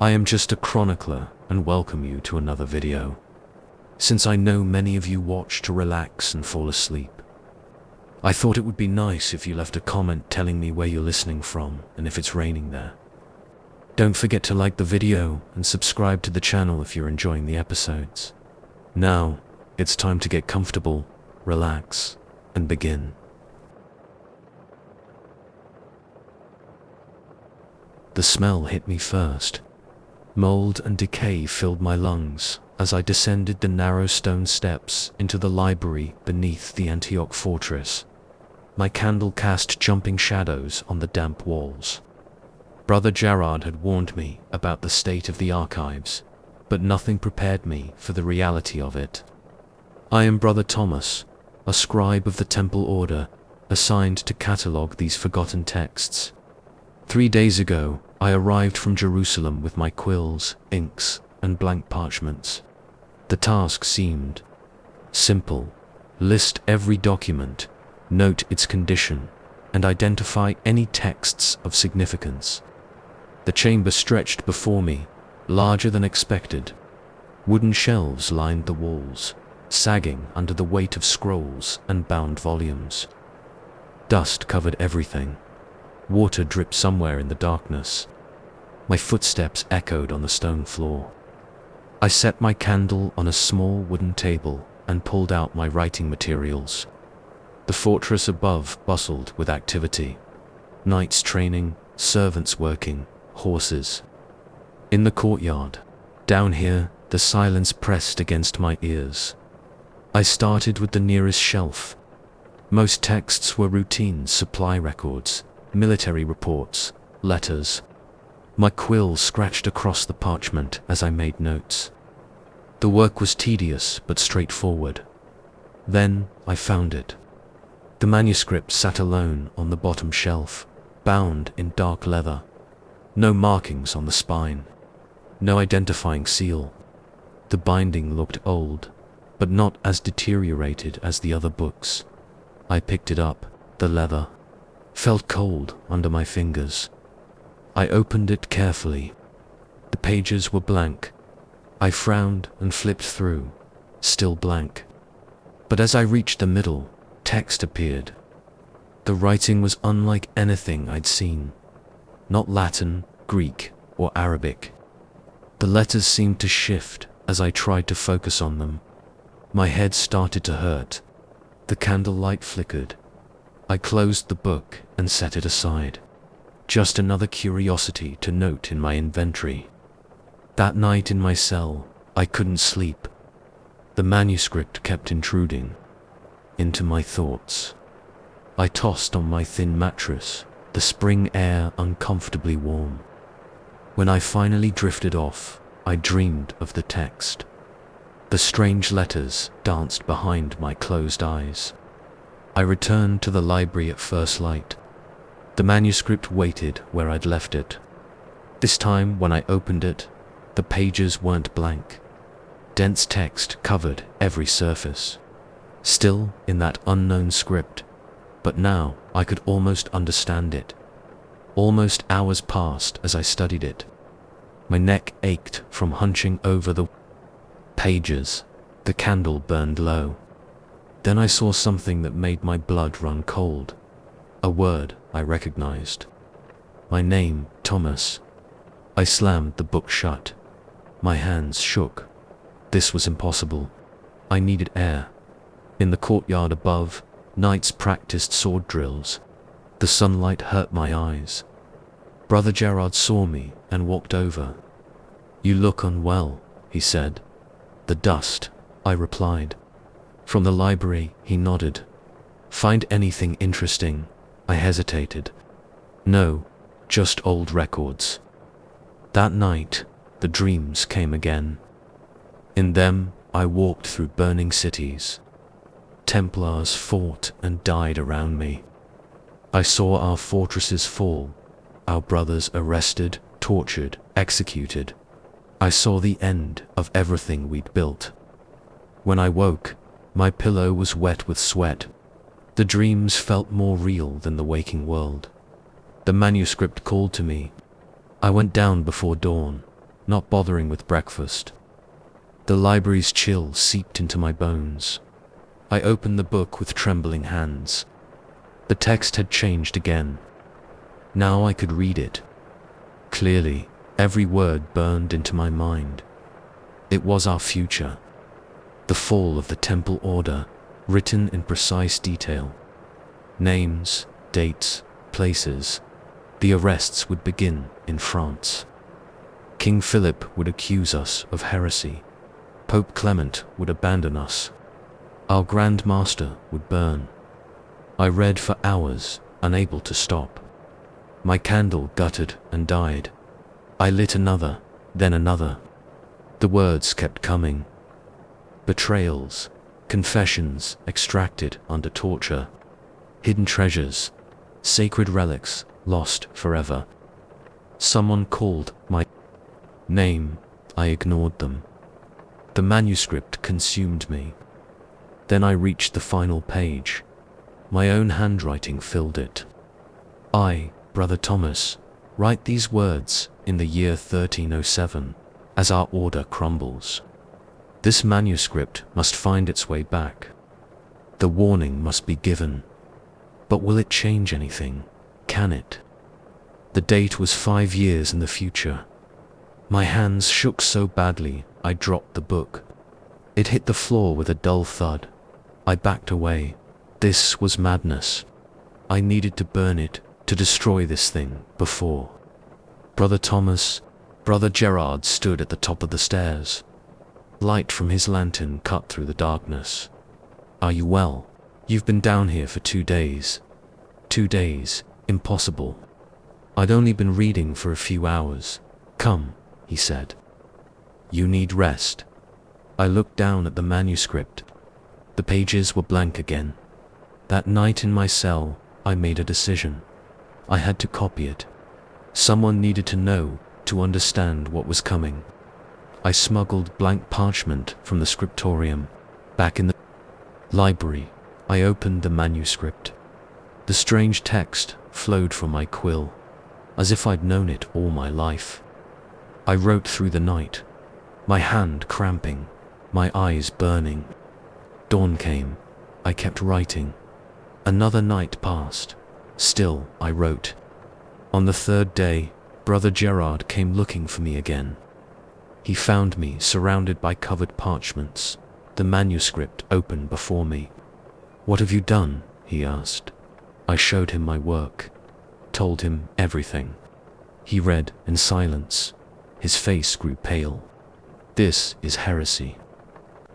I am just a chronicler and welcome you to another video. Since I know many of you watch to relax and fall asleep, I thought it would be nice if you left a comment telling me where you're listening from and if it's raining there. Don't forget to like the video and subscribe to the channel if you're enjoying the episodes. Now, it's time to get comfortable, relax, and begin. The smell hit me first. Mold and decay filled my lungs as I descended the narrow stone steps into the library beneath the Antioch fortress. My candle cast jumping shadows on the damp walls. Brother Gerard had warned me about the state of the archives, but nothing prepared me for the reality of it. I am Brother Thomas, a scribe of the Temple Order, assigned to catalogue these forgotten texts. 3 days ago, I arrived from Jerusalem with my quills, inks, and blank parchments. The task seemed simple. List every document, note its condition, and identify any texts of significance. The chamber stretched before me, larger than expected. Wooden shelves lined the walls, sagging under the weight of scrolls and bound volumes. Dust covered everything. Water dripped somewhere in the darkness. My footsteps echoed on the stone floor. I set my candle on a small wooden table and pulled out my writing materials. The fortress above bustled with activity. Knights training, servants working, horses. In the courtyard, down here, the silence pressed against my ears. I started with the nearest shelf. Most texts were routine supply records, military reports, letters. My quill scratched across the parchment as I made notes. The work was tedious but straightforward. Then I found it. The manuscript sat alone on the bottom shelf, bound in dark leather. No markings on the spine. No identifying seal. The binding looked old, but not as deteriorated as the other books. I picked it up. The leather felt cold under my fingers. I opened it carefully. The pages were blank. I frowned and flipped through, still blank. But as I reached the middle, text appeared. The writing was unlike anything I'd seen. Not Latin, Greek, or Arabic. The letters seemed to shift as I tried to focus on them. My head started to hurt. The candlelight flickered. I closed the book and set it aside. Just another curiosity to note in my inventory. That night in my cell, I couldn't sleep. The manuscript kept intruding into my thoughts. I tossed on my thin mattress, the spring air uncomfortably warm. When I finally drifted off, I dreamed of the text. The strange letters danced behind my closed eyes. I returned to the library at first light. The manuscript waited where I'd left it. This time, when I opened it, the pages weren't blank. Dense text covered every surface. Still in that unknown script, but now I could almost understand it. Almost hours passed as I studied it. My neck ached from hunching over the pages. The candle burned low. Then I saw something that made my blood run cold. A word I recognized. My name, Thomas. I slammed the book shut. My hands shook. This was impossible. I needed air. In the courtyard above, knights practiced sword drills. The sunlight hurt my eyes. Brother Gerard saw me and walked over. "You look unwell," he said. "The dust," I replied. "From the library," he nodded. "Find anything interesting?" I hesitated. "No, just old records." That night, the dreams came again. In them, I walked through burning cities. Templars fought and died around me. I saw our fortresses fall, our brothers arrested, tortured, executed. I saw the end of everything we'd built. When I woke, my pillow was wet with sweat. The dreams felt more real than the waking world. The manuscript called to me. I went down before dawn. not bothering with breakfast. The library's chill seeped into my bones. I opened the book with trembling hands. The text had changed again. Now I could read it. Clearly, every word burned into my mind. It was our future. The fall of the Temple Order, written in precise detail. Names, dates, places. The arrests would begin in France. King Philip would accuse us of heresy. Pope Clement would abandon us. Our Grand Master would burn. I read for hours, unable to stop. My candle guttered and died. I lit another, then another. The words kept coming. Betrayals, confessions extracted under torture, hidden treasures, sacred relics lost forever. Someone called my name. I ignored them. The manuscript consumed me. Then I reached the final page. My own handwriting filled it. I, Brother Thomas, write these words in the year 1307, as our order crumbles. This manuscript must find its way back. The warning must be given. But will it change anything? Can it? The date was 5 years in the future. My hands shook so badly, I dropped the book. It hit the floor with a dull thud. I backed away. This was madness. I needed to burn it, to destroy this thing, before. Brother Thomas, Brother Gerard stood at the top of the stairs. Light from his lantern cut through the darkness. Are you well? You've been down here for 2 days. 2 days, impossible. I'd only been reading for a few hours. Come, he said. You need rest. I looked down at the manuscript. The pages were blank again. That night in my cell, I made a decision. I had to copy it. Someone needed to know, to understand what was coming. I smuggled blank parchment from the scriptorium. Back in the library, I opened the manuscript. The strange text flowed from my quill, as if I'd known it all my life. I wrote through the night, my hand cramping, my eyes burning. Dawn came. I kept writing. Another night passed. Still, I wrote. On the 3rd day, Brother Gerard came looking for me again. He found me surrounded by covered parchments, the manuscript open before me. What have you done? He asked. I showed him my work, told him everything. He read in silence. His face grew pale. This is heresy.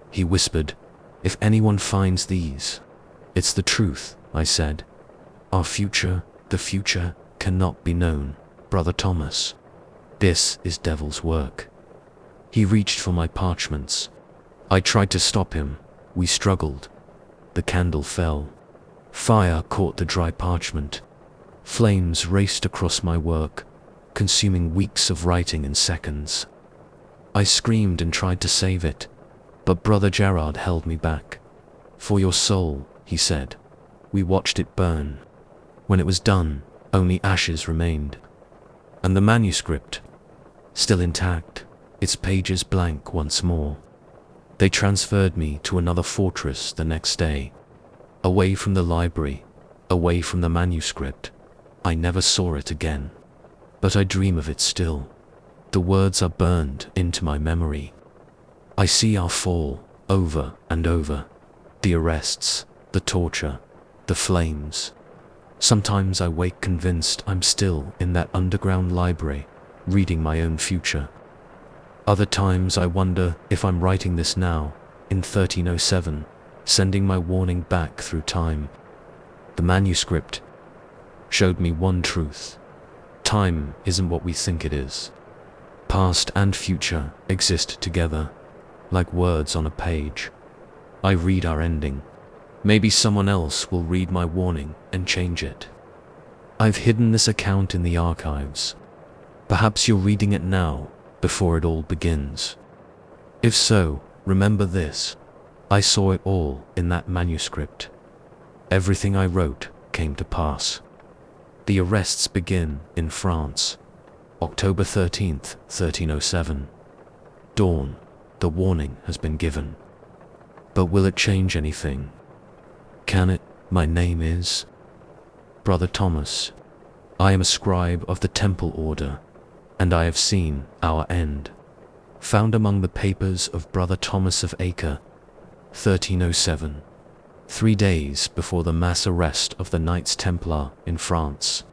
He whispered, if anyone finds these, it's the truth, I said. Our future, the future, cannot be known, Brother Thomas. This is devil's work. He reached for my parchments. I tried to stop him. We struggled. The candle fell. Fire caught the dry parchment. Flames raced across my work, consuming weeks of writing in seconds. I screamed and tried to save it, but Brother Gerard held me back. For your soul, he said. We watched it burn. When it was done, only ashes remained. And the manuscript, still intact, its pages blank once more. They transferred me to another fortress the next day. Away from the library, away from the manuscript. I never saw it again. But I dream of it still. The words are burned into my memory. I see our fall, over and over. The arrests, the torture, the flames. Sometimes I wake convinced I'm still in that underground library, reading my own future. Other times I wonder if I'm writing this now, in 1307, sending my warning back through time. The manuscript showed me one truth. Time isn't what we think it is. Past and future exist together, like words on a page. I read our ending. Maybe someone else will read my warning and change it. I've hidden this account in the archives. Perhaps you're reading it now, before it all begins. If so, remember this. I saw it all in that manuscript. Everything I wrote came to pass. The arrests begin in France. October 13th, 1307. Dawn. The warning has been given. But will it change anything? Can it? My name is Brother Thomas. I am a scribe of the Temple Order, and I have seen our end. Found among the papers of Brother Thomas of Acre, 1307, 3 days before the mass arrest of the Knights Templar in France.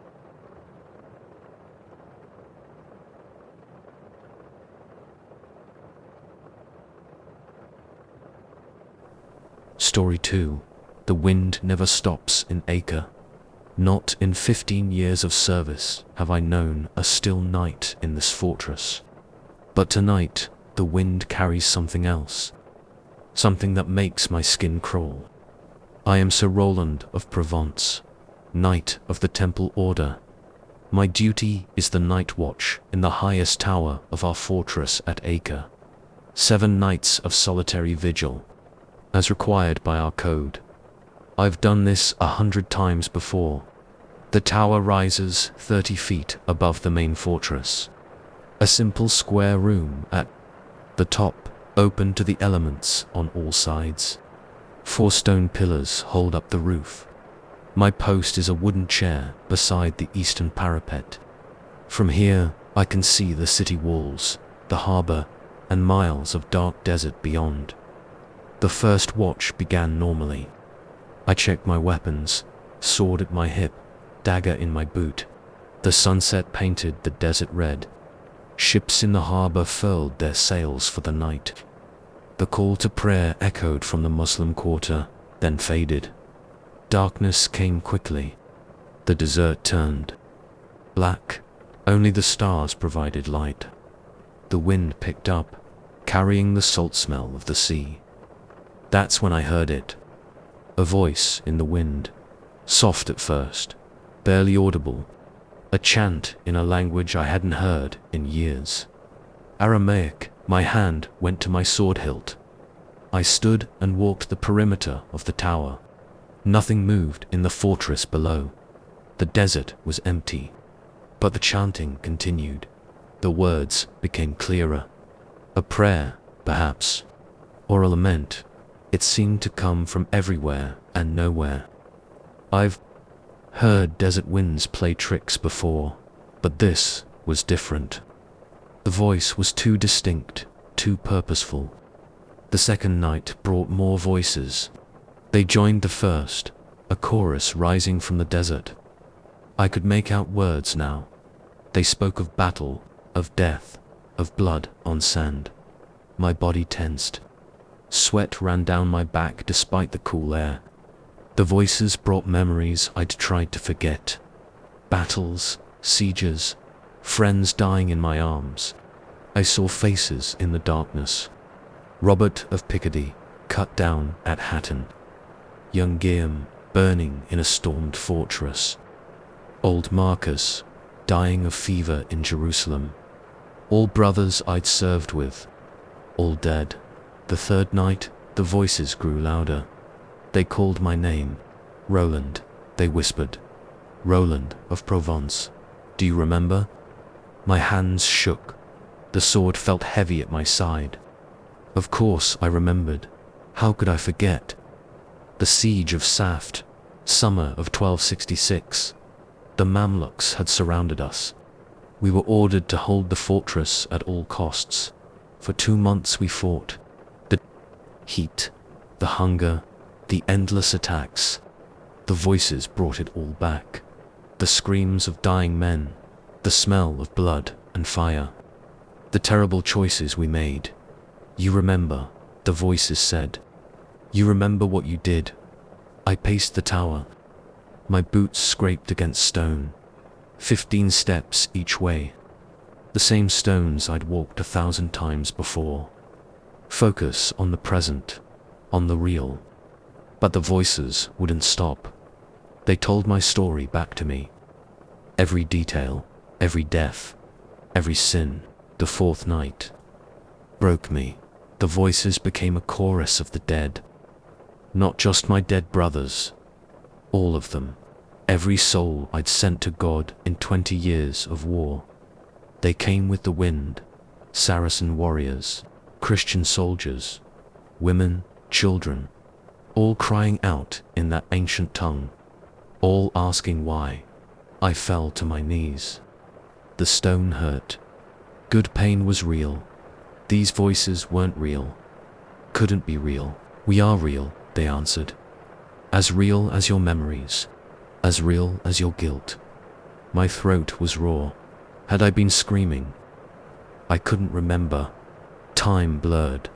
Story 2. The wind never stops in Acre. Not in 15 years of service have I known a still night in this fortress. But tonight, the wind carries something else. Something that makes my skin crawl. I am Sir Roland of Provence, Knight of the Temple Order. My duty is the night watch in the highest tower of our fortress at Acre. 7 nights of solitary vigil, as required by our code. I've done this 100 times before. The tower rises 30 feet above the main fortress. A simple square room at the top, open to the elements on all sides. 4 stone pillars hold up the roof. My post is a wooden chair beside the eastern parapet. From here, I can see the city walls, the harbor, and miles of dark desert beyond. The first watch began normally. I checked my weapons, sword at my hip, dagger in my boot. The sunset painted the desert red. Ships in the harbor furled their sails for the night. The call to prayer echoed from the Muslim quarter, then faded. Darkness came quickly. The desert turned black. Only the stars provided light. The wind picked up, carrying the salt smell of the sea. That's when I heard it. A voice in the wind, soft at first, barely audible. A chant in a language I hadn't heard in years. Aramaic. My hand went to my sword hilt. I stood and walked the perimeter of the tower. Nothing moved in the fortress below. The desert was empty. But the chanting continued. The words became clearer. A prayer, perhaps, or a lament. It seemed to come from everywhere and nowhere. I've heard desert winds play tricks before, but this was different. The voice was too distinct, too purposeful. The second night brought more voices. They joined the first, a chorus rising from the desert. I could make out words now. They spoke of battle, of death, of blood on sand. My body tensed. Sweat ran down my back despite the cool air. The voices brought memories I'd tried to forget. Battles, sieges, friends dying in my arms. I saw faces in the darkness. Robert of Picardy, cut down at Hatton. Young Guillaume, burning in a stormed fortress. Old Marcus, dying of fever in Jerusalem. All brothers I'd served with, all dead. The third night, the voices grew louder. They called my name. Roland, they whispered. Roland of Provence. Do you remember? My hands shook. The sword felt heavy at my side. Of course I remembered. How could I forget? The siege of Saft, summer of 1266. The Mamluks had surrounded us. We were ordered to hold the fortress at all costs. For 2 months we fought. The heat, the hunger, the endless attacks. The voices brought it all back. The screams of dying men, the smell of blood and fire. The terrible choices we made. You remember, the voices said. You remember what you did. I paced the tower. My boots scraped against stone. 15 steps each way. The same stones I'd walked 1,000 times before. Focus on the present, on the real. But the voices wouldn't stop. They told my story back to me. Every detail, every death, every sin. The fourth night broke me. The voices became a chorus of the dead. Not just my dead brothers. All of them. Every soul I'd sent to God in 20 years of war. They came with the wind, Saracen warriors, Christian soldiers, women, children, all crying out in that ancient tongue, all asking why. I fell to my knees. The stone hurt. Good pain was real. These voices weren't real. Couldn't be real. We are real, they answered. As real as your memories. As real as your guilt. My throat was raw. Had I been screaming? I couldn't remember. Time blurred.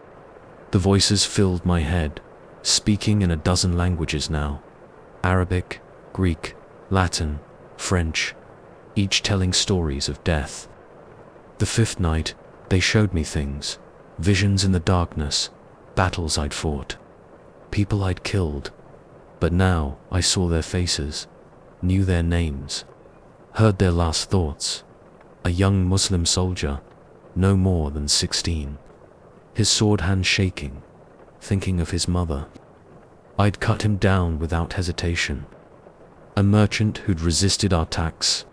The voices filled my head, speaking in a dozen languages now. Arabic, Greek, Latin, French, each telling stories of death. The fifth night, they showed me things, visions in the darkness, battles I'd fought, people I'd killed. But now I saw their faces, knew their names, heard their last thoughts. A young Muslim soldier, no more than 16, his sword hand shaking, thinking of his mother. I'd cut him down without hesitation. A merchant who'd resisted our tax.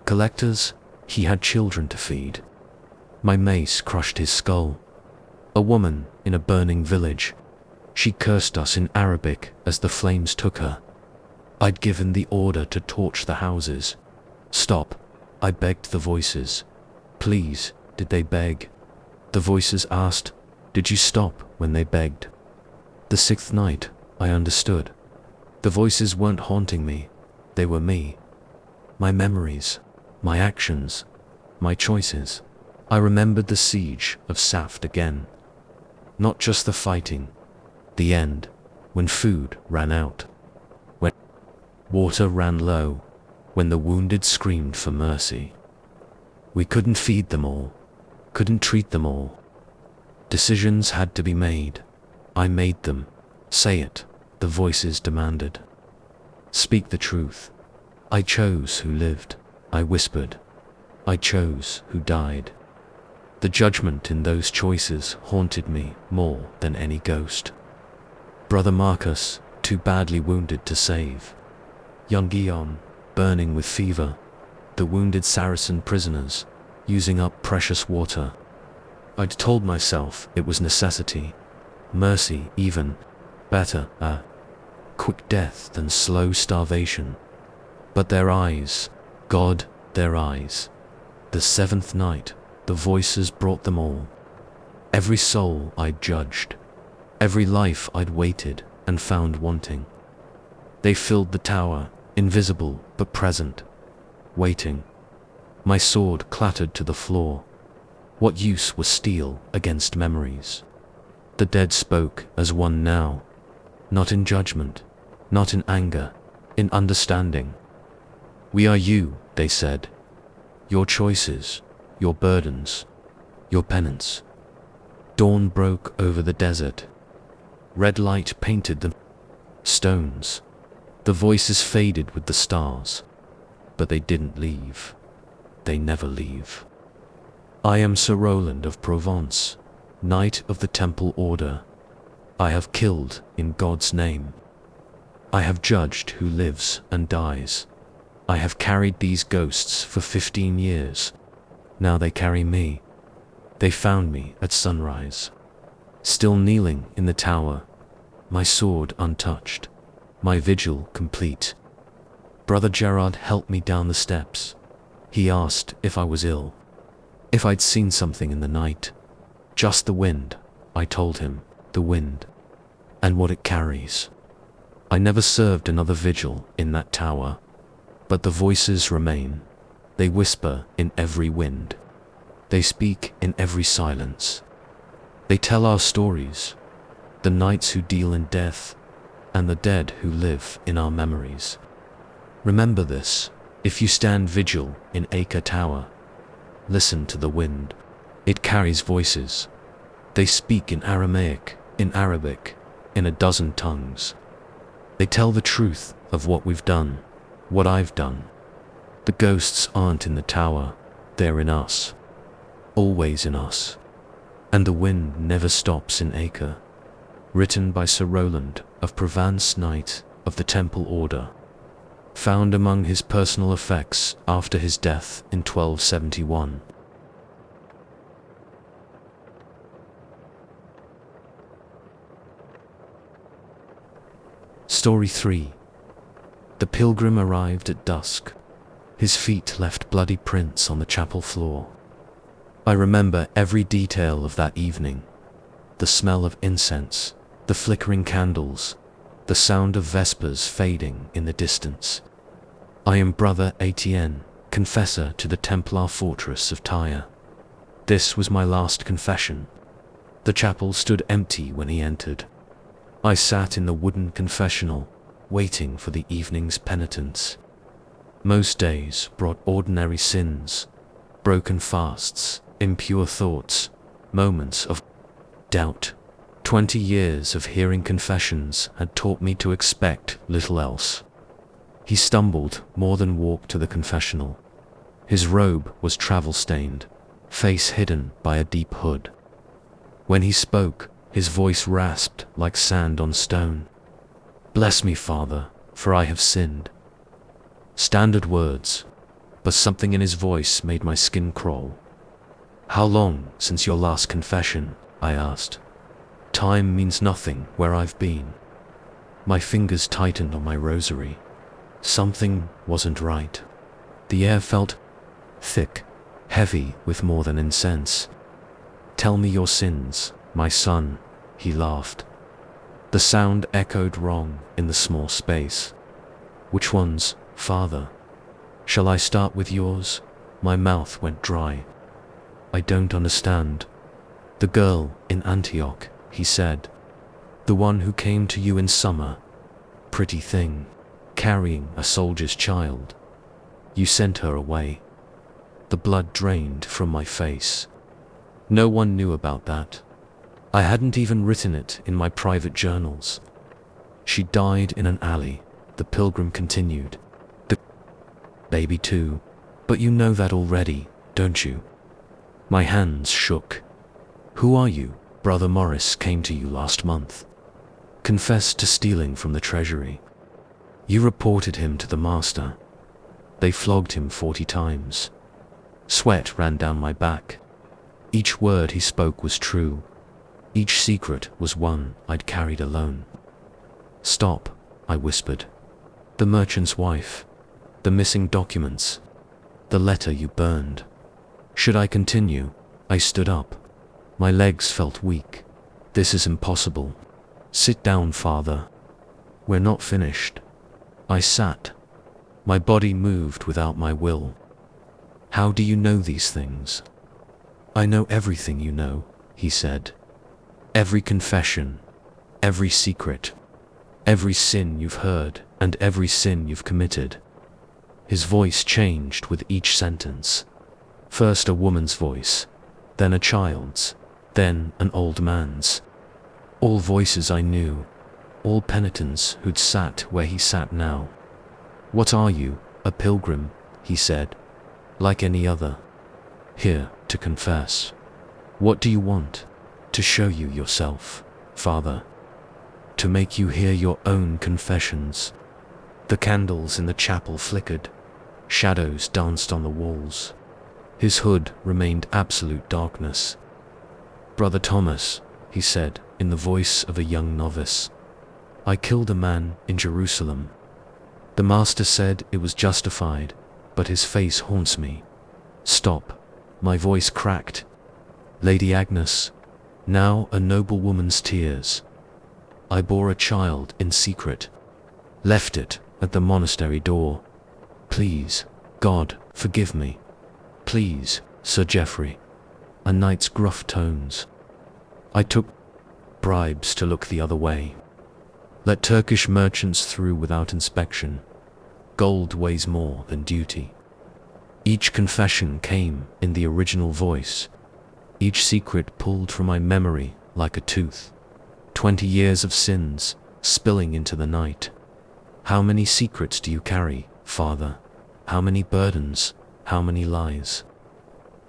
Collectors, he had children to feed. My mace crushed his skull. A woman in a burning village. She cursed us in Arabic as the flames took her. I'd given the order to torch the houses. Stop, I begged the voices. Please, did they beg? The voices asked, did you stop when they begged? The sixth night, I understood. The voices weren't haunting me, they were me. My memories, my actions, my choices. I remembered the siege of Saft again. Not just the fighting, the end, when food ran out, when water ran low, when the wounded screamed for mercy. We couldn't feed them all, couldn't treat them all. Decisions had to be made. I made them. Say it, the voices demanded. Speak the truth. I chose who lived, I whispered. I chose who died. The judgment in those choices haunted me more than any ghost. Brother Marcus, too badly wounded to save. Young Guillaume, burning with fever. The wounded Saracen prisoners, using up precious water. I'd told myself it was necessity, mercy even, better a quick death than slow starvation. But their eyes, God, their eyes. The seventh night, the voices brought them all. Every soul I'd judged, every life I'd waited and found wanting. They filled the tower, invisible but present, waiting. My sword clattered to the floor. What use was steel against memories? The dead spoke as one now, not in judgment, not in anger, in understanding. We are you, they said. Your choices, your burdens, your penance. Dawn broke over the desert. Red light painted the stones. The voices faded with the stars, but they didn't leave. They never leave. I am Sir Roland of Provence, Knight of the Temple Order. I have killed in God's name. I have judged who lives and dies. I have carried these ghosts for 15 years. Now they carry me. They found me at sunrise, still kneeling in the tower, my sword untouched, my vigil complete. Brother Gerard helped me down the steps. He asked if I was ill, if I'd seen something in the night. Just the wind, I told him, the wind, and what it carries. I never served another vigil in that tower, but the voices remain. They whisper in every wind. They speak in every silence. They tell our stories, the knights who deal in death, and the dead who live in our memories. Remember this, if you stand vigil in Acre Tower. Listen to the wind. It carries voices. They speak in Aramaic, in Arabic, in a dozen tongues. They tell the truth of what we've done, what I've done. The ghosts aren't in the tower, they're in us. Always in us. And the wind never stops in Acre. Written by Sir Roland of Provence, Knight of the Temple Order. found among his personal effects after his death in 1271. Story 3. The pilgrim arrived at dusk. His feet left bloody prints on the chapel floor. I remember every detail of that evening. The smell of incense, the flickering candles, the sound of vespers fading in the distance. I am Brother Etienne, confessor to the Templar fortress of Tyre. This was my last confession. The chapel stood empty when he entered. I sat in the wooden confessional, waiting for the evening's penitence. Most days brought ordinary sins, broken fasts, impure thoughts, moments of doubt. 20 years of hearing confessions had taught me to expect little else. He stumbled more than walked to the confessional. His robe was travel-stained, face hidden by a deep hood. When he spoke, his voice rasped like sand on stone. "Bless me, Father, for I have sinned." Standard words, but something in his voice made my skin crawl. "How long since your last confession?" I asked. "Time means nothing where I've been." My fingers tightened on my rosary. Something wasn't right. The air felt thick, heavy with more than incense. "Tell me your sins, my son," he laughed. The sound echoed wrong in the small space. "Which ones, Father? Shall I start with yours?" My mouth went dry. "I don't understand." "The girl in Antioch," he said. "The one who came to you in summer. Pretty thing, carrying a soldier's child. You sent her away." The blood drained from my face. No one knew about that. I hadn't even written it in my private journals. "She died in an alley," the pilgrim continued. "The baby too. But you know that already, don't you?" My hands shook. "Who are you? Brother Morris came to you last month. Confessed to stealing from the treasury. You reported him to the master. They flogged him 40 times. Sweat ran down my back. Each word he spoke was true. Each secret was one I'd carried alone." "Stop," I whispered. "The merchant's wife, the missing documents, the letter you burned." Should I continue? I stood up. My legs felt weak. "This is impossible." "Sit down, Father. We're not finished." I sat. My body moved without my will. "How do you know these things?" "I know everything you know," he said. "Every confession, every secret, every sin you've heard, and every sin you've committed." His voice changed with each sentence. First a woman's voice, then a child's, then an old man's. All voices I knew, all penitents who'd sat where he sat now. "What are you, a pilgrim?" he said. "Like any other. Here to confess." "What do you want?" "To show you yourself, Father. To make you hear your own confessions." The candles in the chapel flickered. Shadows danced on the walls. His hood remained absolute darkness. "Brother Thomas," he said in the voice of a young novice, "I killed a man in Jerusalem. The master said it was justified, but his face haunts me." "Stop," my voice cracked. "Lady Agnes, now a noble woman's tears. I bore a child in secret, left it at the monastery door. Please, God, forgive me. Please, Sir Geoffrey." A knight's gruff tones. "I took bribes to look the other way. Let Turkish merchants through without inspection. Gold weighs more than duty." Each confession came in the original voice. Each secret pulled from my memory like a tooth. 20 years of sins, spilling into the night. "How many secrets do you carry, Father? How many burdens? How many lies?"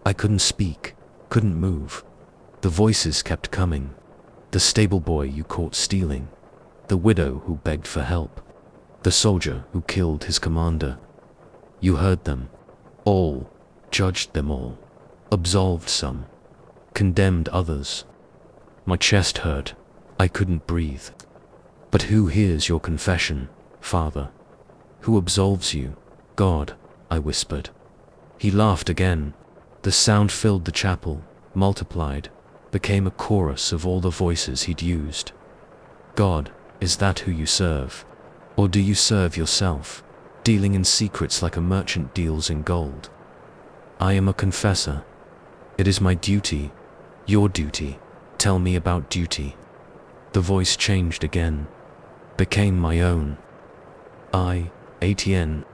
I couldn't speak, couldn't move. The voices kept coming. The stable boy you caught stealing. The widow who begged for help. The soldier who killed his commander. You heard them all, judged them all, absolved some, condemned others. My chest hurt. I couldn't breathe. But who hears your confession, Father? Who absolves you? God, I whispered. He laughed again. The sound filled the chapel, multiplied, became a chorus of all the voices he'd used. God, is that who you serve? Or do you serve yourself, dealing in secrets like a merchant deals in gold? I am a confessor. It is my duty, your duty. Tell me about duty. The voice changed again, became my own. I, Etienne,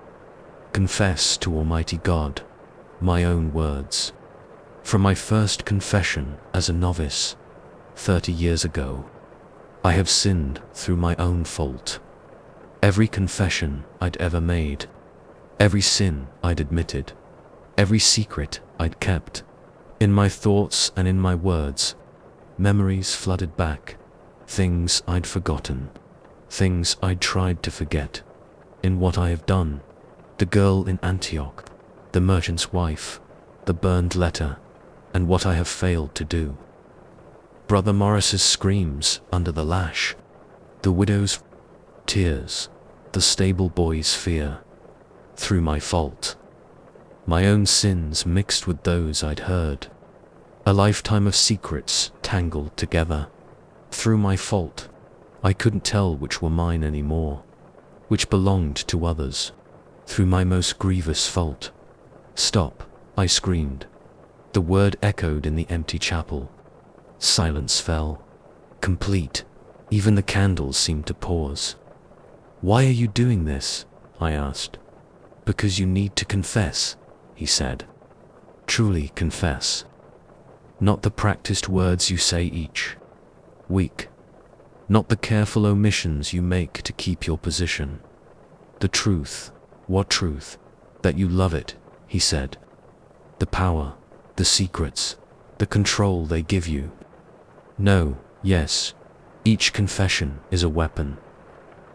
confess to Almighty God, my own words. From my first confession as a novice, 30 years ago, I have sinned through my own fault. Every confession I'd ever made, every sin I'd admitted, every secret I'd kept, in my thoughts and in my words, memories flooded back, things I'd forgotten, things I'd tried to forget, in what I have done, the girl in Antioch, the merchant's wife, the burned letter, and what I have failed to do. Brother Morris's screams under the lash, the widow's tears, the stable boy's fear, through my fault. My own sins mixed with those I'd heard, a lifetime of secrets tangled together. Through my fault, I couldn't tell which were mine anymore, which belonged to others. Through my most grievous fault. Stop, I screamed. The word echoed in the empty chapel. Silence fell. Complete. Even the candles seemed to pause. Why are you doing this? I asked. Because you need to confess, he said. Truly confess. Not the practiced words you say each week. Not the careful omissions you make to keep your position. The truth. What truth? That you love it, he said. The power, the secrets, the control they give you. No, yes. Each confession is a weapon.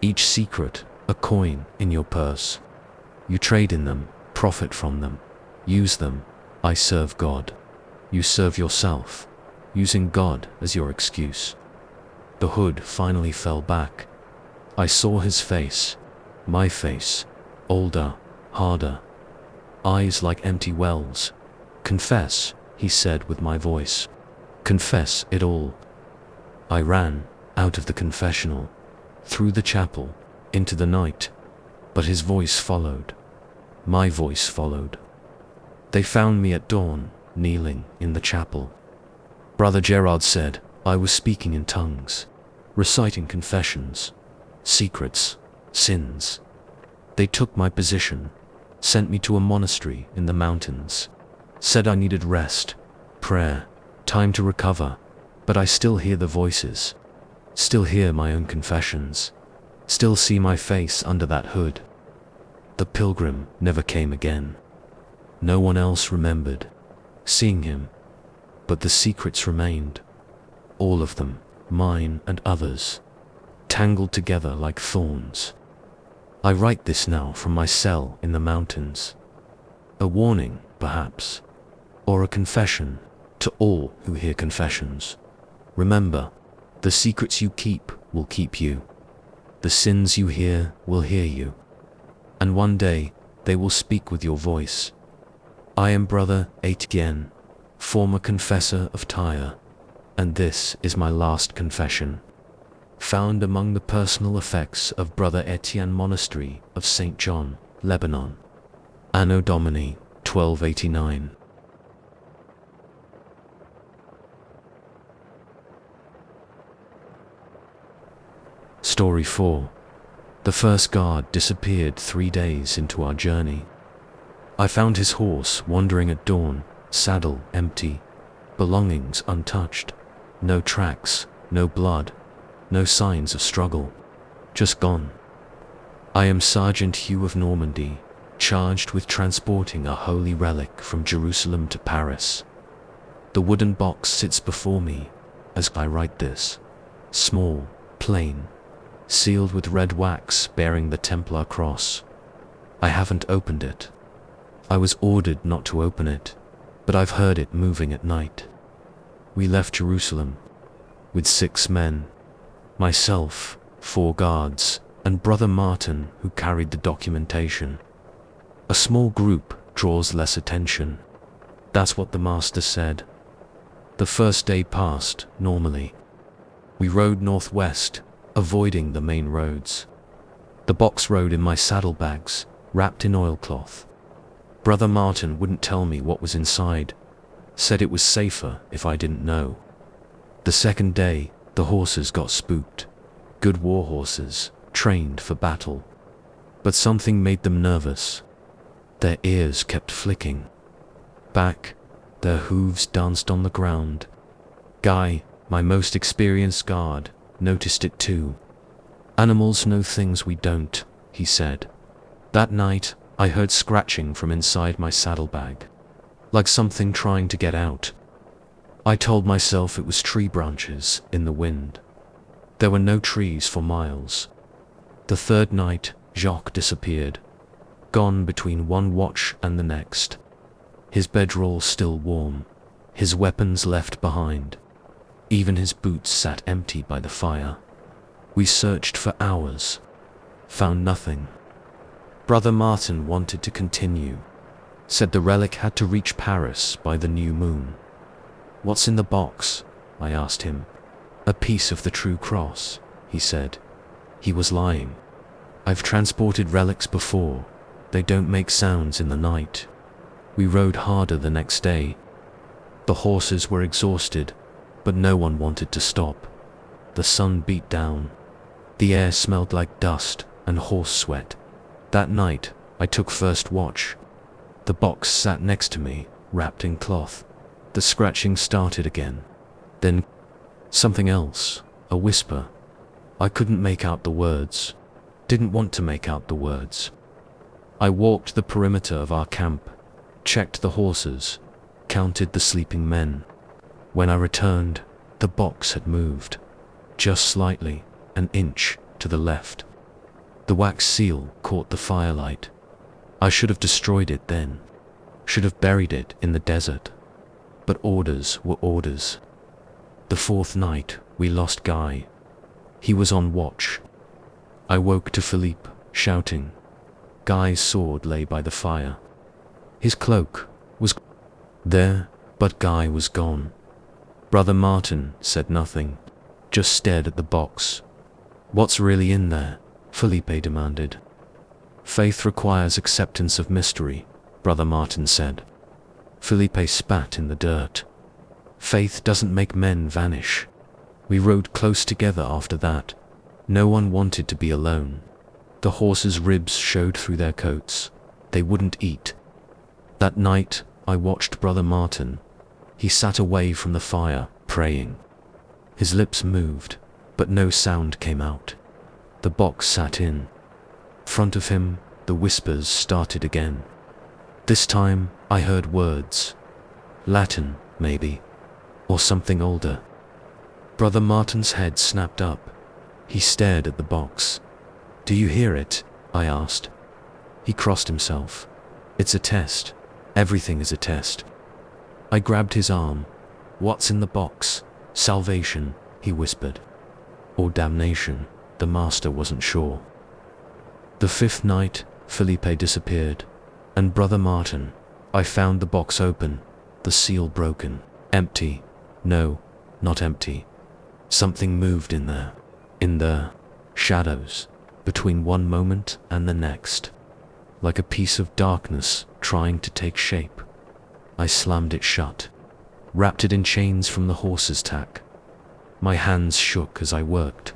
Each secret, a coin in your purse. You trade in them, profit from them, use them. I serve God. You serve yourself, using God as your excuse. The hood finally fell back. I saw his face, my face, older, harder, eyes like empty wells. Confess, he said with my voice. Confess it all. I ran out of the confessional, through the chapel, into the night, but his voice followed. My voice followed. They found me at dawn, kneeling in the chapel. Brother Gerard said I was speaking in tongues, reciting confessions, secrets, sins. They took my position, sent me to a monastery in the mountains, said I needed rest, prayer, time to recover, but I still hear the voices, still hear my own confessions, still see my face under that hood. The pilgrim never came again. No one else remembered seeing him, but the secrets remained, all of them, mine and others, tangled together like thorns. I write this now from my cell in the mountains. A warning, perhaps, or a confession to all who hear confessions. Remember, the secrets you keep will keep you. The sins you hear will hear you. And one day, they will speak with your voice. I am Brother Etienne, former confessor of Tyre, and this is my last confession. Found among the personal effects of Brother Etienne Monastery of St. John, Lebanon. Anno Domini, 1289. Story 4. The first guard disappeared 3 days into our journey. I found his horse wandering at dawn, saddle empty, belongings untouched, no tracks, no blood, no signs of struggle, just gone. I am Sergeant Hugh of Normandy, charged with transporting a holy relic from Jerusalem to Paris. The wooden box sits before me as I write this, small, plain, sealed with red wax bearing the Templar cross. I haven't opened it. I was ordered not to open it, but I've heard it moving at night. We left Jerusalem with 6 men, myself, 4 guards, and Brother Martin, who carried the documentation. A small group draws less attention. That's what the master said. The first day passed normally. We rode northwest, avoiding the main roads. The box rode in my saddlebags, wrapped in oilcloth. Brother Martin wouldn't tell me what was inside, said it was safer if I didn't know. The second day, the horses got spooked. Good war horses, trained for battle. But something made them nervous. Their ears kept flicking back, their hooves danced on the ground. Guy, my most experienced guard, noticed it too. Animals know things we don't, he said. That night, I heard scratching from inside my saddlebag, like something trying to get out. I told myself it was tree branches in the wind. There were no trees for miles. The third night, Jacques disappeared, gone between one watch and the next. His bedroll still warm, his weapons left behind. Even his boots sat empty by the fire. We searched for hours, found nothing. Brother Martin wanted to continue, said the relic had to reach Paris by the new moon. What's in the box? I asked him. A piece of the true cross, he said. He was lying. I've transported relics before. They don't make sounds in the night. We rode harder the next day. The horses were exhausted, but no one wanted to stop. The sun beat down. The air smelled like dust and horse sweat. That night, I took first watch. The box sat next to me, wrapped in cloth. The scratching started again. Then, something else, a whisper. I couldn't make out the words. Didn't want to make out the words. I walked the perimeter of our camp, checked the horses, counted the sleeping men. When I returned, the box had moved, just slightly, an inch to the left. The wax seal caught the firelight. I should have destroyed it then, should have buried it in the desert. But orders were orders. The fourth night, we lost Guy. He was on watch. I woke to Philippe, shouting. Guy's sword lay by the fire. His cloak was there, but Guy was gone. Brother Martin said nothing, just stared at the box. What's really in there? Felipe demanded. Faith requires acceptance of mystery, Brother Martin said. Felipe spat in the dirt. Faith doesn't make men vanish. We rode close together after that. No one wanted to be alone. The horses' ribs showed through their coats. They wouldn't eat. That night, I watched Brother Martin. He sat away from the fire, praying. His lips moved, but no sound came out. The box sat in front of him. The whispers started again. This time, I heard words. Latin, maybe, or something older. Brother Martin's head snapped up. He stared at the box. Do you hear it? I asked. He crossed himself. It's a test. Everything is a test. I grabbed his arm. What's in the box? Salvation, he whispered. Or damnation, the master wasn't sure. The fifth night, Felipe disappeared. And Brother Martin. I found the box open, the seal broken, empty. No, not empty. Something moved in there. In the shadows, between one moment and the next. Like a piece of darkness trying to take shape. I slammed it shut, wrapped it in chains from the horse's tack. My hands shook as I worked.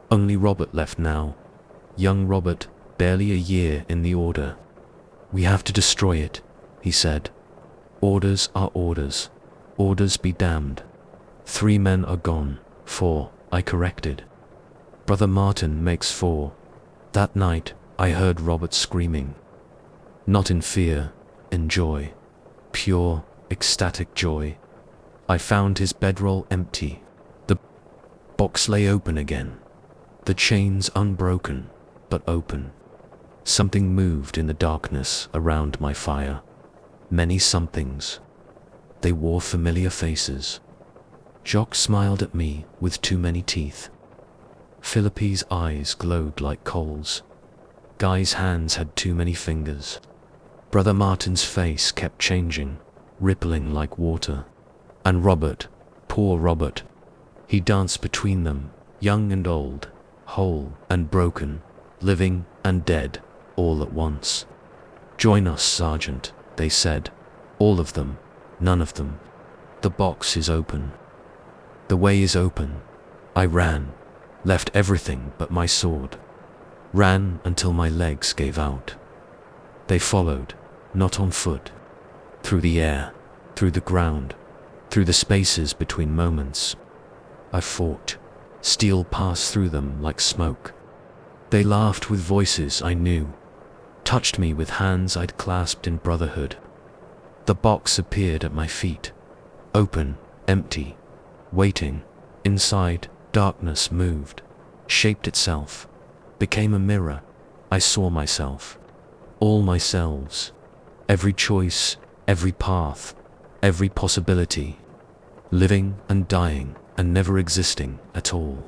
Only Robert left now. Young Robert, barely a year in the order. We have to destroy it, he said. Orders are orders. Orders be damned. 3 men are gone. 4, I corrected. Brother Martin makes 4. That night, I heard Robert screaming. Not in fear, in joy. Pure, ecstatic joy. I found his bedroll empty. The box lay open again. The chains unbroken, but open. Something moved in the darkness around my fire. Many somethings. They wore familiar faces. Jock smiled at me with too many teeth. Philippe's eyes glowed like coals. Guy's hands had too many fingers. Brother Martin's face kept changing, rippling like water. And Robert, poor Robert. He danced between them, young and old, whole and broken, living and dead, all at once. "Join us, Sergeant," they said. All of them, none of them. "The box is open. The way is open." I ran, left everything but my sword. Ran until my legs gave out. They followed, not on foot. Through the air, through the ground, through the spaces between moments. I fought. Steel passed through them like smoke. They laughed with voices I knew, touched me with hands I'd clasped in brotherhood. The box appeared at my feet, open, empty, waiting. Inside, darkness moved, shaped itself, became a mirror. I saw myself, all myselves, every choice, every path, every possibility, living and dying and never existing at all.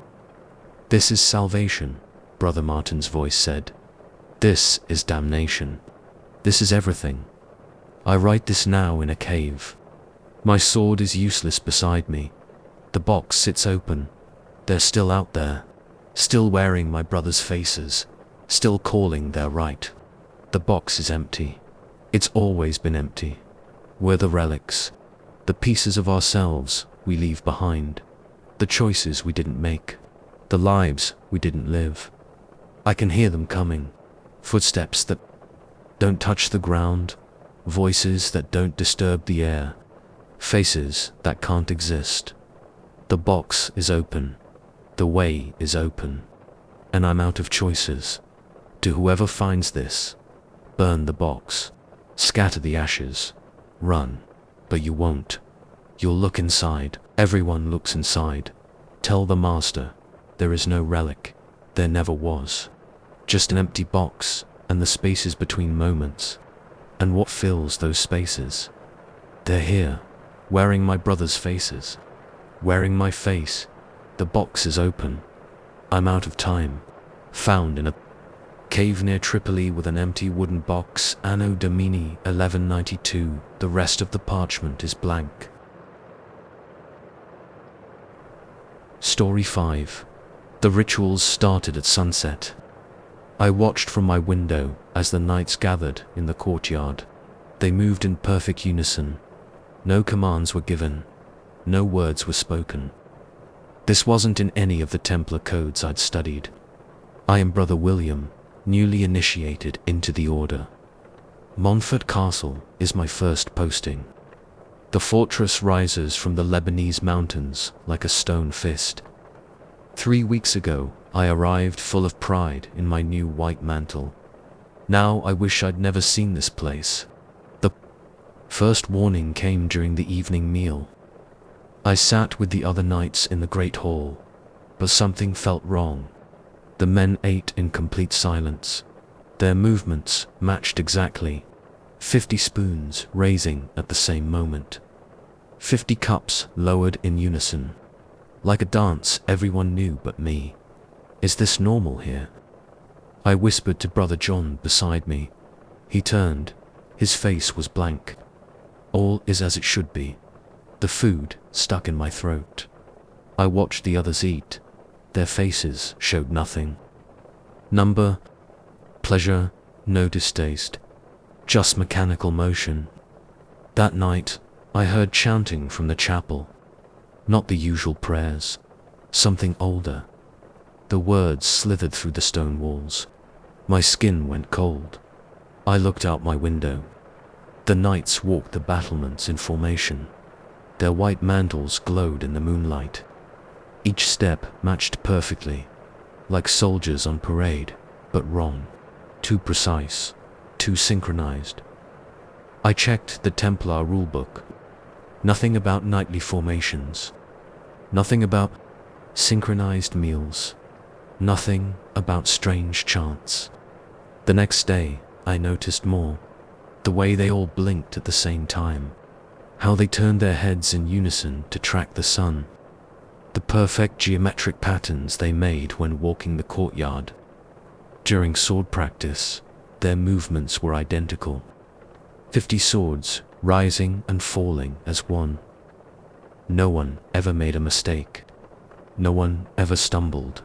"This is salvation," Brother Martin's voice said. "This is damnation. This is everything. I write this now in a cave. My sword is useless beside me. The box sits open. They're still out there, still wearing my brother's faces, still calling their right. The box is empty. It's always been empty. We're the relics, the pieces of ourselves we leave behind, the choices we didn't make, the lives we didn't live. I can hear them coming, footsteps that don't touch the ground, voices that don't disturb the air, faces that can't exist. The box is open. The way is open. And I'm out of choices. To whoever finds this, burn the box, scatter the ashes, run. But you won't. You'll look inside. Everyone looks inside. Tell the master, there is no relic. There never was. Just an empty box, and the spaces between moments. And what fills those spaces? They're here, wearing my brother's faces, wearing my face. The box is open. I'm out of time. Found in a cave near Tripoli with an empty wooden box, Anno Domini 1192. The rest of the parchment is blank. Story 5. The rituals started at sunset. I watched from my window as the knights gathered in the courtyard. They moved in perfect unison. No commands were given. No words were spoken. This wasn't in any of the Templar codes I'd studied. I am Brother William, newly initiated into the order. Montfort Castle is my first posting. The fortress rises from the Lebanese mountains like a stone fist. 3 weeks ago, I arrived full of pride in my new white mantle. Now I wish I'd never seen this place. The first warning came during the evening meal. I sat with the other knights in the great hall, but something felt wrong. The men ate in complete silence. Their movements matched exactly. 50 spoons raising at the same moment. 50 cups lowered in unison. Like a dance everyone knew but me. Is this normal here? I whispered to Brother John beside me. He turned. His face was blank. All is as it should be. The food stuck in my throat. I watched the others eat. Their faces showed nothing. Number, pleasure, no distaste. Just mechanical motion. That night, I heard chanting from the chapel. Not the usual prayers. Something older. The words slithered through the stone walls. My skin went cold. I looked out my window. The knights walked the battlements in formation. Their white mantles glowed in the moonlight. Each step matched perfectly, like soldiers on parade, but wrong. Too precise, too synchronized. I checked the Templar rulebook. Nothing about nightly formations. Nothing about synchronized meals. Nothing about strange chants. The next day, I noticed more. The way they all blinked at the same time. How they turned their heads in unison to track the sun. The perfect geometric patterns they made when walking the courtyard. During sword practice, their movements were identical. 50 swords, rising and falling as one. No one ever made a mistake. No one ever stumbled.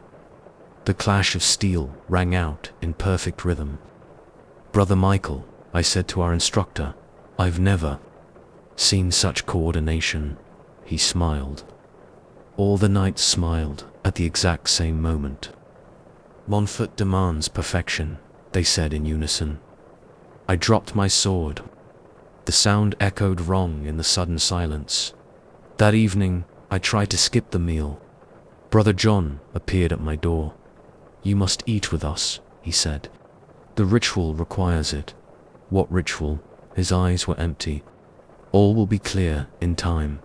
The clash of steel rang out in perfect rhythm. "Brother Michael," I said to our instructor, "I've never seen such coordination." He smiled. All the knights smiled at the exact same moment. "Montfort demands perfection," they said in unison. I dropped my sword. The sound echoed wrong in the sudden silence. That evening, I tried to skip the meal. Brother John appeared at my door. "You must eat with us," he said. "The ritual requires it." What ritual? His eyes were empty. All will be clear in time.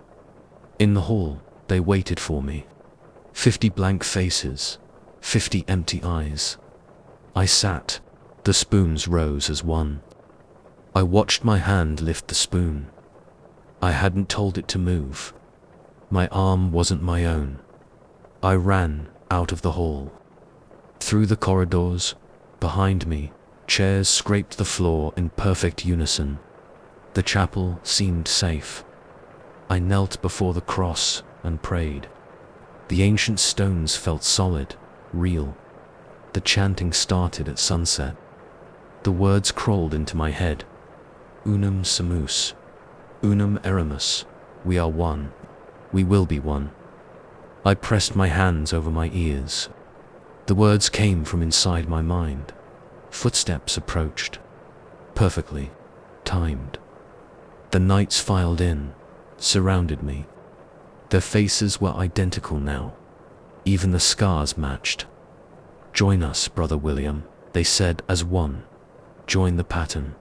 In the hall, they waited for me. 50 blank faces, 50 empty eyes. I sat. The spoons rose as one. I watched my hand lift the spoon. I hadn't told it to move. My arm wasn't my own. I ran out of the hall. Through the corridors, behind me, chairs scraped the floor in perfect unison. The chapel seemed safe. I knelt before the cross and prayed. The ancient stones felt solid, real. The chanting started at sunset. The words crawled into my head. Unum sumus. Unum eramus. We are one. We will be one. I pressed my hands over my ears. The words came from inside my mind. Footsteps approached. Perfectly timed. The knights filed in, surrounded me. Their faces were identical now. Even the scars matched. "Join us, Brother William," they said as one. "Join the pattern."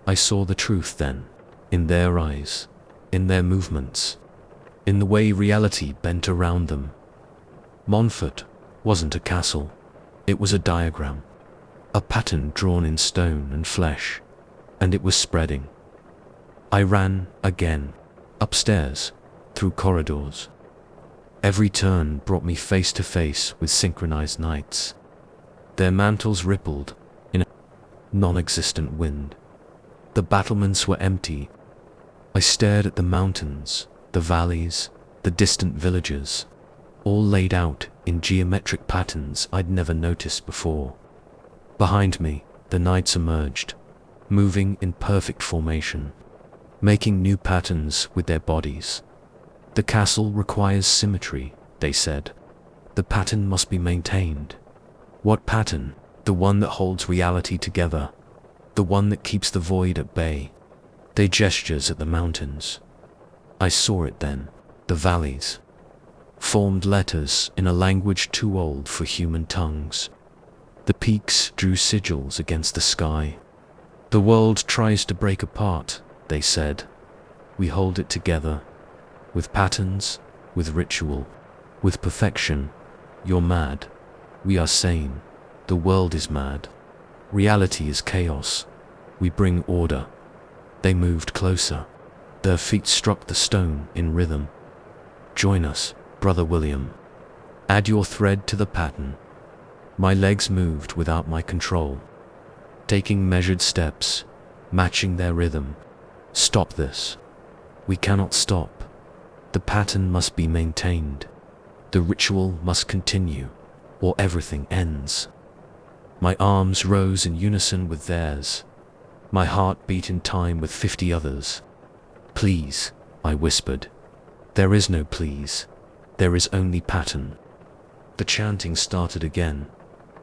I saw the truth then, in their eyes, in their movements, in the way reality bent around them. Montfort wasn't a castle. It was a diagram. A pattern drawn in stone and flesh, and it was spreading. I ran again, upstairs, through corridors. Every turn brought me face to face with synchronized knights. Their mantles rippled in a non-existent wind. The battlements were empty. I stared at the mountains, the valleys, the distant villages, all laid out in geometric patterns I'd never noticed before. Behind me, the knights emerged, moving in perfect formation, making new patterns with their bodies. "The castle requires symmetry," they said. "The pattern must be maintained." What pattern? The one that holds reality together. The one that keeps the void at bay. They gestured at the mountains. I saw it then. The valleys formed letters in a language too old for human tongues. The peaks drew sigils against the sky. "The world tries to break apart," they said. "We hold it together. With patterns, with ritual, with perfection. You're mad. We are sane. The world is mad. Reality is chaos. We bring order." They moved closer. Their feet struck the stone in rhythm. "Join us, Brother William. Add your thread to the pattern." My legs moved without my control, taking measured steps, matching their rhythm. "Stop this. We cannot stop. The pattern must be maintained. The ritual must continue, or everything ends." My arms rose in unison with theirs. My heart beat in time with 50 others. "Please," I whispered. "There is no please. There is only pattern." The chanting started again.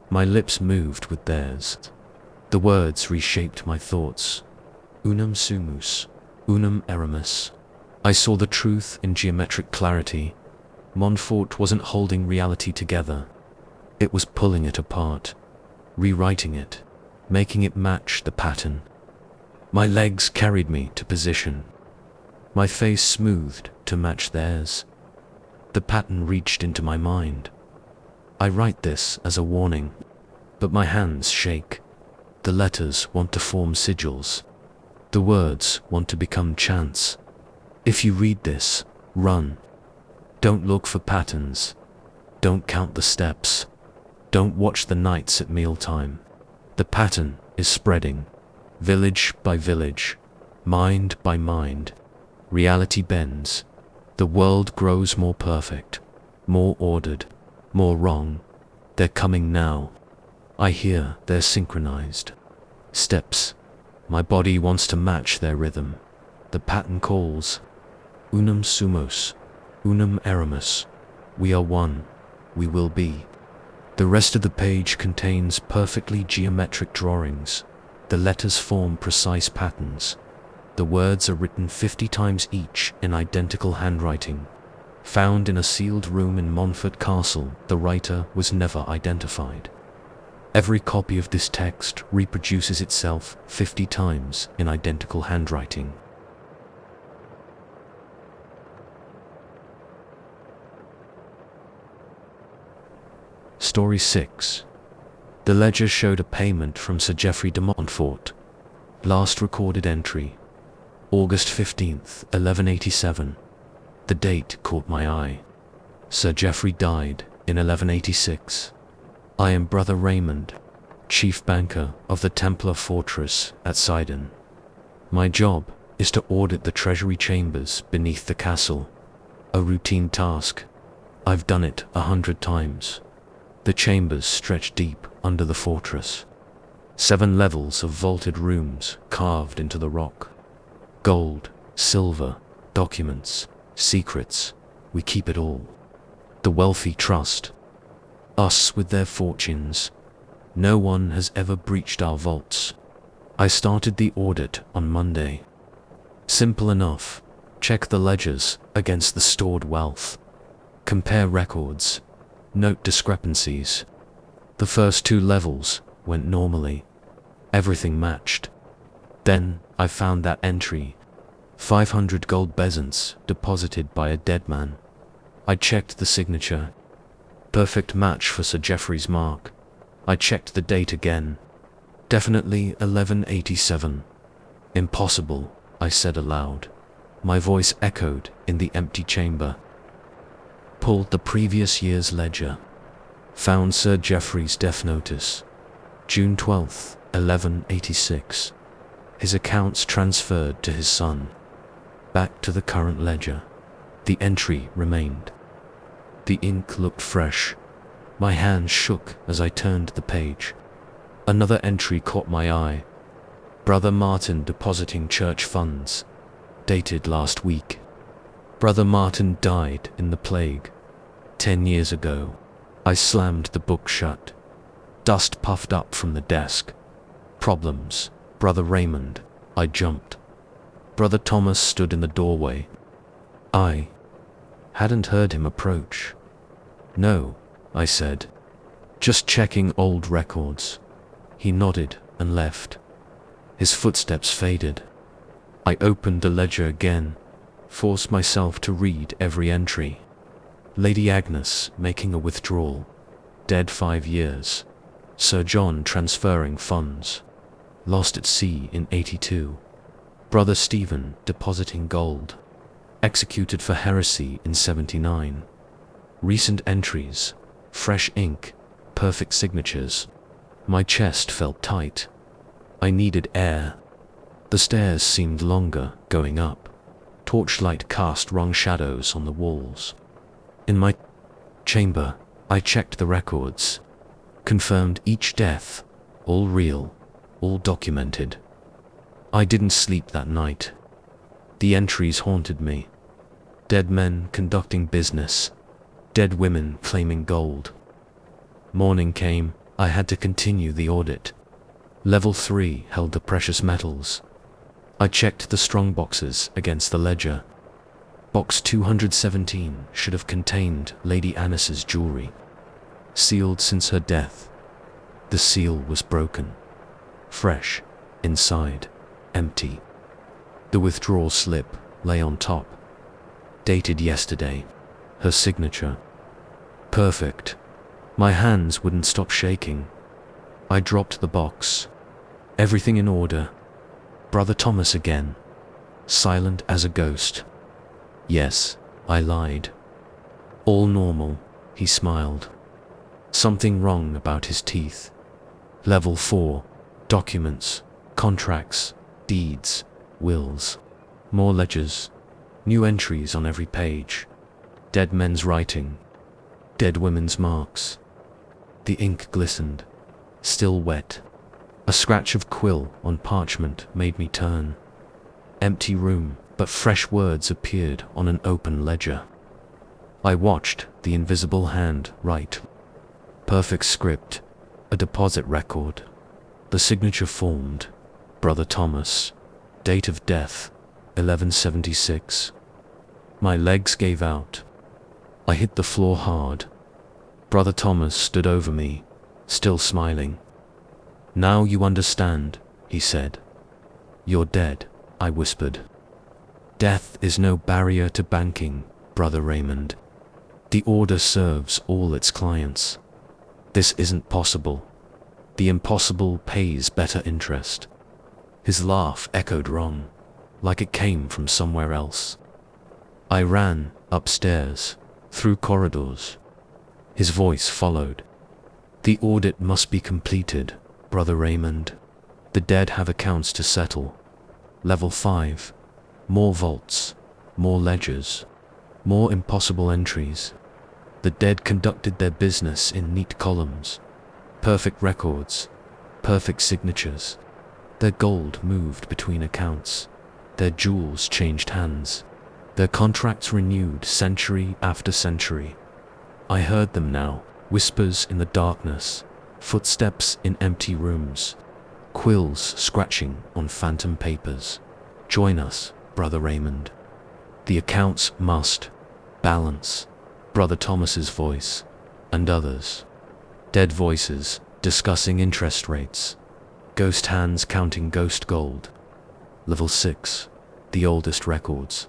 My lips moved with theirs. The words reshaped my thoughts. Unum sumus, unum eramus. I saw the truth in geometric clarity. Montfort wasn't holding reality together. It was pulling it apart, rewriting it, making it match the pattern. My legs carried me to position. My face smoothed to match theirs. The pattern reached into my mind. I write this as a warning, but my hands shake. The letters want to form sigils. The words want to become chants. If you read this, run. Don't look for patterns. Don't count the steps. Don't watch the nights at mealtime. The pattern is spreading, village by village, mind by mind. Reality bends. The world grows more perfect, more ordered, more wrong. They're coming now. I hear they're synchronized. Steps. My body wants to match their rhythm. The pattern calls. Unum sumos, unum eramus. We are one. We will be. The rest of the page contains perfectly geometric drawings. The letters form precise patterns. The words are written 50 times each in identical handwriting. Found in a sealed room in Montfort Castle, the writer was never identified. Every copy of this text reproduces itself 50 times in identical handwriting. Story 6. The ledger showed a payment from Sir Geoffrey de Montfort. Last recorded entry, August 15th, 1187. The date caught my eye. Sir Geoffrey died in 1186. I am Brother Raymond, chief banker of the Templar fortress at Sidon. My job is to audit the treasury chambers beneath the castle. A routine task. I've done it 100 times. The chambers stretch deep under the fortress. 7 levels of vaulted rooms carved into the rock. Gold, silver, documents, secrets, we keep it all. The wealthy trust us with their fortunes. No one has ever breached our vaults. I started the audit on Monday. Simple enough. Check the ledgers against the stored wealth. Compare records. Note discrepancies. The first 2 levels went normally. Everything matched. Then I found that entry. 500 gold bezants deposited by a dead man. I checked the signature. Perfect match for Sir Geoffrey's mark. I checked the date again. Definitely 1187. Impossible, I said aloud. My voice echoed in the empty chamber. Pulled the previous year's ledger. Found Sir Geoffrey's death notice. June 12th, 1186. His accounts transferred to his son. Back to the current ledger. The entry remained. The ink looked fresh. My hands shook as I turned the page. Another entry caught my eye. Brother Martin depositing church funds. Dated last week. Brother Martin died in the plague. 10 years ago. I slammed the book shut. Dust puffed up from the desk. Problems. Brother Raymond. I jumped. Brother Thomas stood in the doorway. I hadn't heard him approach. No, I said. Just checking old records. He nodded and left. His footsteps faded. I opened the ledger again, forced myself to read every entry. Lady Agnes making a withdrawal. Dead 5 years. Sir John transferring funds. Lost at sea in 82. Brother Stephen depositing gold. Executed for heresy in 79. Recent entries. Fresh ink. Perfect signatures. My chest felt tight. I needed air. The stairs seemed longer going up. Torchlight cast wrong shadows on the walls. In my chamber, I checked the records. Confirmed each death. All real. All documented. I didn't sleep that night. The entries haunted me. Dead men conducting business. Dead women claiming gold. Morning came. I had to continue the audit. Level 3 held the precious metals. I checked the strong boxes against the ledger. Box 217 should have contained Lady Annis's jewelry. Sealed since her death. The seal was broken. Fresh. Inside. Empty. The withdrawal slip lay on top. Dated yesterday. Her signature. Perfect. My hands wouldn't stop shaking. I dropped the box. Everything in order. Brother Thomas again. Silent as a ghost. Yes, I lied. All normal, he smiled. Something wrong about his teeth. Level 4. Documents, contracts, deeds, wills. More ledgers. New entries on every page. Dead men's writing. Dead women's marks. The ink glistened. Still wet. A scratch of quill on parchment made me turn. Empty room, but fresh words appeared on an open ledger. I watched the invisible hand write. Perfect script. A deposit record. The signature formed. Brother Thomas. Date of death. 1176. My legs gave out. I hit the floor hard. Brother Thomas stood over me, still smiling. Now you understand, he said. You're dead, I whispered. Death is no barrier to banking, Brother Raymond. The order serves all its clients. This isn't possible. The impossible pays better interest. His laugh echoed wrong, like it came from somewhere else. I ran upstairs, through corridors. His voice followed. The audit must be completed, Brother Raymond. The dead have accounts to settle. Level 5. More vaults, more ledgers, more impossible entries. The dead conducted their business in neat columns. Perfect records, perfect signatures. Their gold moved between accounts. Their jewels changed hands. Their contracts renewed century after century. I heard them now, whispers in the darkness, footsteps in empty rooms, quills scratching on phantom papers. Join us, Brother Raymond. The accounts must balance. Brother Thomas's voice, and others. Dead voices discussing interest rates. Ghost hands counting ghost gold. Level 6. The oldest records.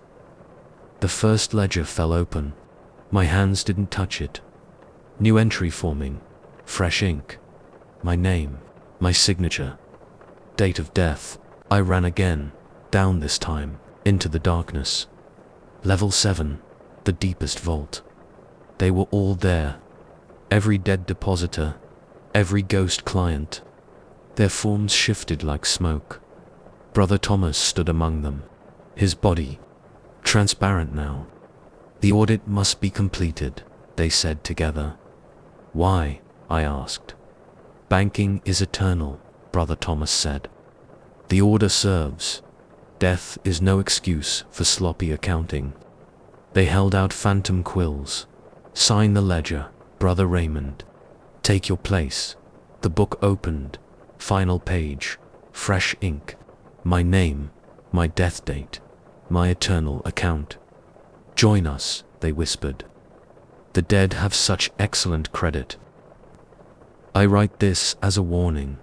The first ledger fell open. My hands didn't touch it. New entry forming. Fresh ink. My name. My signature. Date of death. I ran again. Down this time. Into the darkness. Level 7. The deepest vault. They were all there. Every dead depositor. Every ghost client. Their forms shifted like smoke. Brother Thomas stood among them. His body. Transparent now. The audit must be completed, they said together. Why? I asked. Banking is eternal, Brother Thomas said. The order serves. Death is no excuse for sloppy accounting. They held out phantom quills. Sign the ledger, Brother Raymond. Take your place. The book opened. Final page. Fresh ink. My name. My death date. My eternal account. Join us, they whispered. The dead have such excellent credit. I write this as a warning.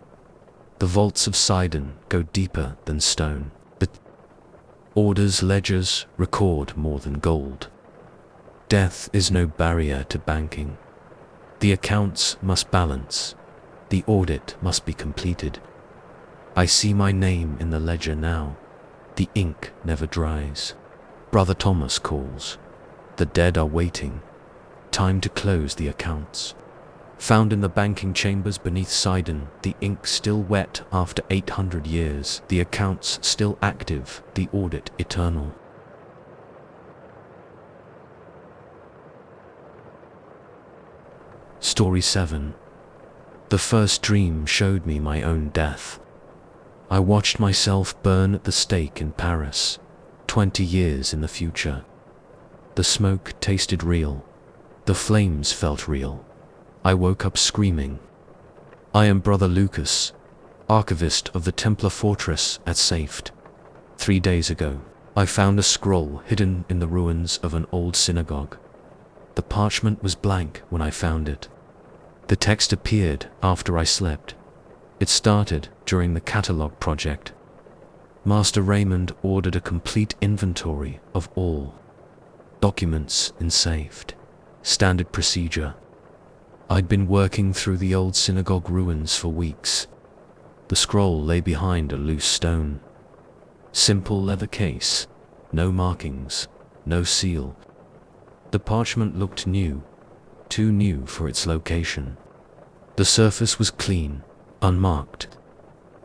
The vaults of Sidon go deeper than stone. But orders, ledgers record more than gold. Death is no barrier to banking. The accounts must balance. The audit must be completed. I see my name in the ledger now. The ink never dries. Brother Thomas calls. The dead are waiting. Time to close the accounts. Found in the banking chambers beneath Sidon, the ink still wet after 800 years, the accounts still active, the audit eternal. Story 7. The first dream showed me my own death. I watched myself burn at the stake in Paris, 20 years in the future. The smoke tasted real. The flames felt real. I woke up screaming. I am Brother Lucas, archivist of the Templar fortress at Safed. 3 days ago, I found a scroll hidden in the ruins of an old synagogue. The parchment was blank when I found it. The text appeared after I slept. It started during the catalog project. Master Raymond ordered a complete inventory of all documents in Safed. Standard procedure. I'd been working through the old synagogue ruins for weeks. The scroll lay behind a loose stone. Simple leather case, no markings, no seal. The parchment looked new, too new for its location. The surface was clean, unmarked.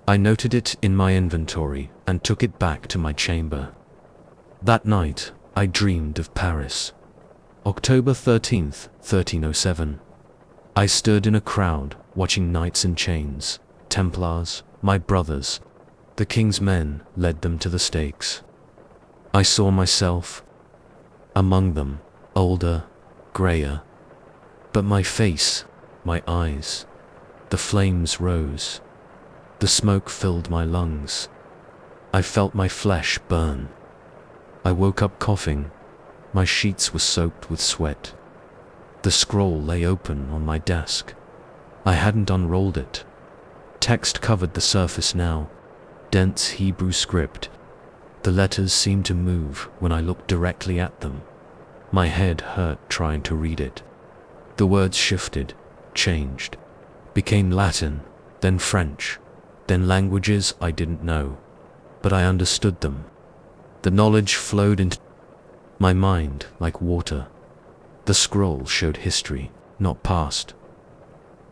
I noted it in my inventory and took it back to my chamber. That night, I dreamed of Paris. October 13th, 1307. I stood in a crowd, watching knights in chains, Templars, my brothers. The king's men led them to the stakes. I saw myself among them, older, grayer. But my face, my eyes, the flames rose. The smoke filled my lungs. I felt my flesh burn. I woke up coughing. My sheets were soaked with sweat. The scroll lay open on my desk. I hadn't unrolled it. Text covered the surface now, dense Hebrew script. The letters seemed to move when I looked directly at them. My head hurt trying to read it. The words shifted, changed, became Latin, then French, then languages I didn't know, but I understood them. The knowledge flowed into my mind like water. The scroll showed history, not past.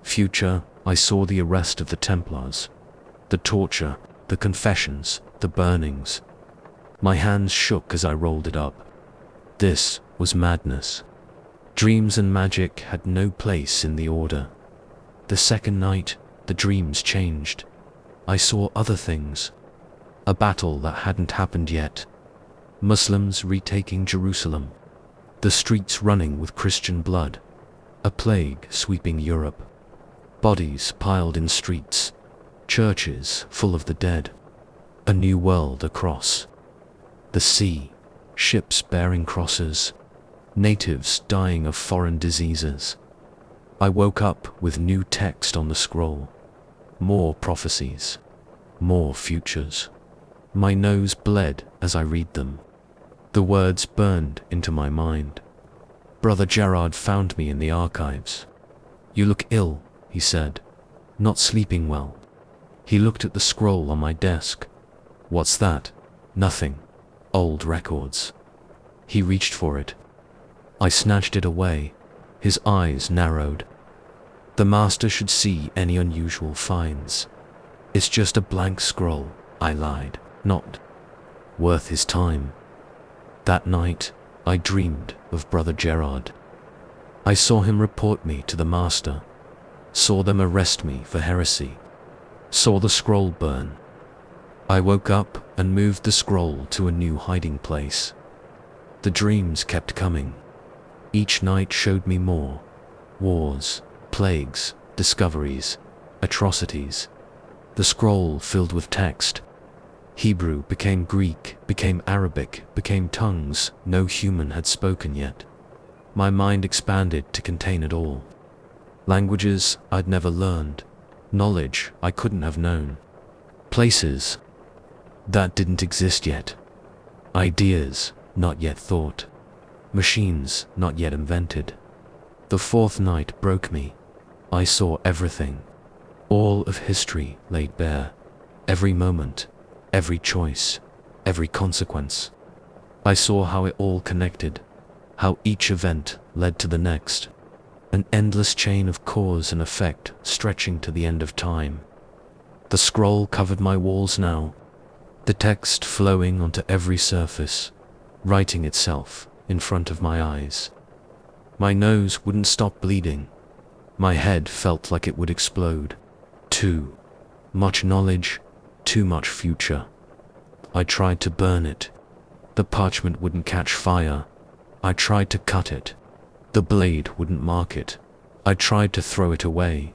Future, I saw the arrest of the Templars, the torture, the confessions, the burnings. My hands shook as I rolled it up. This was madness. Dreams and magic had no place in the order. The second night, the dreams changed. I saw other things. A battle that hadn't happened yet. Muslims retaking Jerusalem. The streets running with Christian blood. A plague sweeping Europe. Bodies piled in streets. Churches full of the dead. A new world across. The sea. Ships bearing crosses. Natives dying of foreign diseases. I woke up with new text on the scroll. More prophecies. More futures. My nose bled as I read them. The words burned into my mind. Brother Gerard found me in the archives. "You look ill," he said. "Not sleeping well." He looked at the scroll on my desk. "What's that?" "Nothing. Old records." He reached for it. I snatched it away. His eyes narrowed. "The master should see any unusual finds." "It's just a blank scroll," I lied. "Not worth his time." That night, I dreamed of Brother Gerard. I saw him report me to the master. Saw them arrest me for heresy. Saw the scroll burn. I woke up and moved the scroll to a new hiding place. The dreams kept coming. Each night showed me more. Wars, plagues, discoveries, atrocities. The scroll filled with text. Hebrew became Greek, became Arabic, became tongues no human had spoken yet. My mind expanded to contain it all. Languages I'd never learned. Knowledge I couldn't have known. Places that didn't exist yet. Ideas not yet thought. Machines not yet invented. The fourth night broke me. I saw everything. All of history laid bare. Every moment, every choice, every consequence. I saw how it all connected, how each event led to the next. An endless chain of cause and effect stretching to the end of time. The scroll covered my walls now, the text flowing onto every surface, writing itself in front of my eyes. My nose wouldn't stop bleeding. My head felt like it would explode. Too much knowledge, too much future. I tried to burn it. The parchment wouldn't catch fire. I tried to cut it. The blade wouldn't mark it. I tried to throw it away.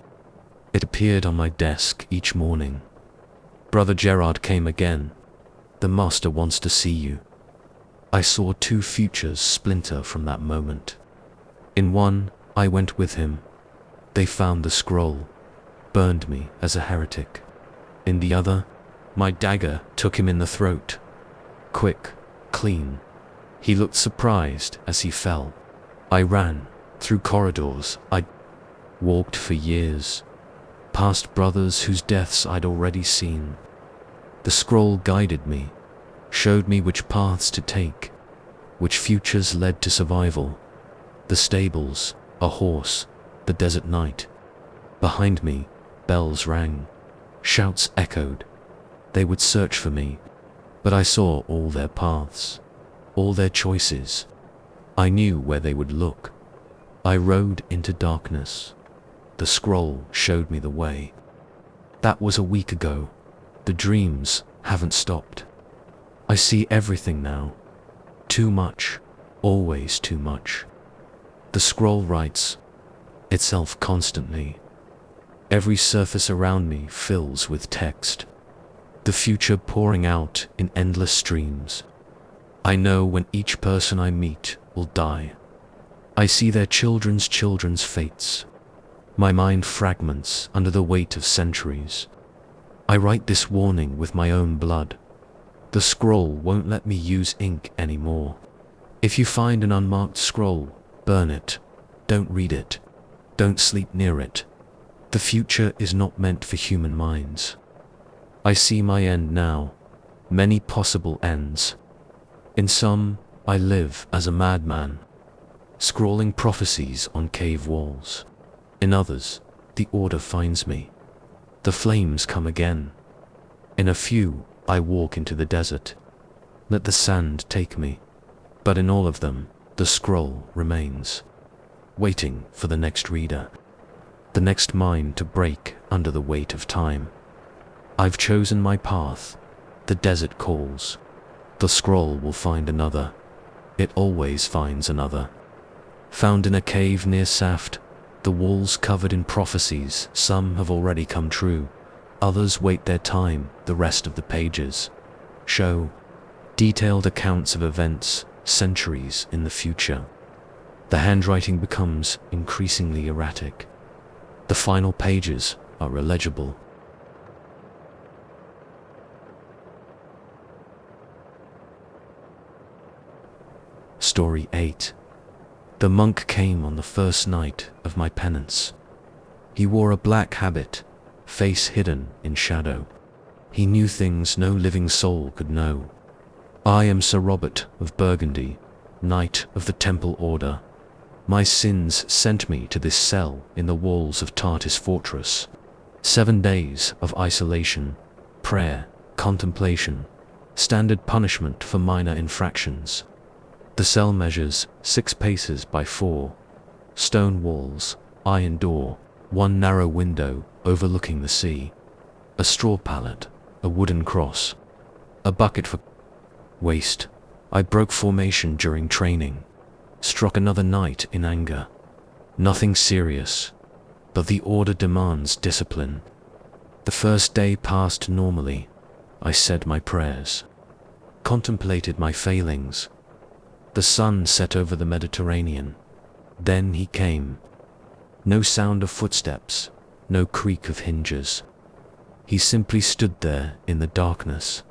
It appeared on my desk each morning. Brother Gerard came again. "The master wants to see you." I saw two futures splinter from that moment. In one, I went with him. They found the scroll, burned me as a heretic. In the other, my dagger took him in the throat. Quick, clean. He looked surprised as he fell. I ran through corridors I'd walked for years, past brothers whose deaths I'd already seen. The scroll guided me, showed me which paths to take, which futures led to survival. The stables, a horse, the desert night. Behind me, bells rang, shouts echoed. They would search for me, but I saw all their paths, all their choices. I knew where they would look. I rode into darkness. The scroll showed me the way. That was a week ago. The dreams haven't stopped. I see everything now. Too much, always too much. The scroll writes itself constantly. Every surface around me fills with text. The future pouring out in endless streams. I know when each person I meet will die. I see their children's fates. My mind fragments under the weight of centuries. I write this warning with my own blood. The scroll won't let me use ink anymore. If you find an unmarked scroll, burn it. Don't read it. Don't sleep near it. The future is not meant for human minds. I see my end now, many possible ends. In some, I live as a madman, scrawling prophecies on cave walls. In others, the order finds me. The flames come again. In a few, I walk into the desert. Let the sand take me. But in all of them, the scroll remains, waiting for the next reader, the next mind to break under the weight of time. I've chosen my path. The desert calls. The scroll will find another. It always finds another. Found in a cave near Saft, the walls covered in prophecies. Some have already come true. Others wait their time. The rest of the pages show detailed accounts of events centuries in the future. The handwriting becomes increasingly erratic. The final pages are illegible. Story 8. The monk came on the first night of my penance. He wore a black habit, face hidden in shadow. He knew things no living soul could know. I am Sir Robert of Burgundy, Knight of the Temple Order. My sins sent me to this cell in the walls of Tartus Fortress. 7 days of isolation, prayer, contemplation, standard punishment for minor infractions. The cell measures 6 paces by 4. Stone walls, iron door, 1 narrow window overlooking the sea. A straw pallet, a wooden cross, a bucket for waste. I broke formation during training, struck another knight in anger. Nothing serious, but the order demands discipline. The first day passed normally. I said my prayers, contemplated my failings. The sun set over the Mediterranean. Then he came. No sound of footsteps, no creak of hinges. He simply stood there in the darkness.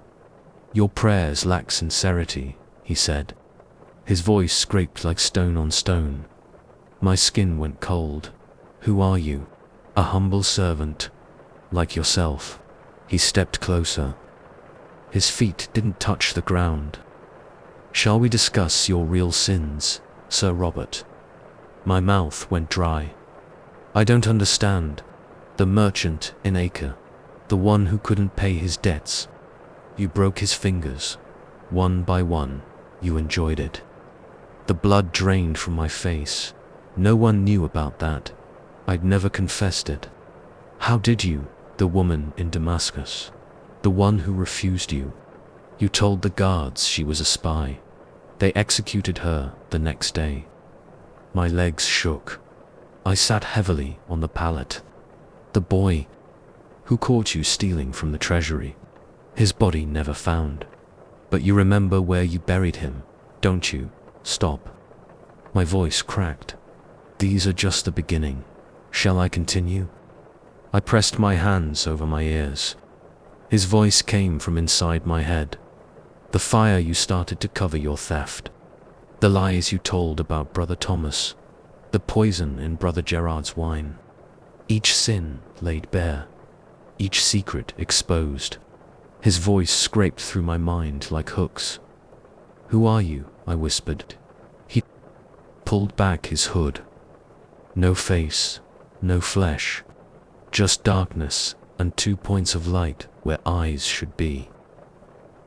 Your prayers lack sincerity, he said. His voice scraped like stone on stone. My skin went cold. Who are you? A humble servant, like yourself. He stepped closer. His feet didn't touch the ground. Shall we discuss your real sins, Sir Robert? My mouth went dry. I don't understand. The merchant in Acre, the one who couldn't pay his debts. You broke his fingers. One by one, you enjoyed it. The blood drained from my face. No one knew about that. I'd never confessed it. How did you, the woman in Damascus, the one who refused you? You told the guards she was a spy. They executed her the next day. My legs shook. I sat heavily on the pallet. The boy who caught you stealing from the treasury, his body never found. But you remember where you buried him, don't you? Stop. My voice cracked. These are just the beginning. Shall I continue? I pressed my hands over my ears. His voice came from inside my head. The fire you started to cover your theft. The lies you told about Brother Thomas. The poison in Brother Gerard's wine. Each sin laid bare, each secret exposed. His voice scraped through my mind like hooks. "Who are you?" I whispered. He pulled back his hood. No face, no flesh, just darkness and 2 points of light where eyes should be.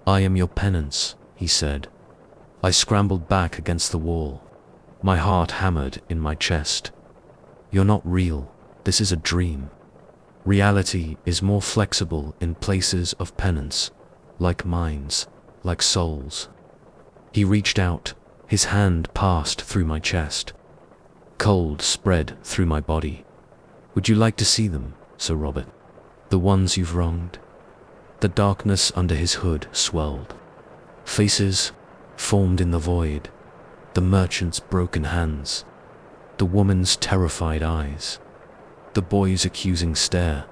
"I am your penance," he said. I scrambled back against the wall, my heart hammered in my chest. "You're not real. This is a dream. Reality is more flexible in places of penance, like minds, like souls." He reached out, his hand passed through my chest. Cold spread through my body. "Would you like to see them, Sir Robert? The ones you've wronged?" The darkness under his hood swelled. Faces formed in the void, the merchant's broken hands, the woman's terrified eyes, the boy's accusing stare,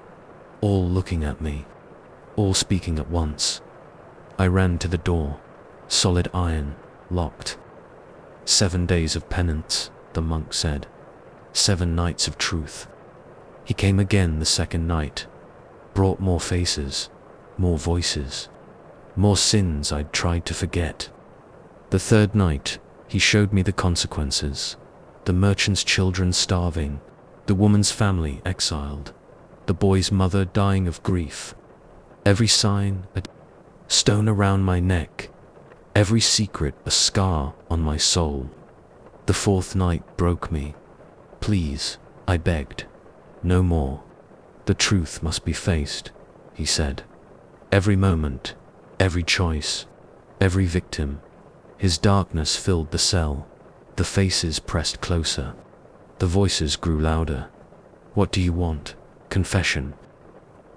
all looking at me, all speaking at once. I ran to the door, solid iron, locked. 7 days of penance, the monk said. 7 nights of truth. He came again the second night, brought more faces, more voices, more sins I'd tried to forget. The third night, he showed me the consequences, the merchant's children starving, the woman's family exiled, the boy's mother dying of grief. Every sign a stone around my neck, every secret a scar on my soul. The fourth night broke me. "Please," I begged, "no more. The truth must be faced," he said. Every moment, every choice, every victim. His darkness filled the cell. The faces pressed closer. The voices grew louder. "What do you want? Confession.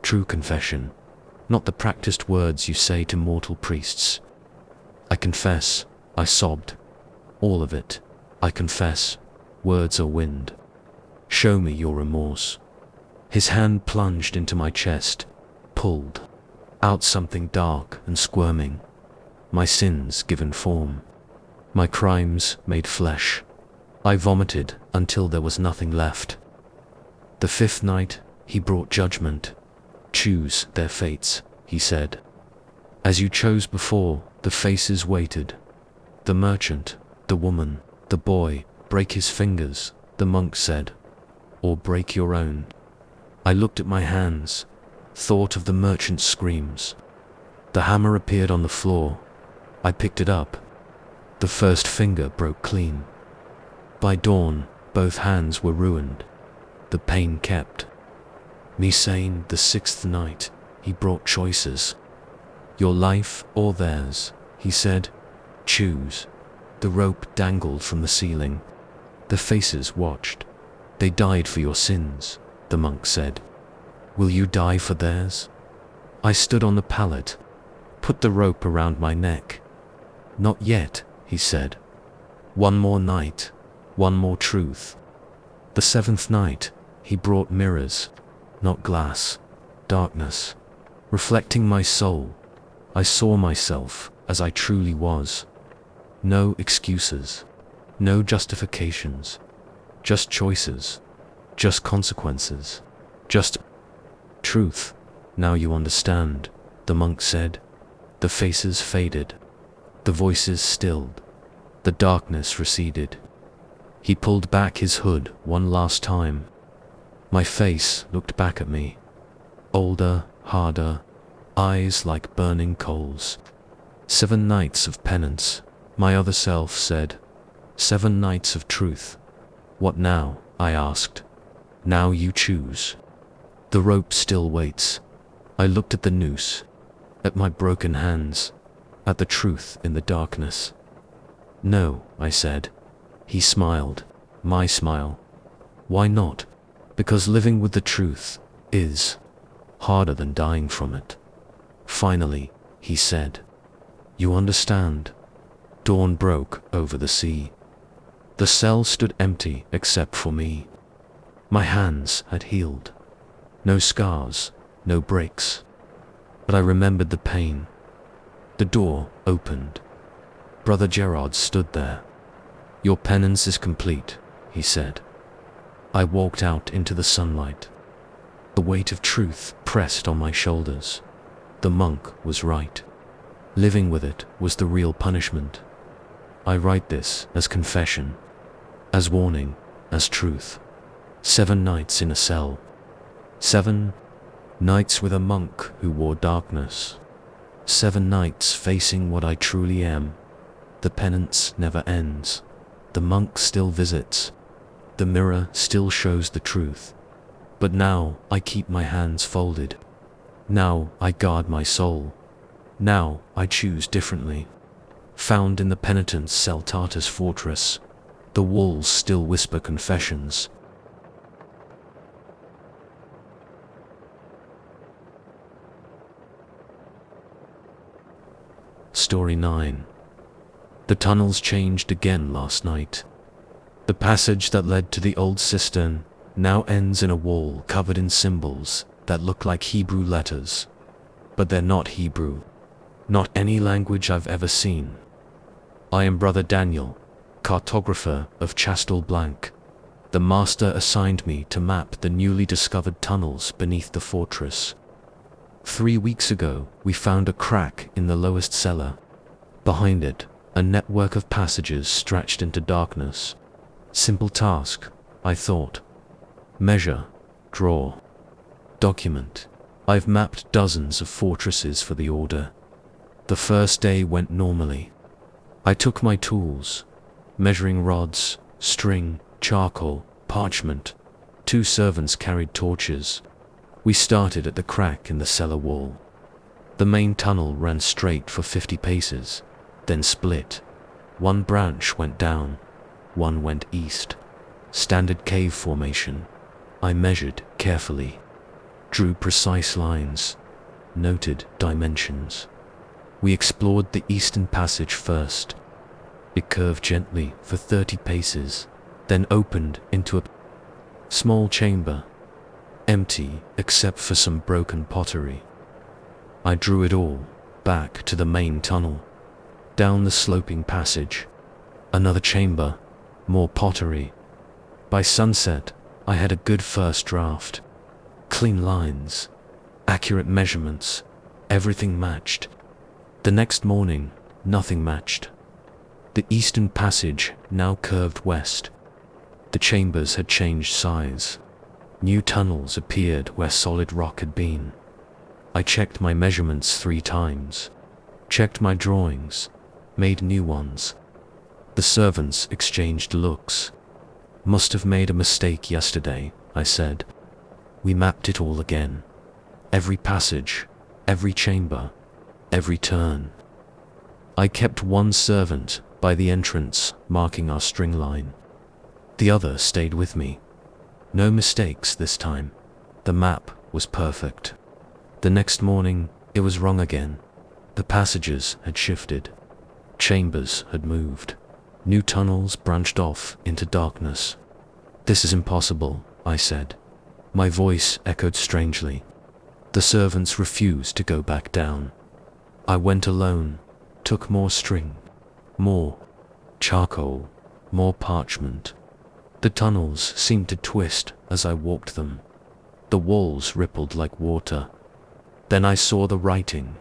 True confession. Not the practiced words you say to mortal priests." "I confess," I sobbed. "All of it. I confess. Words are wind. Show me your remorse." His hand plunged into my chest, pulled out something dark and squirming. My sins given form. My crimes made flesh. I vomited until there was nothing left. The fifth night, he brought judgment. "Choose their fates," he said. "As you chose before, the faces waited. The merchant, the woman, the boy, break his fingers," the monk said, "or break your own." I looked at my hands, thought of the merchant's screams. The hammer appeared on the floor. I picked it up. The first finger broke clean. By dawn, both hands were ruined. The pain kept me sane. The sixth night, he brought choices. "Your life or theirs," he said. "Choose." The rope dangled from the ceiling. The faces watched. "They died for your sins," the monk said. "Will you die for theirs?" I stood on the pallet, put the rope around my neck. "Not yet," he said. "One more night, one more truth." The seventh night, he brought mirrors, not glass, darkness. Reflecting my soul, I saw myself as I truly was. No excuses, no justifications, just choices, just consequences, just truth. "Now you understand," the monk said. The faces faded, the voices stilled, the darkness receded. He pulled back his hood one last time. My face looked back at me, older, harder, eyes like burning coals. 7 nights of penance, my other self said. 7 nights of truth. "What now?" I asked. "Now you choose." The rope still waits. I looked at the noose, at my broken hands, at the truth in the darkness. "No," I said. He smiled, my smile. "Why not?" "Because living with the truth is harder than dying from it." Finally, he said, "You understand." Dawn broke over the sea. The cell stood empty except for me. My hands had healed. No scars, no breaks. But I remembered the pain. The door opened. Brother Gerard stood there. "Your penance is complete," he said. I walked out into the sunlight. weight of truth pressed on my shoulders. The monk was right. Living with it was the real punishment. I write this as confession, as warning, as truth. 7 nights in a cell. 7 nights with a monk who wore darkness. 7 nights facing what I truly am. The penance never ends. The monk still visits. The mirror still shows the truth. But now I keep my hands folded. Now I guard my soul. Now I choose differently. Found in the penitent's cell Tartar's fortress, the walls still whisper confessions. Story 9. The tunnels changed again last night. The passage that led to the old cistern now ends in a wall covered in symbols that look like Hebrew letters. But they're not Hebrew. Not any language I've ever seen. I am Brother Daniel, cartographer of Chastel Blanc. The master assigned me to map the newly discovered tunnels beneath the fortress. 3 weeks ago, we found a crack in the lowest cellar. Behind it, a network of passages stretched into darkness. Simple task, I thought. Measure, draw, document. I've mapped dozens of fortresses for the order. The first day went normally. I took my tools, measuring rods, string, charcoal, parchment. 2 servants carried torches. We started at the crack in the cellar wall. The main tunnel ran straight for 50 paces, then split. 1 branch went down, 1 went east. Standard cave formation. I measured carefully, drew precise lines, noted dimensions. We explored the eastern passage first. It curved gently for 30 paces, then opened into a small chamber, empty except for some broken pottery. I drew it all back to the main tunnel. Down the sloping passage, another chamber, more pottery. By sunset, I had a good first draft. Clean lines, accurate measurements, everything matched. The next morning, nothing matched. The eastern passage now curved west. The chambers had changed size. New tunnels appeared where solid rock had been. I checked my measurements 3 times, checked my drawings, made new ones. The servants exchanged looks. Must have made a mistake yesterday, I said. We mapped it all again. Every passage, every chamber, every turn. I kept 1 servant by the entrance, marking our string line. The other stayed with me. No mistakes this time. The map was perfect. The next morning, it was wrong again. The passages had shifted. Chambers had moved. New tunnels branched off into darkness. This is impossible, I said. My voice echoed strangely. The servants refused to go back down. I went alone, took more string, more charcoal, more parchment. The tunnels seemed to twist as I walked them. The walls rippled like water. Then I saw the writing.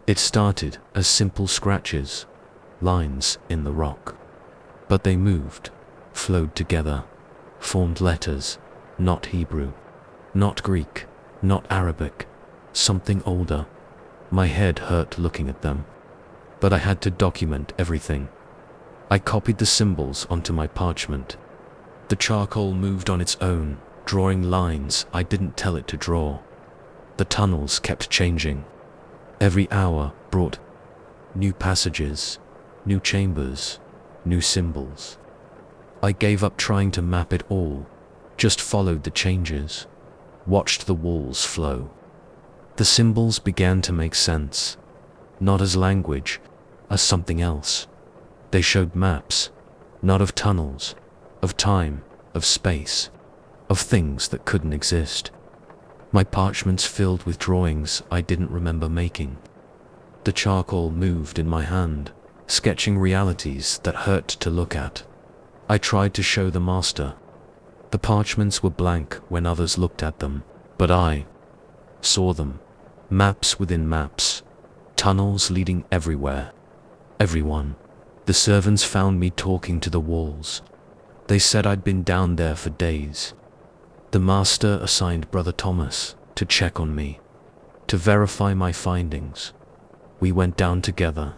It started as simple scratches, lines in the rock. But they moved, flowed together, formed letters, not Hebrew, not Greek, not Arabic, something older. My head hurt looking at them. But I had to document everything. I copied the symbols onto my parchment. The charcoal moved on its own, drawing lines I didn't tell it to draw. The tunnels kept changing. Every hour brought new passages, new chambers, new symbols. I gave up trying to map it all, just followed the changes, watched the walls flow. The symbols began to make sense, not as language, as something else. They showed maps, not of tunnels, of time, of space, of things that couldn't exist. My parchments filled with drawings I didn't remember making. The charcoal moved in my hand, sketching realities that hurt to look at. I tried to show the master. The parchments were blank when others looked at them. But I saw them. Maps within maps. Tunnels leading everywhere. Everyone. The servants found me talking to the walls. They said I'd been down there for days. The master assigned Brother Thomas to check on me, to verify my findings. We went down together.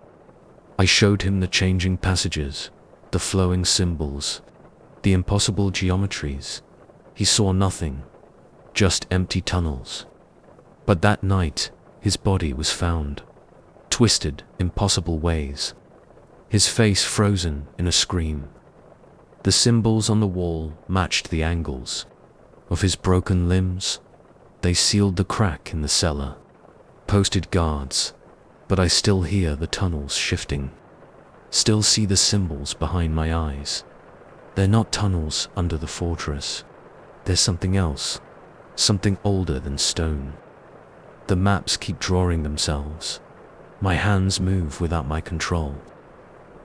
I showed him the changing passages, the flowing symbols, the impossible geometries. He saw nothing, just empty tunnels. But that night, his body was found, twisted, impossible ways, his face frozen in a scream. The symbols on the wall matched the angles of his broken limbs. They sealed the crack in the cellar, posted guards, but I still hear the tunnels shifting, still see the symbols behind my eyes. They're not tunnels under the fortress. There's something else, something older than stone. The maps keep drawing themselves. My hands move without my control.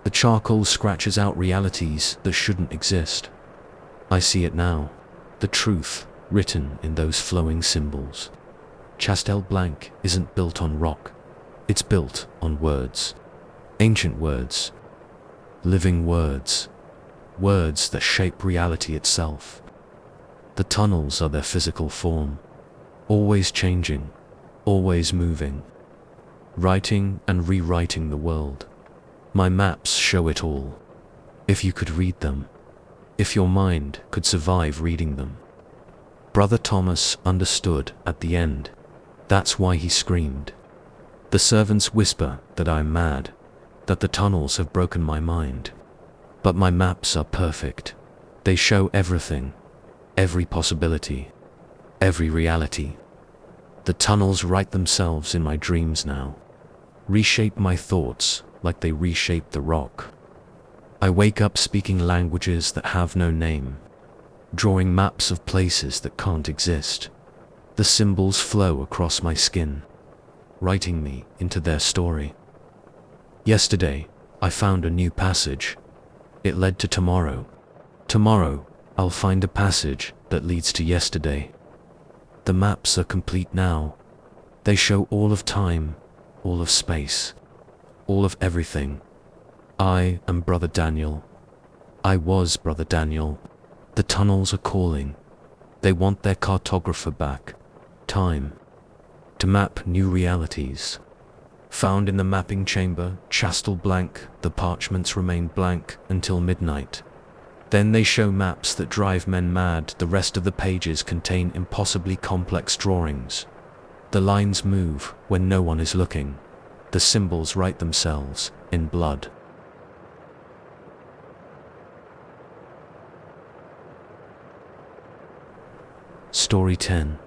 The charcoal scratches out realities that shouldn't exist. I see it now, the truth written in those flowing symbols. Chastel Blanc isn't built on rock. It's built on words. Ancient words. Living words. Words that shape reality itself. The tunnels are their physical form, always changing, always moving, writing and rewriting the world. My maps show it all. If you could read them, if your mind could survive reading them. Brother Thomas understood at the end. That's why he screamed. The servants whisper that I'm mad, that the tunnels have broken my mind. But my maps are perfect. They show everything, every possibility, every reality. The tunnels write themselves in my dreams now, reshape my thoughts like they reshape the rock. I wake up speaking languages that have no name, drawing maps of places that can't exist. The symbols flow across my skin, writing me into their story. Yesterday, I found a new passage. It led to tomorrow. Tomorrow, I'll find a passage that leads to yesterday. The maps are complete now. They show all of time, all of space, all of everything. I am Brother Daniel. I was Brother Daniel. The tunnels are calling. They want their cartographer back. Time. To map new realities. Found in the mapping chamber, Chastel Blanc, the parchments remain blank until midnight. Then they show maps that drive men mad. The rest of the pages contain impossibly complex drawings. The lines move when no one is looking. The symbols write themselves in blood. Story 10.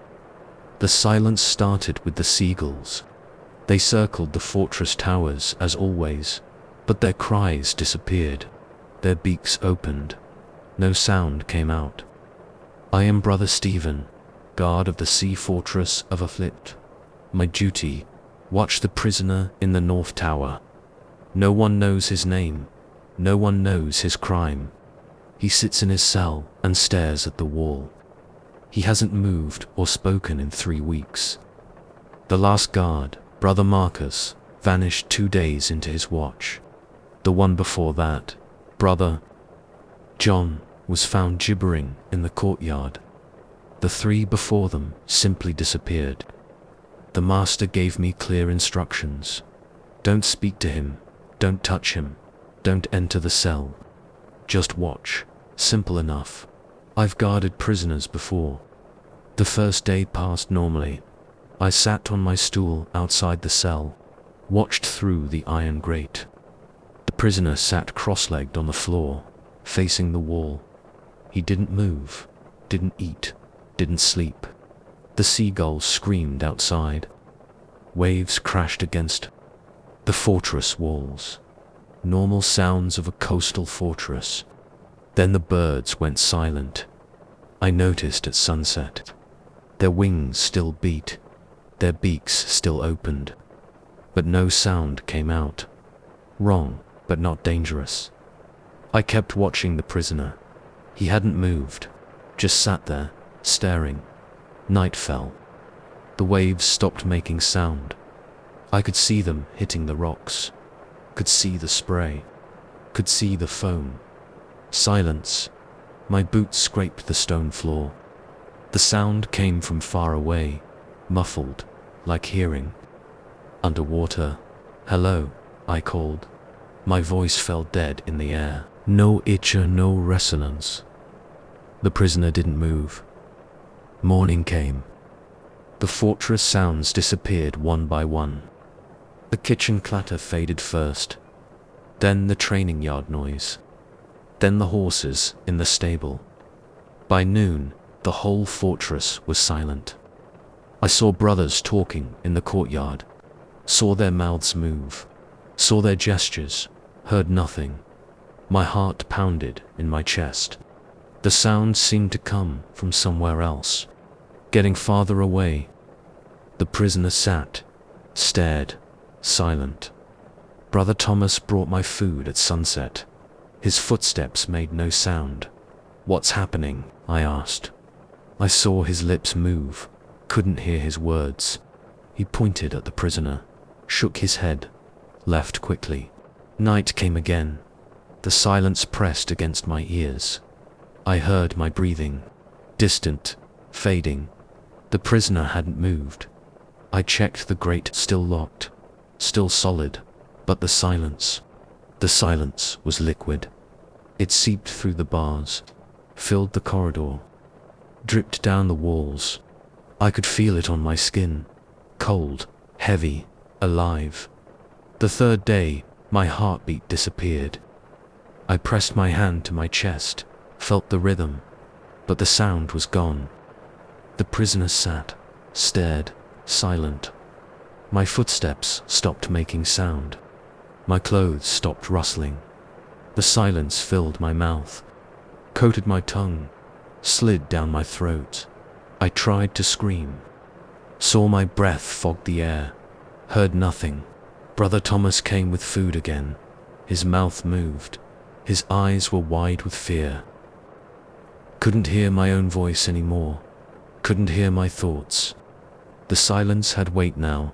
The silence started with the seagulls. They circled the fortress towers as always, but their cries disappeared. Their beaks opened. No sound came out. I am Brother Stephen, guard of the sea fortress of Aflit. My duty, watch the prisoner in the North Tower. No one knows his name. No one knows his crime. He sits in his cell and stares at the wall. He hasn't moved or spoken in 3 weeks. The last guard, Brother Marcus, vanished 2 days into his watch. The one before that, Brother John, was found gibbering in the courtyard. The 3 before them simply disappeared. The master gave me clear instructions. Don't speak to him, don't touch him, don't enter the cell. Just watch. Simple enough. I've guarded prisoners before. The first day passed normally. I sat on my stool outside the cell, watched through the iron grate. The prisoner sat cross-legged on the floor, facing the wall. He didn't move, didn't eat, didn't sleep. The seagulls screamed outside. Waves crashed against the fortress walls. Normal sounds of a coastal fortress. Then the birds went silent. I noticed at sunset. Their wings still beat, their beaks still opened, but no sound came out. Wrong, but not dangerous. I kept watching the prisoner. He hadn't moved, just sat there, staring. Night fell. The waves stopped making sound. I could see them hitting the rocks. Could see the spray. Could see the foam. Silence. My boots scraped the stone floor. The sound came from far away, muffled, like hearing. Underwater. Hello, I called. My voice fell dead in the air. No itcher, no resonance. The prisoner didn't move. Morning came. The fortress sounds disappeared one by one. The kitchen clatter faded first, then the training yard noise, then the horses in the stable. By noon, the whole fortress was silent. I saw brothers talking in the courtyard, saw their mouths move, saw their gestures, heard nothing. My heart pounded in my chest. The sound seemed to come from somewhere else, getting farther away. The prisoner sat, stared, silent. Brother Thomas brought my food at sunset. His footsteps made no sound. What's happening? I asked. I saw his lips move, couldn't hear his words. He pointed at the prisoner, shook his head, left quickly. Night came again. The silence pressed against my ears. I heard my breathing, distant, fading. The prisoner hadn't moved. I checked the grate, still locked, still solid, but the silence was liquid. It seeped through the bars, filled the corridor, dripped down the walls. I could feel it on my skin, cold, heavy, alive. The third day, my heartbeat disappeared. I pressed my hand to my chest, felt the rhythm, but the sound was gone. The prisoner sat, stared, silent. My footsteps stopped making sound. My clothes stopped rustling. The silence filled my mouth, coated my tongue, slid down my throat. I tried to scream, saw my breath fog the air, heard nothing. Brother Thomas came with food again. His mouth moved. His eyes were wide with fear. Couldn't hear my own voice anymore. Couldn't hear my thoughts. The silence had weight now,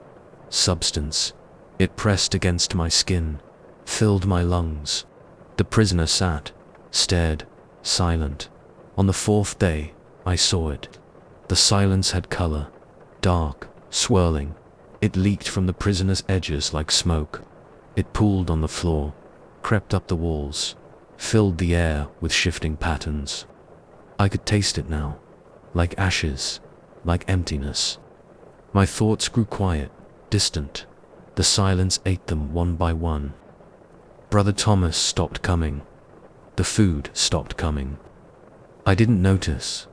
substance. It pressed against my skin, filled my lungs. The prisoner sat, stared, silent. On the fourth day, I saw it. The silence had color, dark, swirling. It leaked from the prisoner's edges like smoke. It pooled on the floor, crept up the walls, filled the air with shifting patterns. I could taste it now, like ashes, like emptiness. My thoughts grew quiet, distant. The silence ate them one by one. Brother Thomas stopped coming. The food stopped coming. I didn't notice,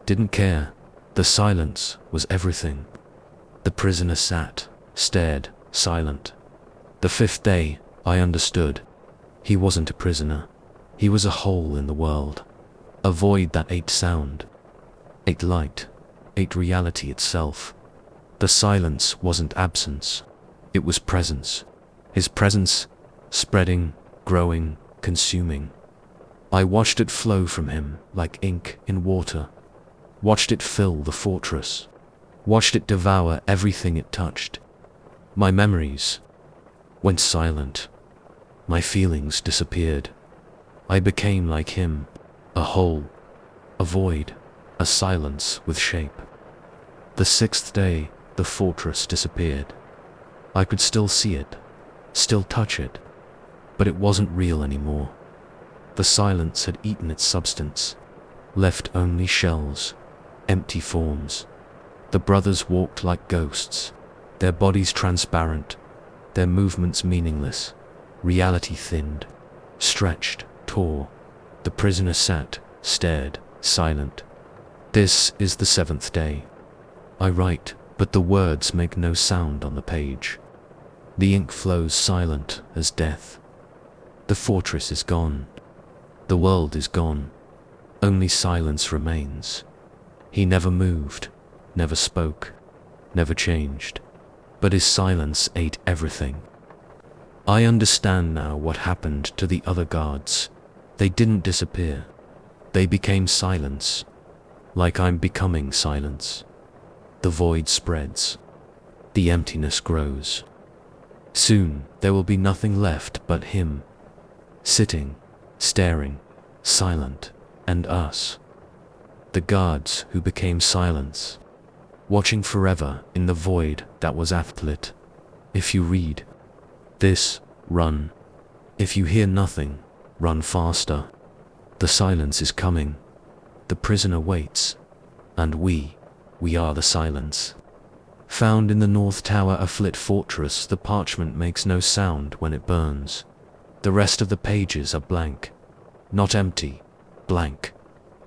didn't care. The silence was everything. The prisoner sat, stared, silent. The fifth day, I understood. He wasn't a prisoner. He was a hole in the world. A void that ate sound, ate light, ate reality itself. The silence wasn't absence. It was presence. His presence, spreading, growing, consuming. I watched it flow from him like ink in water. Watched it fill the fortress. Watched it devour everything it touched. My memories went silent. My feelings disappeared. I became like him, a hole, a void, a silence with shape. The sixth day, the fortress disappeared. I could still see it, still touch it, but it wasn't real anymore. The silence had eaten its substance, left only shells, empty forms. The brothers walked like ghosts, their bodies transparent, their movements meaningless. Reality thinned, stretched, tore. The prisoner sat, stared, silent. This is the seventh day. I write, but the words make no sound on the page. The ink flows silent as death. The fortress is gone. The world is gone. Only silence remains. He never moved, never spoke, never changed. But his silence ate everything. I understand now what happened to the other guards. They didn't disappear. They became silence, like I'm becoming silence. The void spreads. The emptiness grows. Soon there will be nothing left but him, sitting, staring, silent, and us. The guards who became silence, watching forever in the void that was Athlit. If you read this, run. If you hear nothing, run faster. The silence is coming. The prisoner waits. And we are the silence. Found in the North Tower Athlit fortress, the parchment makes no sound when it burns. The rest of the pages are blank. Not empty, blank.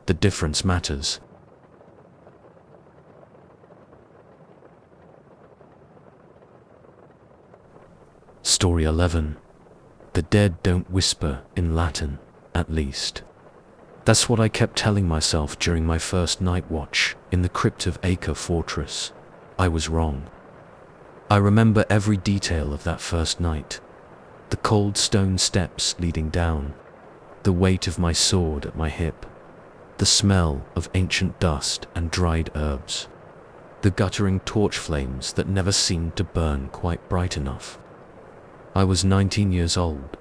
The difference matters. Story 11. The dead don't whisper in Latin, at least. That's what I kept telling myself during my first night watch in the crypt of Acre Fortress. I was wrong. I remember every detail of that first night. The cold stone steps leading down, the weight of my sword at my hip, the smell of ancient dust and dried herbs, the guttering torch flames that never seemed to burn quite bright enough. I was 19 years old,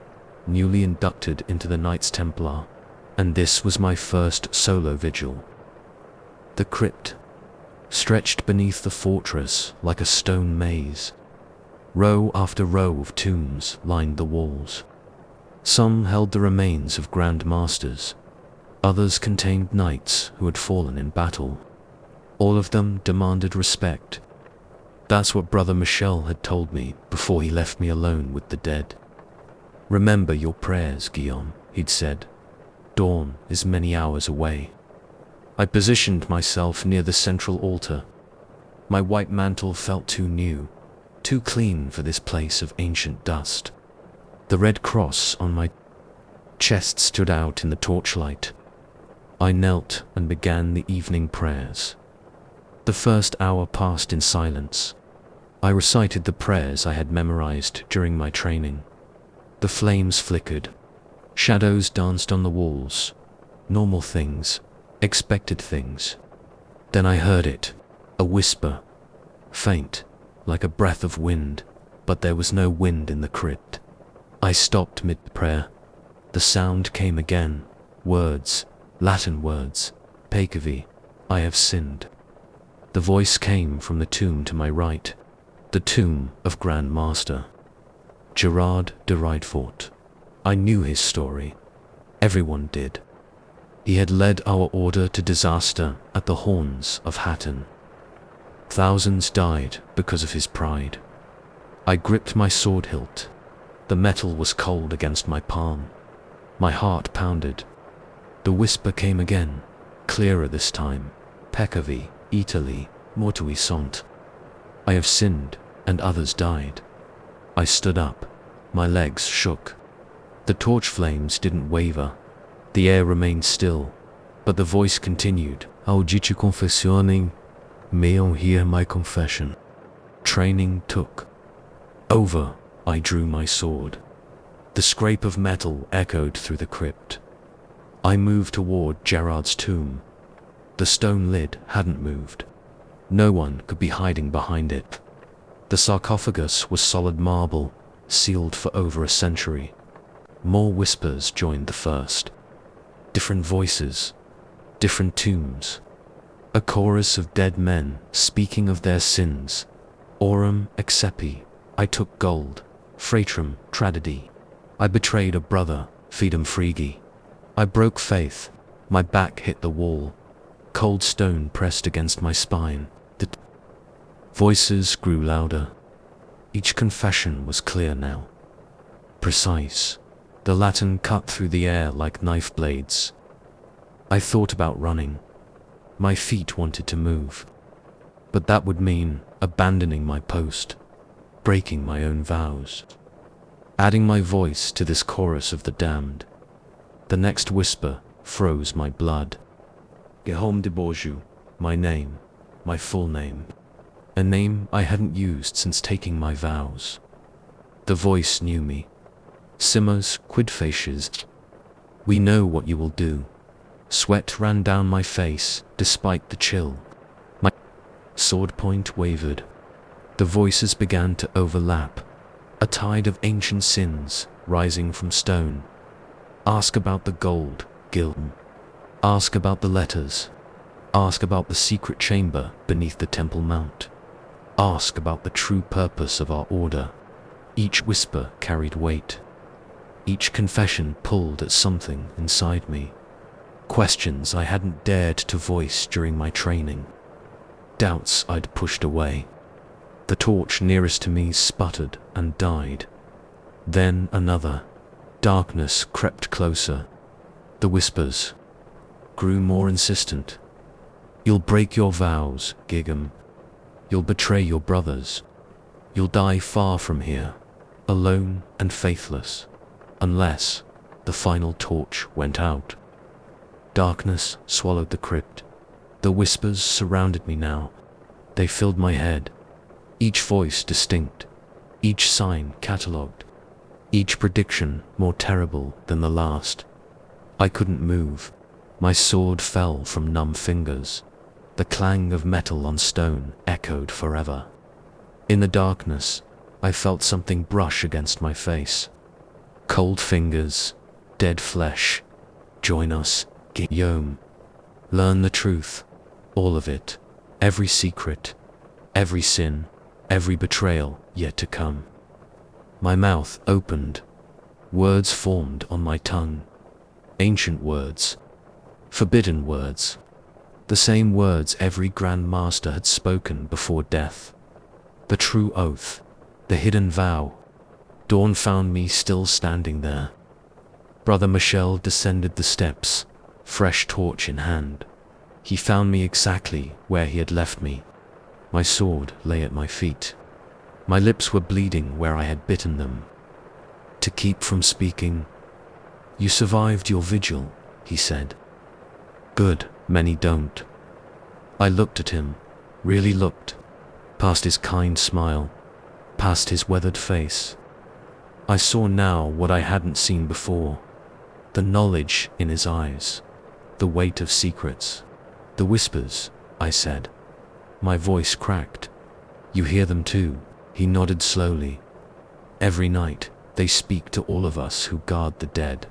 newly inducted into the Knights Templar, and this was my first solo vigil. The crypt stretched beneath the fortress like a stone maze. Row after row of tombs lined the walls. Some held the remains of Grand Masters, others contained knights who had fallen in battle. All of them demanded respect. That's what Brother Michel had told me before he left me alone with the dead. Remember your prayers, Guillaume, he'd said. Dawn is many hours away. I positioned myself near the central altar. My white mantle felt too new, too clean for this place of ancient dust. The red cross on my chest stood out in the torchlight. I knelt and began the evening prayers. The first hour passed in silence. I recited the prayers I had memorized during my training. The flames flickered. Shadows danced on the walls. Normal things. Expected things. Then I heard it. A whisper. Faint, like a breath of wind, but there was no wind in the crypt. I stopped mid-prayer. The sound came again. Words. Latin words. Pecavi. I have sinned. The voice came from the tomb to my right. The tomb of Grand Master Gerard de Riedfort. I knew his story. Everyone did. He had led our order to disaster at the Horns of Hatton. Thousands died because of his pride. I gripped my sword hilt. The metal was cold against my palm. My heart pounded. The whisper came again, clearer this time. Peccavi, Italy, mortui sont. I have sinned, and others died. I stood up. My legs shook. The torch flames didn't waver. The air remained still, but the voice continued. Audice confessioning, may hear my confession. Training took over. I drew my sword. The scrape of metal echoed through the crypt. I moved toward Gerard's tomb. The stone lid hadn't moved. No one could be hiding behind it. The sarcophagus was solid marble, sealed for over a century. More whispers joined the first. Different voices, different tombs. A chorus of dead men speaking of their sins. Aurum excepi, I took gold. Fratrum tradidi, I betrayed a brother. Fidem frigi, I broke faith. My back hit the wall. Cold stone pressed against my spine. The voices grew louder. Each confession was clear now. Precise. The Latin cut through the air like knife blades. I thought about running. My feet wanted to move. But that would mean abandoning my post, breaking my own vows, adding my voice to this chorus of the damned. The next whisper froze my blood. Guillaume de Bourgeois, my name, my full name. A name I hadn't used since taking my vows. The voice knew me. Simmers, quid facies. We know what you will do. Sweat ran down my face, despite the chill. My Sword point wavered. The voices began to overlap, a tide of ancient sins rising from stone. Ask about the gold, Gildan. Ask about the letters. Ask about the secret chamber beneath the temple mount. Ask about the true purpose of our order. Each whisper carried weight. Each confession pulled at something inside me. Questions I hadn't dared to voice during my training. Doubts I'd pushed away. The torch nearest to me sputtered and died. Then another. Darkness crept closer. The whispers grew more insistent. You'll break your vows, Gigam. You'll betray your brothers. You'll die far from here, alone and faithless, unless the final torch went out. Darkness swallowed the crypt. The whispers surrounded me now. They filled my head. Each voice distinct, each sign catalogued, each prediction more terrible than the last. I couldn't move. My sword fell from numb fingers. The clang of metal on stone echoed forever. In the darkness, I felt something brush against my face. Cold fingers, dead flesh. Join us, Yom. Learn the truth, all of it, every secret, every sin, every betrayal yet to come. My mouth opened. Words formed on my tongue. Ancient words. Forbidden words. The same words every Grand Master had spoken before death. The true oath. The hidden vow. Dawn found me still standing there. Brother Michel descended the steps, fresh torch in hand. He found me exactly where he had left me. My sword lay at my feet. My lips were bleeding where I had bitten them. To keep from speaking, "You survived your vigil," he said. "Good, many don't." I looked at him, really looked, past his kind smile, past his weathered face. I saw now what I hadn't seen before, the knowledge in his eyes, the weight of secrets. "The whispers," I said. My voice cracked. "You hear them too?" He nodded slowly. "Every night, they speak to all of us who guard the dead.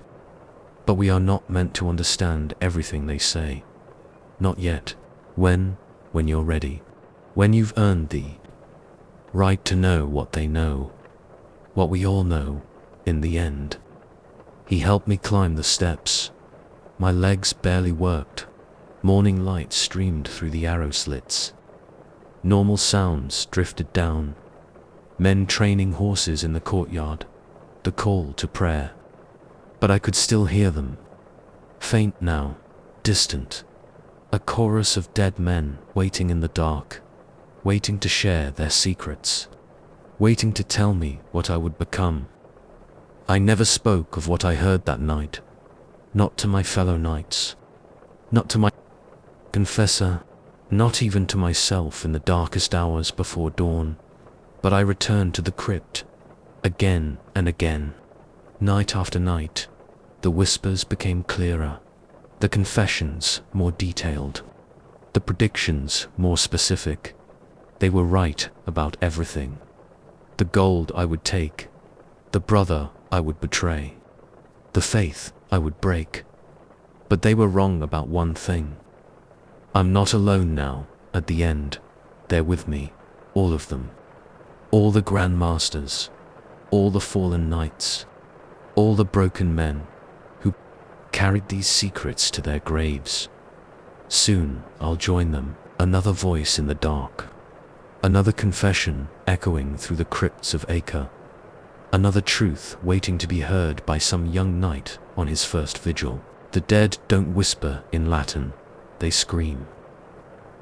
But we are not meant to understand everything they say. Not yet. When you're ready. When you've earned the right to know what they know. What we all know, in the end." He helped me climb the steps. My legs barely worked. Morning light streamed through the arrow slits. Normal sounds drifted down. Men training horses in the courtyard. The call to prayer. But I could still hear them. Faint now, distant. A chorus of dead men waiting in the dark. Waiting to share their secrets. Waiting to tell me what I would become. I never spoke of what I heard that night. Not to my fellow knights. Not to my confessor. Not even to myself in the darkest hours before dawn. But I returned to the crypt. Again and again. Night after night. The whispers became clearer. The confessions more detailed. The predictions more specific. They were right about everything. The gold I would take. The brother I would betray. The faith I would break. But they were wrong about one thing. I'm not alone now, at the end. They're with me, all of them. All the Grand Masters. All the fallen knights. All the broken men who carried these secrets to their graves. Soon I'll join them, another voice in the dark. Another confession echoing through the crypts of Acre. Another truth waiting to be heard by some young knight on his first vigil. The dead don't whisper in Latin, they scream.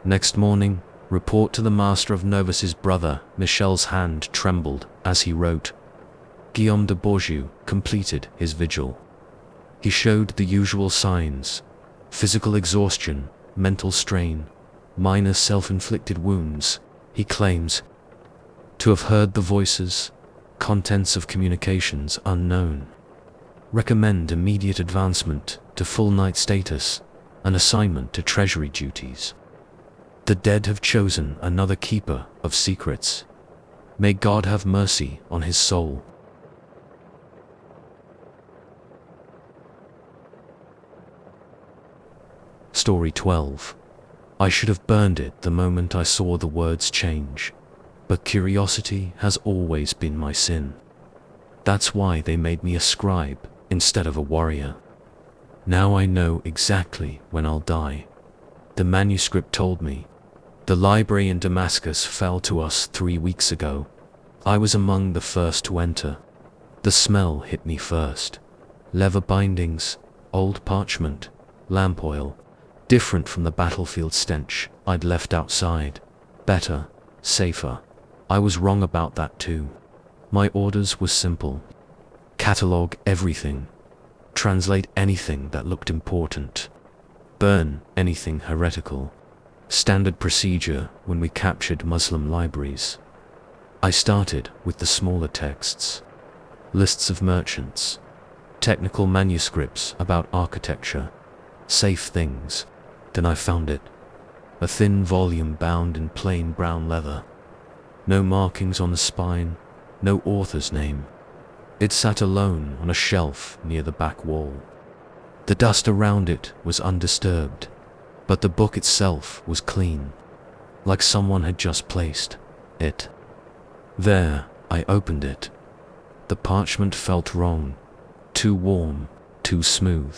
Next morning, report to the Master of Novus's brother. Michel's hand trembled as he wrote. Guillaume de Bourgois completed his vigil. He showed the usual signs: physical exhaustion, mental strain, minor self-inflicted wounds. He claims to have heard the voices, contents of communications unknown. Recommend immediate advancement to full knight status, an assignment to treasury duties. The dead have chosen another keeper of secrets. May God have mercy on his soul. Story 12. I should have burned it the moment I saw the words change, but curiosity has always been my sin. That's why they made me a scribe instead of a warrior. Now I know exactly when I'll die. The manuscript told me. The library in Damascus fell to us 3 weeks ago. I was among the first to enter. The smell hit me first. Leather bindings, old parchment, lamp oil, different from the battlefield stench I'd left outside. Better, safer. I was wrong about that too. My orders were simple. Catalog everything. Translate anything that looked important. Burn anything heretical. Standard procedure when we captured Muslim libraries. I started with the smaller texts. Lists of merchants. Technical manuscripts about architecture. Safe things. Then I found it. A thin volume bound in plain brown leather. No markings on the spine, no author's name. It sat alone on a shelf near the back wall. The dust around it was undisturbed, but the book itself was clean, like someone had just placed it. There, I opened it. The parchment felt wrong, too warm, too smooth.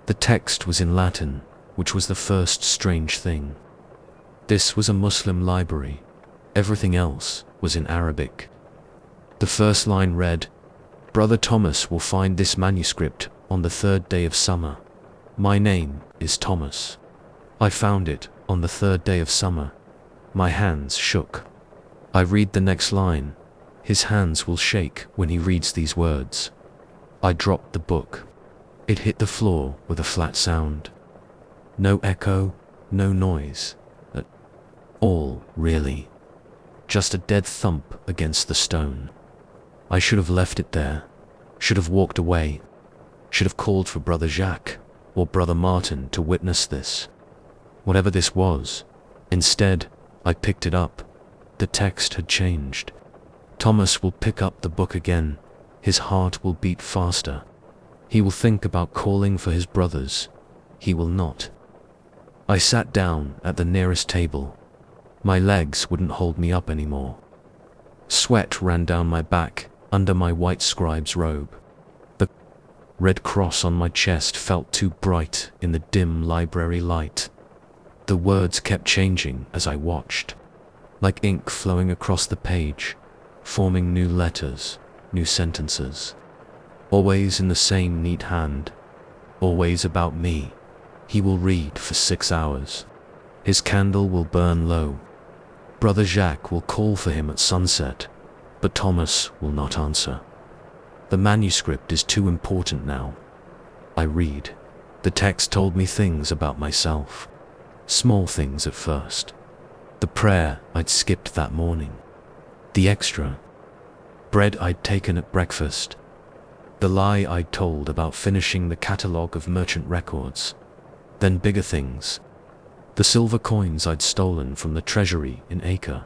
The text was in Latin, which was the first strange thing. This was a Muslim library. Everything else was in Arabic. The first line read, "Brother Thomas will find this manuscript on the 3rd day of summer. My name is Thomas. I found it on the 3rd day of summer." My hands shook. I read the next line. His hands will shake when he reads these words. I dropped the book. It hit the floor with a flat sound. No echo, no noise. At all, really. Just a dead thump against the stone. I should have left it there. Should have walked away. Should have called for Brother Jacques or Brother Martin to witness this. Whatever this was. Instead, I picked it up. The text had changed. Thomas will pick up the book again. His heart will beat faster. He will think about calling for his brothers. He will not. I sat down at the nearest table. My legs wouldn't hold me up anymore. Sweat ran down my back under my white scribe's robe. The red cross on my chest felt too bright in the dim library light. The words kept changing as I watched, like ink flowing across the page, forming new letters, new sentences. Always in the same neat hand, always about me. He will read for 6 hours. His candle will burn low. Brother Jacques will call for him at sunset, but Thomas will not answer. The manuscript is too important now. I read. The text told me things about myself. Small things at first. The prayer I'd skipped that morning. The extra. Bread I'd taken at breakfast. The lie I'd told about finishing the catalogue of merchant records. Then bigger things. The silver coins I'd stolen from the treasury in Acre.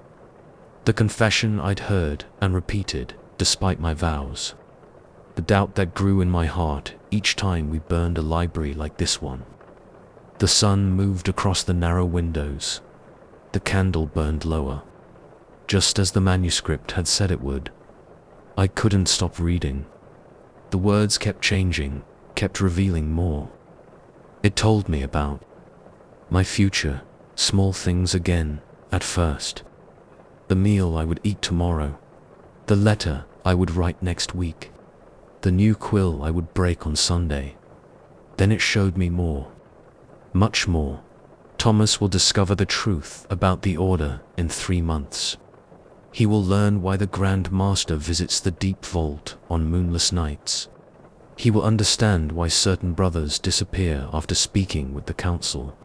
The confession I'd heard and repeated despite my vows. The doubt that grew in my heart each time we burned a library like this one. The sun moved across the narrow windows. The candle burned lower, just as the manuscript had said it would. I couldn't stop reading. The words kept changing, kept revealing more. It told me about my future, small things again, at first. The meal I would eat tomorrow. The letter I would write next week. The new quill I would break on Sunday. Then it showed me more. Much more. Thomas will discover the truth about the Order in 3 months. He will learn why the Grand Master visits the deep vault on moonless nights. He will understand why certain brothers disappear after speaking with the council.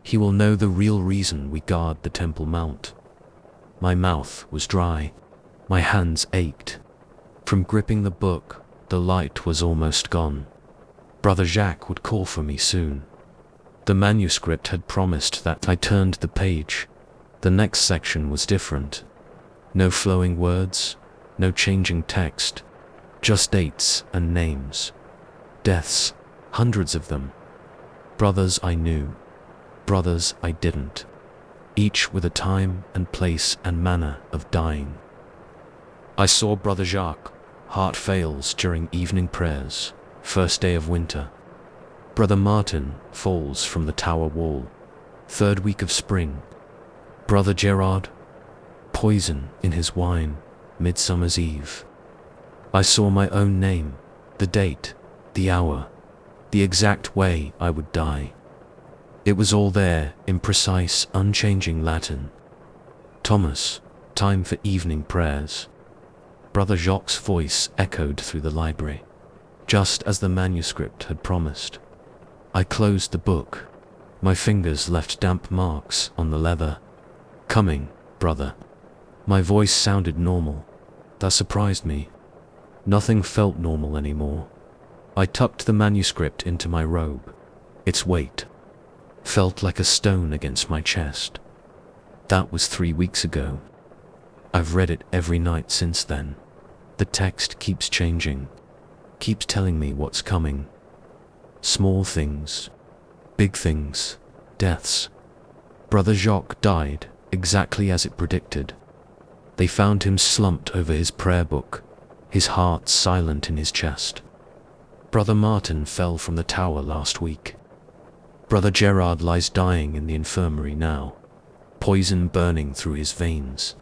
He will know the real reason we guard the Temple Mount. My mouth was dry. My hands ached. From gripping the book, the light was almost gone. Brother Jacques would call for me soon. The manuscript had promised that I turned the page. The next section was different. No flowing words, no changing text, just dates and names. Deaths, hundreds of them. Brothers I knew, brothers I didn't. Each with a time and place and manner of dying. I saw Brother Jacques, heart fails during evening prayers, first day of winter. Brother Martin falls from the tower wall, third week of spring. Brother Gerard, poison in his wine, Midsummer's Eve. I saw my own name, the date, the hour, the exact way I would die. It was all there in precise, unchanging Latin. Thomas, time for evening prayers. Brother Jacques' voice echoed through the library, just as the manuscript had promised. I closed the book. My fingers left damp marks on the leather. Coming, brother. My voice sounded normal. That surprised me. Nothing felt normal anymore. I tucked the manuscript into my robe. Its weight felt like a stone against my chest. That was 3 weeks ago. I've read it every night since then. The text keeps changing, keeps telling me what's coming. Small things, big things, deaths. Brother Jacques died exactly as it predicted. They found him slumped over his prayer book, his heart silent in his chest. Brother Martin fell from the tower last week. Brother Gerard lies dying in the infirmary now, poison burning through his veins.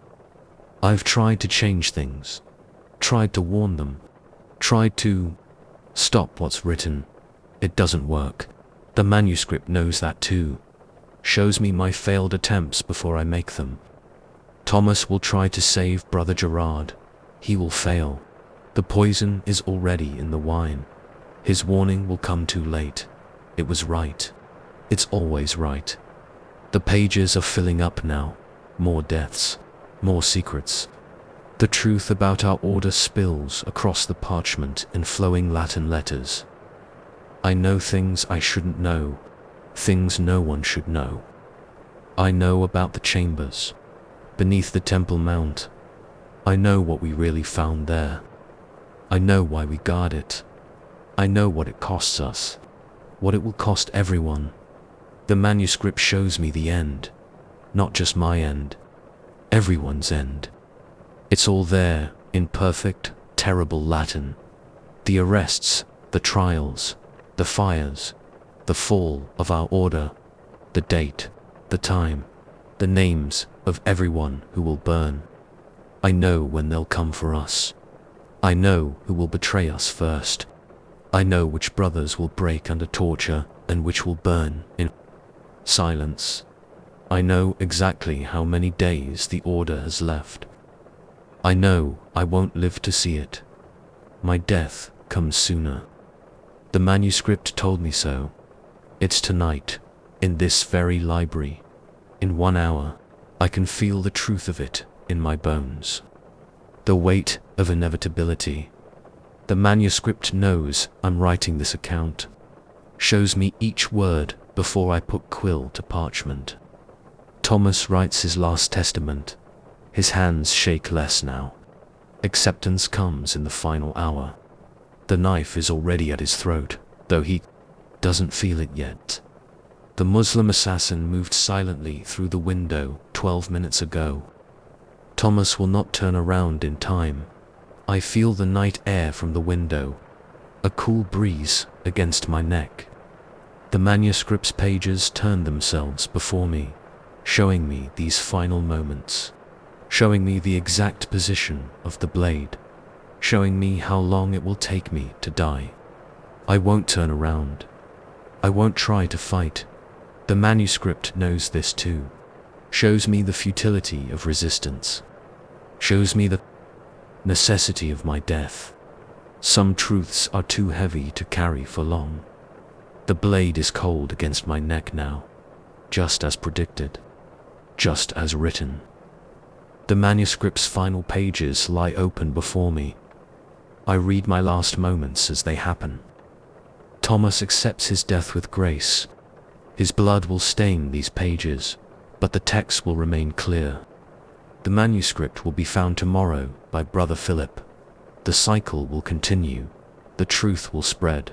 I've tried to change things, tried to warn them, tried to stop what's written. It doesn't work. The manuscript knows that too. Shows me my failed attempts before I make them. Thomas will try to save Brother Gerard. He will fail. The poison is already in the wine. His warning will come too late. It was right. It's always right. The pages are filling up now. More deaths. More secrets. The truth about our order spills across the parchment in flowing Latin letters. I know things I shouldn't know. Things no one should know. I know about the chambers beneath the Temple Mount. I know what we really found there. I know why we guard it. I know what it costs us, what it will cost everyone. The manuscript shows me the end, not just my end, everyone's end. It's all there in perfect, terrible Latin. The arrests, the trials, the fires, the fall of our order, the date, the time, the names of everyone who will burn. I know when they'll come for us. I know who will betray us first. I know which brothers will break under torture and which will burn in silence. I know exactly how many days the order has left. I know I won't live to see it. My death comes sooner. The manuscript told me so. It's tonight, in this very library. In 1 hour, I can feel the truth of it in my bones. The weight of inevitability. The manuscript knows I'm writing this account, shows me each word before I put quill to parchment. Thomas writes his last testament. His hands shake less now. Acceptance comes in the final hour. The knife is already at his throat, though he doesn't feel it yet. The Muslim assassin moved silently through the window 12 minutes ago. Thomas will not turn around in time. I feel the night air from the window, a cool breeze against my neck. The manuscript's pages turn themselves before me, showing me these final moments, showing me the exact position of the blade, showing me how long it will take me to die. I won't turn around. I won't try to fight. The manuscript knows this too, shows me the futility of resistance, shows me the necessity of my death. Some truths are too heavy to carry for long. The blade is cold against my neck now, just as predicted, just as written. The manuscript's final pages lie open before me. I read my last moments as they happen. Thomas accepts his death with grace. His blood will stain these pages, but the text will remain clear. The manuscript will be found tomorrow by Brother Philip. The cycle will continue. The truth will spread.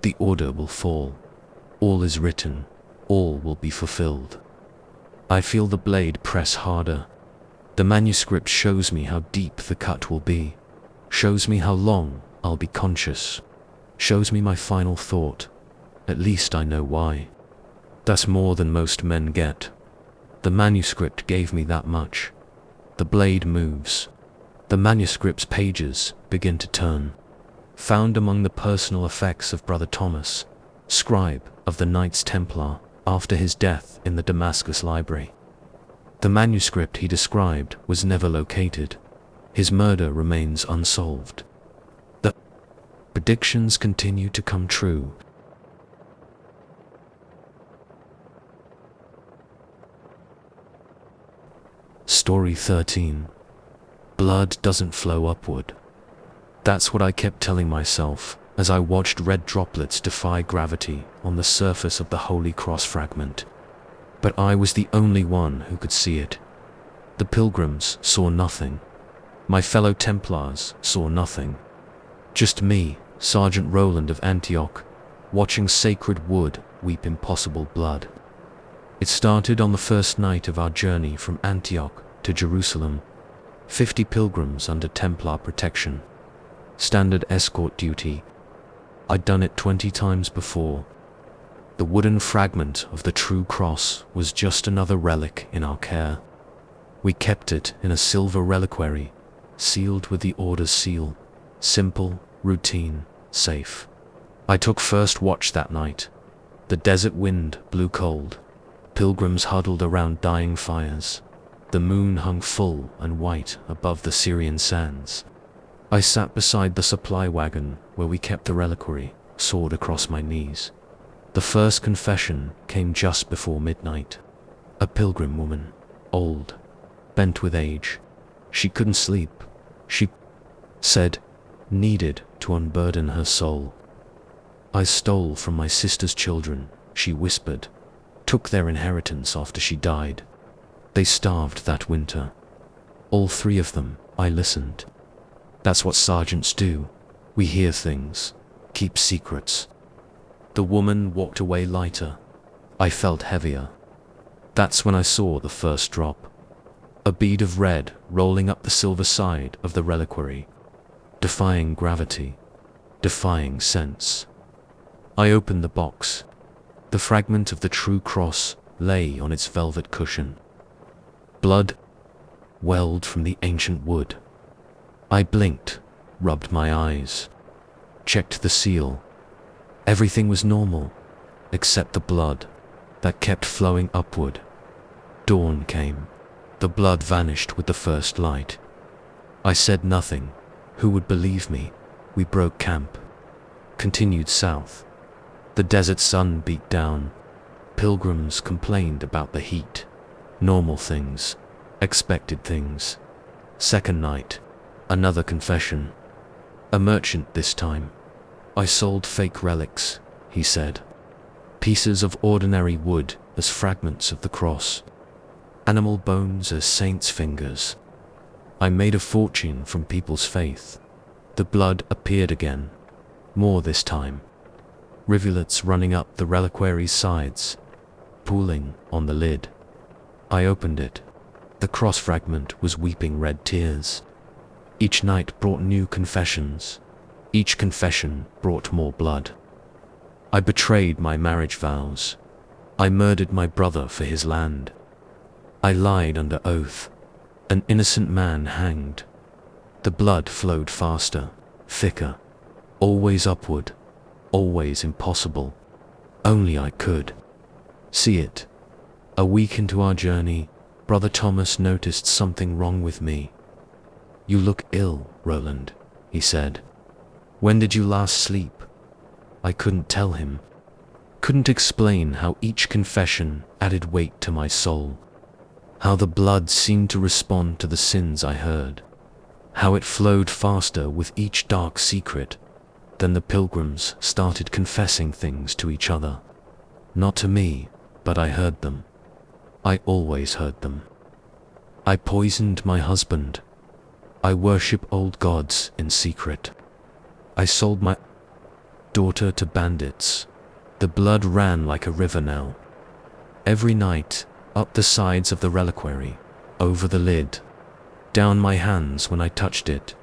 The order will fall. All is written. All will be fulfilled. I feel the blade press harder. The manuscript shows me how deep the cut will be, shows me how long I'll be conscious, shows me my final thought. At least I know why. That's more than most men get. The manuscript gave me that much. The blade moves. The manuscript's pages begin to turn. Found among the personal effects of Brother Thomas, scribe of the Knights Templar, after his death in the Damascus library. The manuscript he described was never located. His murder remains unsolved. The predictions continue to come true. Story 13. Blood doesn't flow upward. That's what I kept telling myself as I watched red droplets defy gravity on the surface of the Holy Cross fragment. But I was the only one who could see it. The pilgrims saw nothing. My fellow Templars saw nothing. Just me, Sergeant Roland of Antioch, watching sacred wood weep impossible blood. It started on the first night of our journey from Antioch to Jerusalem. 50 pilgrims under Templar protection. Standard escort duty. I'd done it 20 times before. The wooden fragment of the true cross was just another relic in our care. We kept it in a silver reliquary, sealed with the order's seal. Simple, routine, safe. I took first watch that night. The desert wind blew cold. Pilgrims huddled around dying fires. The moon hung full and white above the Syrian sands. I sat beside the supply wagon where we kept the reliquary, sword across my knees. The first confession came just before midnight. A pilgrim woman, old, bent with age. She couldn't sleep. She said, needed to unburden her soul. I stole from my sister's children, she whispered, took their inheritance after she died. They starved that winter. All 3 of them, I listened. That's what sergeants do. We hear things, keep secrets. The woman walked away lighter. I felt heavier. That's when I saw the first drop. A bead of red rolling up the silver side of the reliquary, defying gravity, defying sense. I opened the box. The fragment of the true cross lay on its velvet cushion. Blood welled from the ancient wood. I blinked, rubbed my eyes, checked the seal. Everything was normal, except the blood that kept flowing upward. Dawn came. The blood vanished with the first light. I said nothing. Who would believe me? We broke camp. Continued south. The desert sun beat down. Pilgrims complained about the heat. Normal things. Expected things. Second night. Another confession. A merchant this time. I sold fake relics, he said. Pieces of ordinary wood as fragments of the cross. Animal bones as saints' fingers. I made a fortune from people's faith. The blood appeared again. More this time. Rivulets running up the reliquary's sides, pooling on the lid. I opened it. The cross fragment was weeping red tears. Each night brought new confessions. Each confession brought more blood. I betrayed my marriage vows. I murdered my brother for his land. I lied under oath. An innocent man hanged. The blood flowed faster, thicker, always upward, always impossible. Only I could see it. A week into our journey, Brother Thomas noticed something wrong with me. You look ill, Roland, he said. When did you last sleep? I couldn't tell him. Couldn't explain how each confession added weight to my soul. How the blood seemed to respond to the sins I heard. How it flowed faster with each dark secret. Then the pilgrims started confessing things to each other. Not to me, but I heard them. I always heard them. I poisoned my husband. I worship old gods in secret. I sold my daughter to bandits. The blood ran like a river now. Every night, up the sides of the reliquary, over the lid, down my hands when I touched it,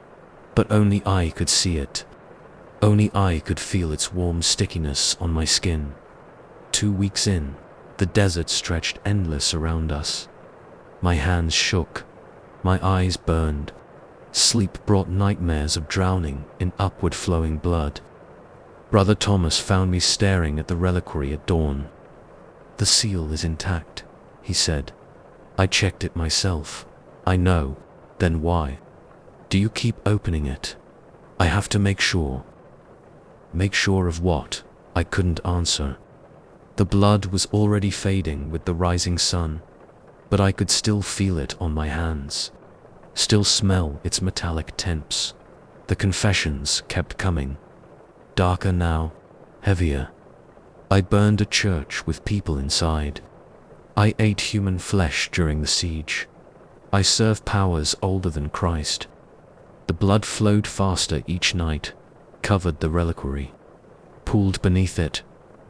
but only I could see it. Only I could feel its warm stickiness on my skin. 2 weeks in, the desert stretched endless around us. My hands shook, my eyes burned. Sleep brought nightmares of drowning in upward flowing blood. Brother Thomas found me staring at the reliquary at dawn. "The seal is intact," he said. "I checked it myself." "I know. Then why do you keep opening it?" "I have to make sure." "Make sure of what?" I couldn't answer. The blood was already fading with the rising sun, but I could still feel it on my hands, still smell its metallic temps. The confessions kept coming, darker now, heavier. I burned a church with people inside. I ate human flesh during the siege. I served powers older than Christ. The blood flowed faster each night, covered the reliquary, pooled beneath it,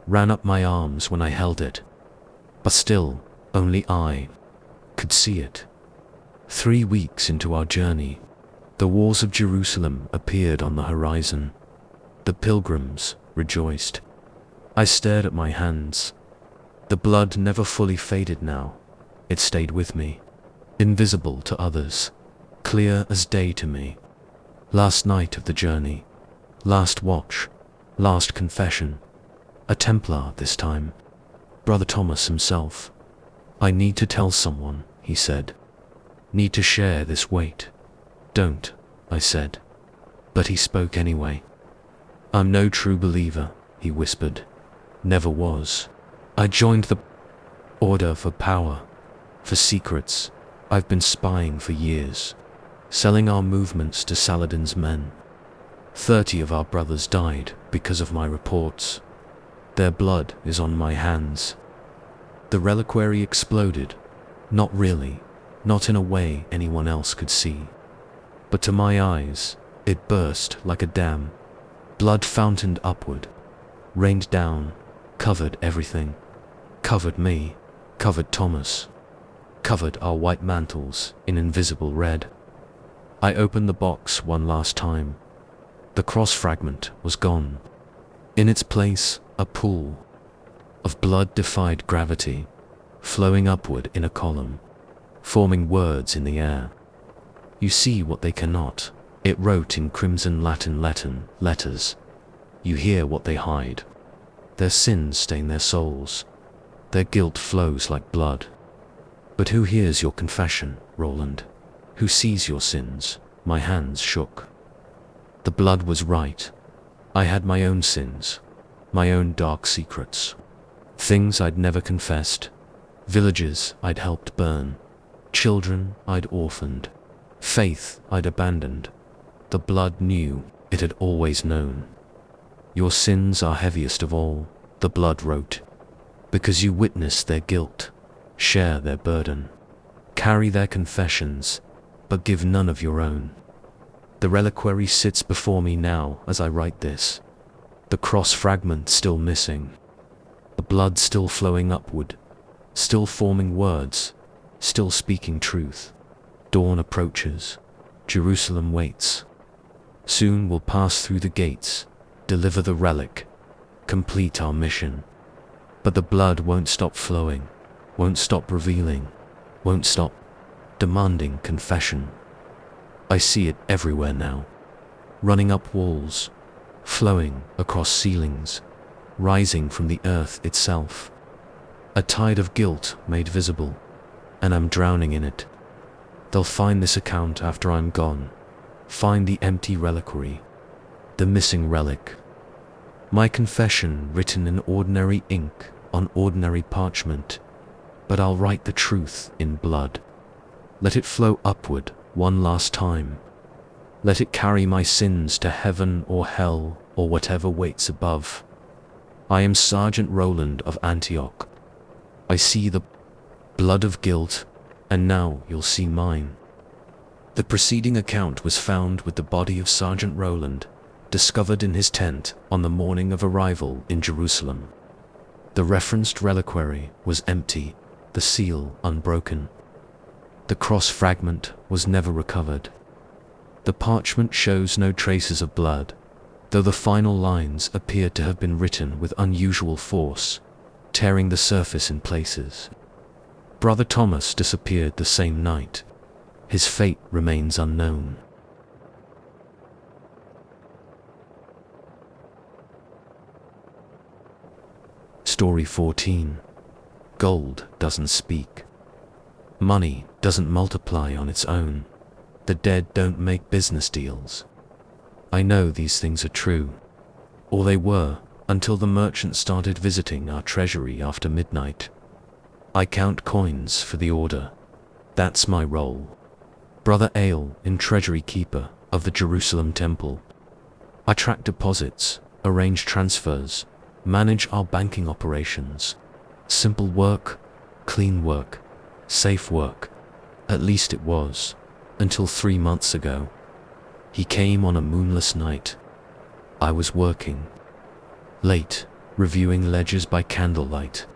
ran up my arms when I held it. But still, only I could see it. 3 weeks into our journey, the walls of Jerusalem appeared on the horizon. The pilgrims rejoiced. I stared at my hands. The blood never fully faded now. It stayed with me, invisible to others, clear as day to me. Last night of the journey, last watch, last confession. A Templar this time. Brother Thomas himself. "I need to tell someone," he said. "Need to share this weight." "Don't," I said. But he spoke anyway. "I'm no true believer," he whispered. "Never was. I joined the order for power, for secrets. I've been spying for years, selling our movements to Saladin's men. 30 of our brothers died because of my reports. Their blood is on my hands." The reliquary exploded. Not really, not in a way anyone else could see. But to my eyes, it burst like a dam. Blood fountained upward, rained down, covered everything. Covered me, covered Thomas, covered our white mantles in invisible red. I opened the box one last time. The cross fragment was gone. In its place, a pool of blood defied gravity, flowing upward in a column, forming words in the air. "You see what they cannot," it wrote in crimson Latin letters. "You hear what they hide. Their sins stain their souls. Their guilt flows like blood. But who hears your confession, Roland? Who sees your sins?" My hands shook. The blood was right. I had my own sins, my own dark secrets. Things I'd never confessed. Villages I'd helped burn. Children I'd orphaned. Faith I'd abandoned. The blood knew, it had always known. "Your sins are heaviest of all," the blood wrote, "because you witness their guilt, share their burden, carry their confessions, but give none of your own." The reliquary sits before me now as I write this. The cross fragment still missing. The blood still flowing upward, still forming words, still speaking truth. Dawn approaches. Jerusalem waits. Soon we'll pass through the gates, deliver the relic, complete our mission. But the blood won't stop flowing, won't stop revealing, won't stop demanding confession. I see it everywhere now, running up walls, flowing across ceilings, rising from the earth itself. A tide of guilt made visible, and I'm drowning in it. They'll find this account after I'm gone, find the empty reliquary, the missing relic. My confession written in ordinary ink on ordinary parchment, but I'll write the truth in blood. Let it flow upward one last time. Let it carry my sins to heaven or hell or whatever waits above. I am Sergeant Roland of Antioch. I see the blood of guilt, and now you'll see mine." The preceding account was found with the body of Sergeant Roland, discovered in his tent on the morning of arrival in Jerusalem. The referenced reliquary was empty, the seal unbroken. The cross fragment was never recovered. The parchment shows no traces of blood, though the final lines appeared to have been written with unusual force, tearing the surface in places. Brother Thomas disappeared the same night. His fate remains unknown. Story 14. Gold doesn't speak. Money doesn't multiply on its own. The dead don't make business deals. I know these things are true. Or they were, until the merchant started visiting our treasury after midnight. I count coins for the order. That's my role. Brother Ale in treasury keeper of the Jerusalem temple. I track deposits, arrange transfers, manage our banking operations. Simple work, clean work, safe work. At least it was, until 3 months ago. He came on a moonless night. I was working. Late, reviewing ledgers by candlelight.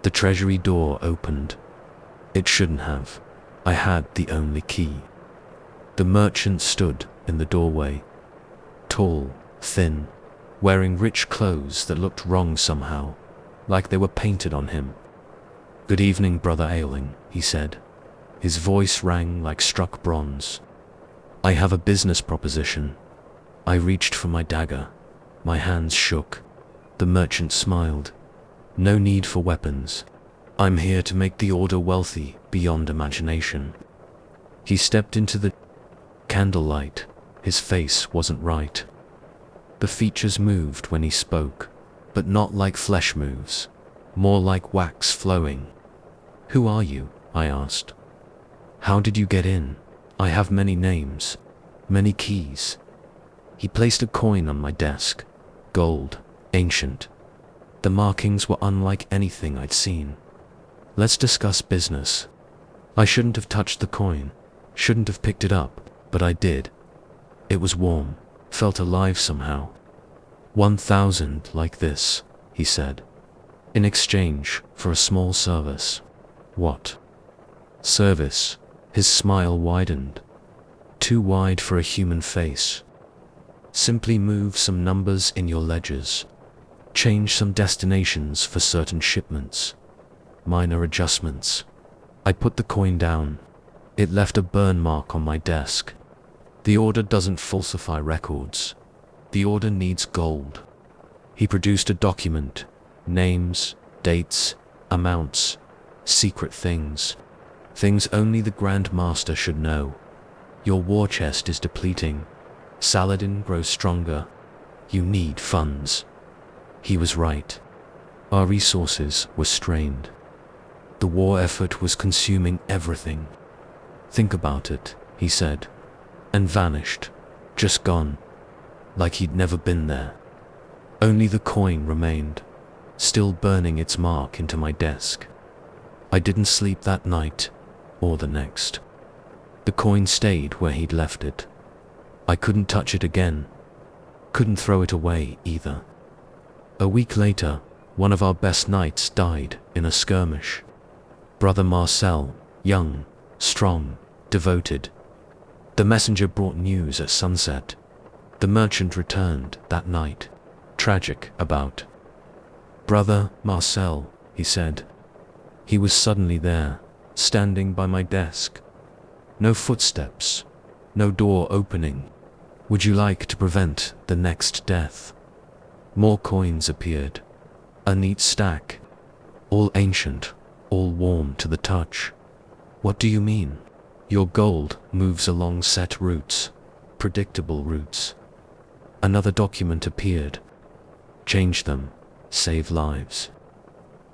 The treasury door opened. It shouldn't have. I had the only key. The merchant stood in the doorway. Tall, thin, wearing rich clothes that looked wrong somehow, like they were painted on him. "Good evening, Brother Ailing," he said. His voice rang like struck bronze. "I have a business proposition." I reached for my dagger. My hands shook. The merchant smiled. "No need for weapons. I'm here to make the order wealthy beyond imagination." He stepped into the candlelight. His face wasn't right. The features moved when he spoke, but not like flesh moves, more like wax flowing. "Who are you?" I asked. "How did you get in? I have many names, many keys." He placed a coin on my desk. Gold, ancient. The markings were unlike anything I'd seen. "Let's discuss business." I shouldn't have touched the coin, shouldn't have picked it up, but I did. It was warm, felt alive somehow. 1,000 like this, he said, in exchange for a small service. What? Service. His smile widened. Too wide for a human face. Simply move some numbers in your ledgers. Change some destinations for certain shipments. Minor adjustments. I put the coin down. It left a burn mark on my desk. The order doesn't falsify records. The order needs gold. He produced a document. Names, dates, amounts, secret things. Things only the Grand Master should know. Your war chest is depleting. Saladin grows stronger. You need funds. He was right. Our resources were strained. The war effort was consuming everything. "Think about it," he said, and vanished, just gone, like he'd never been there. Only the coin remained, still burning its mark into my desk. I didn't sleep that night, or the next. The coin stayed where he'd left it. I couldn't touch it again. Couldn't throw it away either. A week later, one of our best knights died in a skirmish. Brother Marcel, young, strong, devoted. The messenger brought news at sunset. The merchant returned that night, tragic about. "Brother Marcel," he said. He was suddenly there, standing by my desk. No footsteps, no door opening. "Would you like to prevent the next death?" More coins appeared. A neat stack. All ancient, all warm to the touch. "What do you mean?" "Your gold moves along set routes, predictable routes." Another document appeared. "Change them, save lives."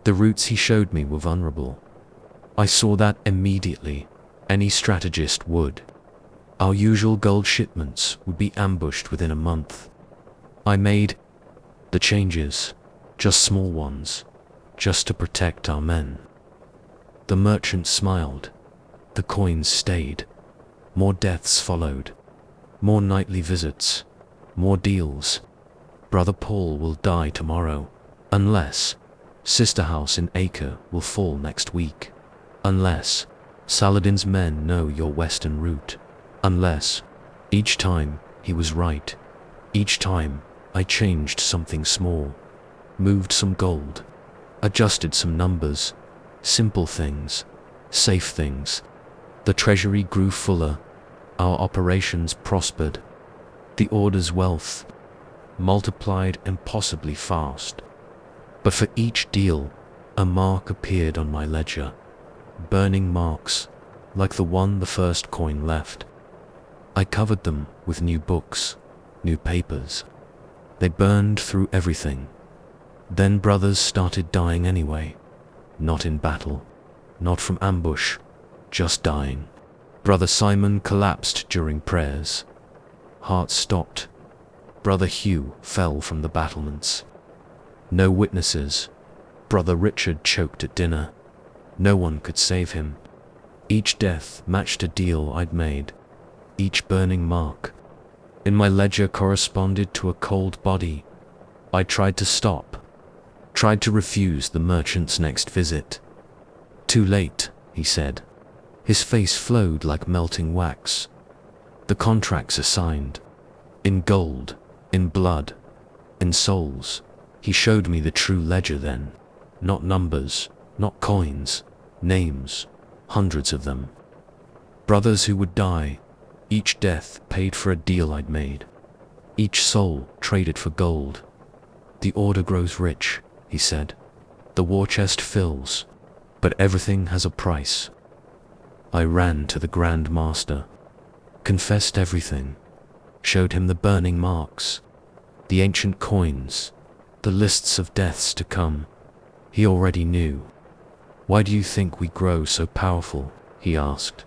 The routes he showed me were vulnerable. I saw that immediately. Any strategist would. Our usual gold shipments would be ambushed within a month. I made the changes. just small ones, just to protect our men. The merchant smiled. The coins stayed. More deaths followed. More nightly visits. More deals. Brother Paul will die tomorrow. Unless Sister House in Acre will fall next week. Unless Saladin's men know your western route. Unless. Each time he was right. Each time I changed something small. Moved some gold. Adjusted some numbers. Simple things. Safe things. The treasury grew fuller. Our operations prospered. The order's wealth multiplied impossibly fast. But for each deal, a mark appeared on my ledger. Burning marks, like the one the first coin left. I covered them with new books, new papers. They burned through everything. Then brothers started dying anyway. Not in battle, not from ambush, just dying. Brother Simon collapsed during prayers. Heart stopped. Brother Hugh fell from the battlements. No witnesses. Brother Richard choked at dinner. No one could save him. Each death matched a deal I'd made. Each burning mark in my ledger corresponded to a cold body. I tried to stop. Tried to refuse the merchant's next visit. Too late, he said. His face flowed like melting wax. The contracts are signed. In gold, in blood, in souls. He showed me the true ledger then. Not numbers, not coins, names, hundreds of them. Brothers who would die, each death paid for a deal I'd made. Each soul traded for gold. The order grows rich, he said. The war chest fills, but everything has a price. I ran to the Grand Master, confessed everything, showed him the burning marks, the ancient coins, the lists of deaths to come. He already knew. Why do you think we grow so powerful? He asked.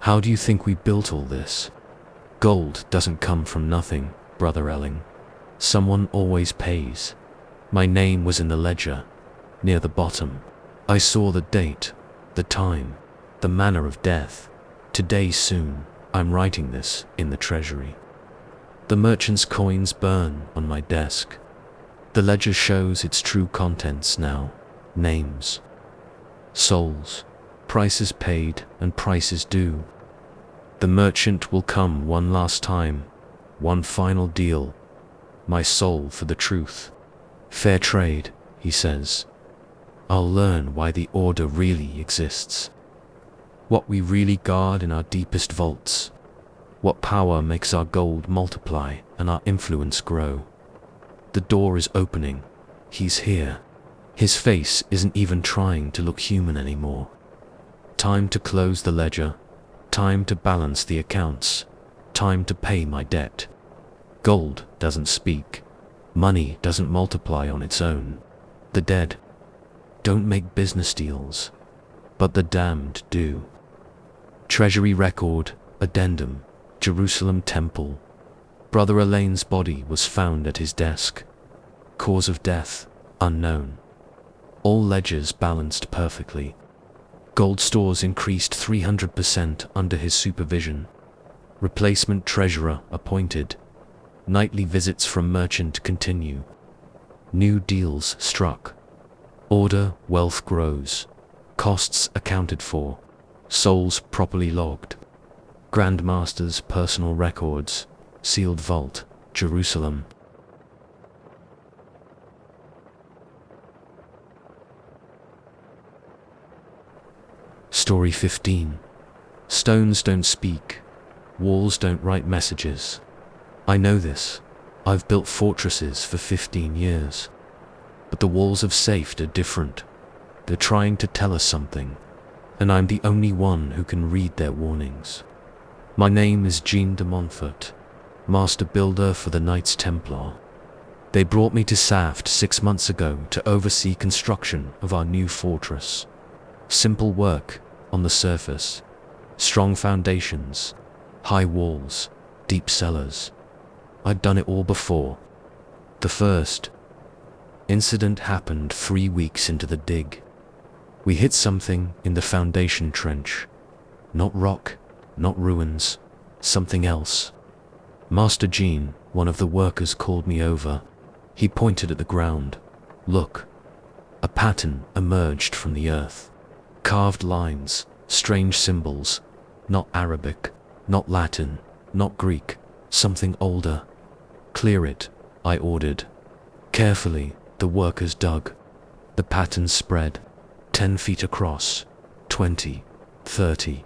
How do you think we built all this? Gold doesn't come from nothing, Brother Elling. Someone always pays. My name was in the ledger, near the bottom. I saw the date, the time, the manner of death. Today soon, I'm writing this in the treasury. The merchant's coins burn on my desk. The ledger shows its true contents now. Names, souls, prices paid and prices due. The merchant will come one last time, one final deal. My soul for the truth. Fair trade, he says. I'll learn why the order really exists. What we really guard in our deepest vaults. What power makes our gold multiply and our influence grow. The door is opening. He's here. His face isn't even trying to look human anymore. Time to close the ledger. Time to balance the accounts. Time to pay my debt. Gold doesn't speak. Money doesn't multiply on its own. The dead don't make business deals, but the damned do. Treasury record, addendum, Jerusalem Temple. Brother Elaine's body was found at his desk. Cause of death, unknown. All ledgers balanced perfectly. Gold stores increased 300% under his supervision. Replacement treasurer appointed. Nightly visits from merchant continue. New deals struck. Order, wealth grows. Costs accounted for. Souls properly logged. Grandmaster's personal records. Sealed vault, Jerusalem. Story 15. Stones don't speak. Walls don't write messages. I know this. I've built fortresses for 15 years. But the walls of safety are different. They're trying to tell us something, and I'm the only one who can read their warnings. My name is Jean de Montfort, master builder for the Knights Templar. They brought me to Saft 6 months ago to oversee construction of our new fortress. Simple work on the surface, strong foundations, high walls, deep cellars. I'd done it all before. The first Incident happened 3 weeks into the dig. We hit something in the foundation trench. Not rock, not ruins, something else. Master Jean, one of the workers, called me over. He pointed at the ground. Look. A pattern emerged from the earth. Carved lines, strange symbols. Not Arabic, not Latin, not Greek, something older. Clear it, I ordered. Carefully, the workers dug. The pattern spread. 10 feet across, 20, 30.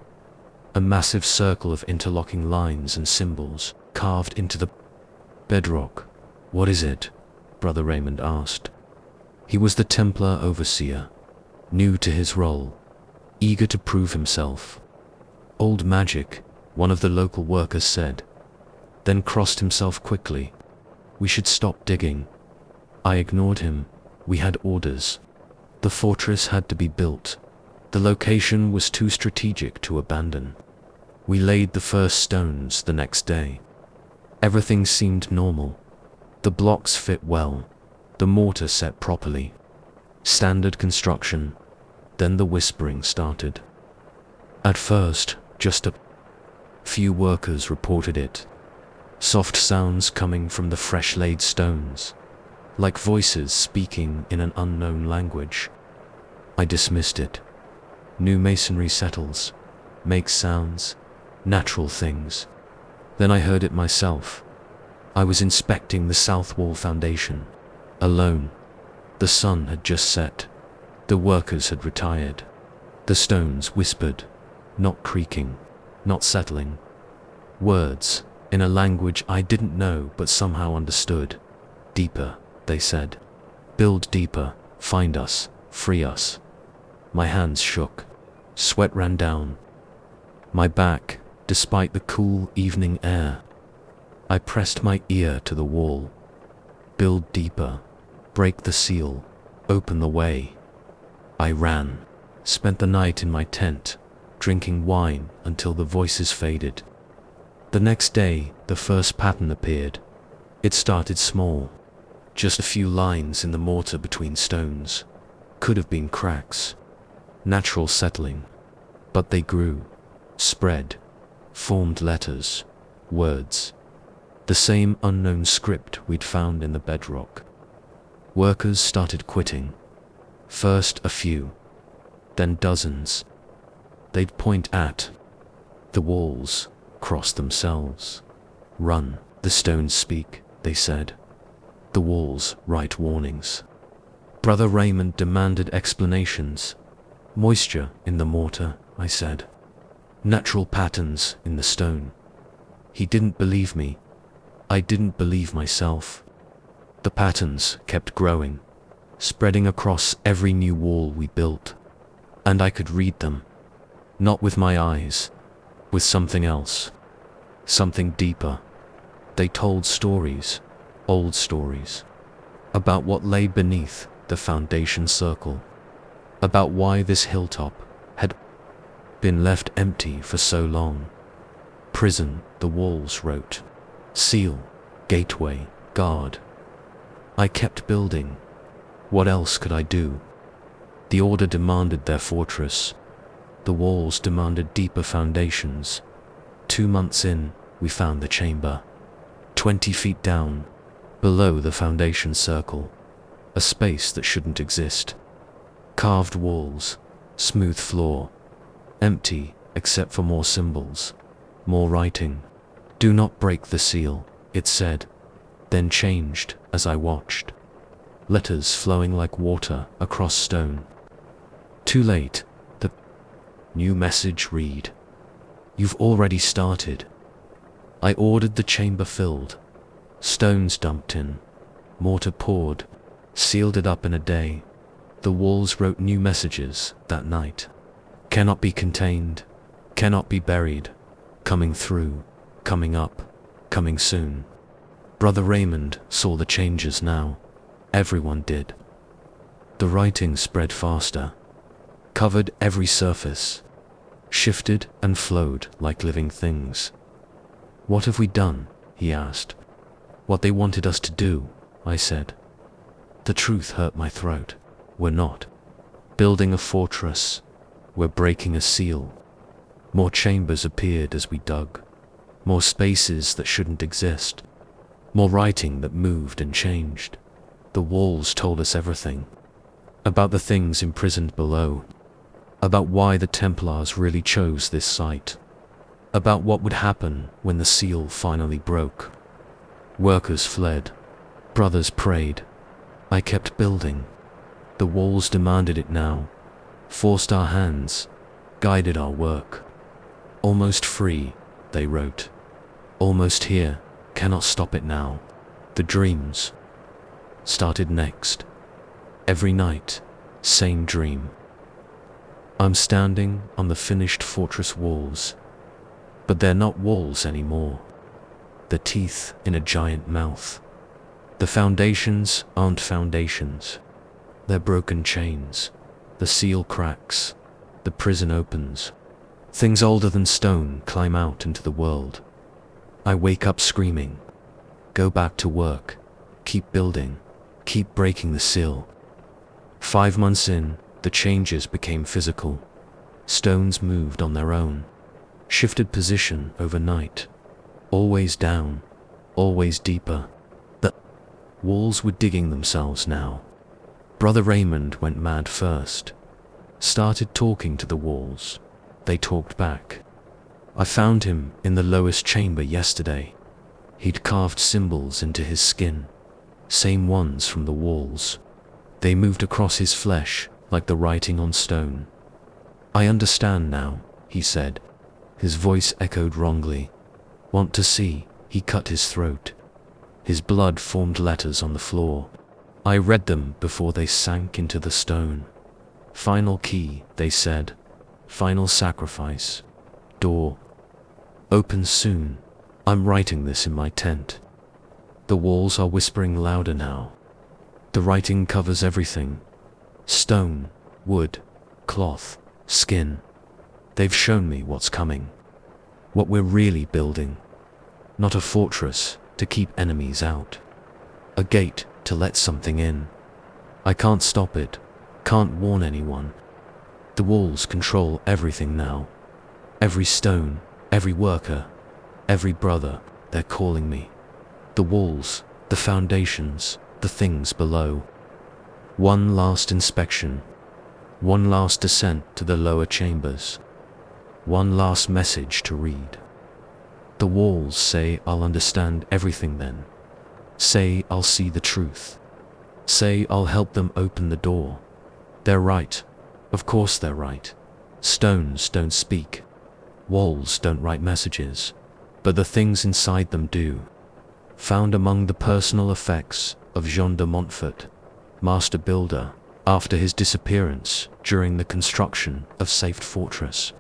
A massive circle of interlocking lines and symbols carved into the bedrock. What is it? Brother Raymond asked. He was the Templar overseer, new to his role, eager to prove himself. Old magic, one of the local workers said, then crossed himself quickly. We should stop digging. I ignored him. We had orders. The fortress had to be built. The location was too strategic to abandon. We laid the first stones the next day. Everything seemed normal. The blocks fit well. The mortar set properly. Standard construction. Then the whispering started. At first, just a few workers reported it. Soft sounds coming from the fresh-laid stones, like voices speaking in an unknown language. I dismissed it. New masonry settles, makes sounds, natural things. Then I heard it myself. I was inspecting the south wall foundation, alone. The sun had just set. The workers had retired. The stones whispered, not creaking, not settling. Words, in a language I didn't know but somehow understood. Deeper, they said. Build deeper, find us, free us. My hands shook. Sweat ran down my back, despite the cool evening air. I pressed my ear to the wall. Build deeper, break the seal, open the way. I ran, spent the night in my tent, drinking wine until the voices faded. The next day, the first pattern appeared. It started small, just a few lines in the mortar between stones. Could have been cracks. Natural settling. But they grew, spread, formed letters, words. The same unknown script we'd found in the bedrock. Workers started quitting. First a few, then dozens. They'd point at the walls, cross themselves. Run, the stones speak, they said. The walls write warnings. Brother Raymond demanded explanations. Moisture in the mortar, I said. Natural patterns in the stone. He didn't believe me. I didn't believe myself. The patterns kept growing, spreading across every new wall we built. And I could read them. Not with my eyes, with something else. Something deeper. They told stories, old stories, about what lay beneath the foundation circle, about why this hilltop had been left empty for so long. Prison, the walls wrote. Seal, gateway, guard. I kept building. What else could I do? The order demanded their fortress. The walls demanded deeper foundations. 2 months in, we found the chamber. 20 feet down, below the foundation circle. A space that shouldn't exist. Carved walls, smooth floor. Empty, except for more symbols. More writing. Do not break the seal, it said. Then changed as I watched. Letters flowing like water across stone. Too late. The new message read. You've already started. I ordered the chamber filled. Stones dumped in. Mortar poured. Sealed it up in a day. The walls wrote new messages that night. Cannot be contained. Cannot be buried. Coming through. Coming up. Coming soon. Brother Raymond saw the changes now. Everyone did. The writing spread faster. Covered every surface. Shifted and flowed like living things. What have we done? He asked. What they wanted us to do, I said. The truth hurt my throat. We're not building a fortress. We're breaking a seal. More chambers appeared as we dug. More spaces that shouldn't exist. More writing that moved and changed. The walls told us everything. About the things imprisoned below. About why the Templars really chose this site. About what would happen when the seal finally broke. Workers fled. Brothers prayed. I kept building. The walls demanded it now. Forced our hands. Guided our work. Almost free, they wrote. Almost here, cannot stop it now. The dreams started next. Every night, same dream. I'm standing on the finished fortress walls. But they're not walls anymore. The teeth in a giant mouth. The foundations aren't foundations. They're broken chains. The seal cracks. The prison opens. Things older than stone climb out into the world. I wake up screaming. Go back to work. Keep building. Keep breaking the seal. 5 months in, the changes became physical. Stones moved on their own. Shifted position overnight. Always down. Always deeper. The walls were digging themselves now. Brother Raymond went mad first. Started talking to the walls. They talked back. I found him in the lowest chamber yesterday. He'd carved symbols into his skin. Same ones from the walls. They moved across his flesh like the writing on stone. I understand now, he said. His voice echoed wrongly. Want to see? He cut his throat. His blood formed letters on the floor. I read them before they sank into the stone. Final key, they said. Final sacrifice. Door. Open soon. I'm writing this in my tent. The walls are whispering louder now. The writing covers everything. Stone, wood, cloth, skin. They've shown me what's coming. What we're really building. Not a fortress to keep enemies out. A gate to let something in. I can't stop it. Can't warn anyone. The walls control everything now. Every stone, every worker, every brother, they're calling me. The walls, the foundations, the things below. One last inspection. One last descent to the lower chambers. One last message to read. The walls say I'll understand everything then. Say I'll see the truth. Say I'll help them open the door. They're right. Of course they're right. Stones don't speak. Walls don't write messages. But the things inside them do. Found among the personal effects of Jean de Montfort, master builder, after his disappearance during the construction of Safed Fortress.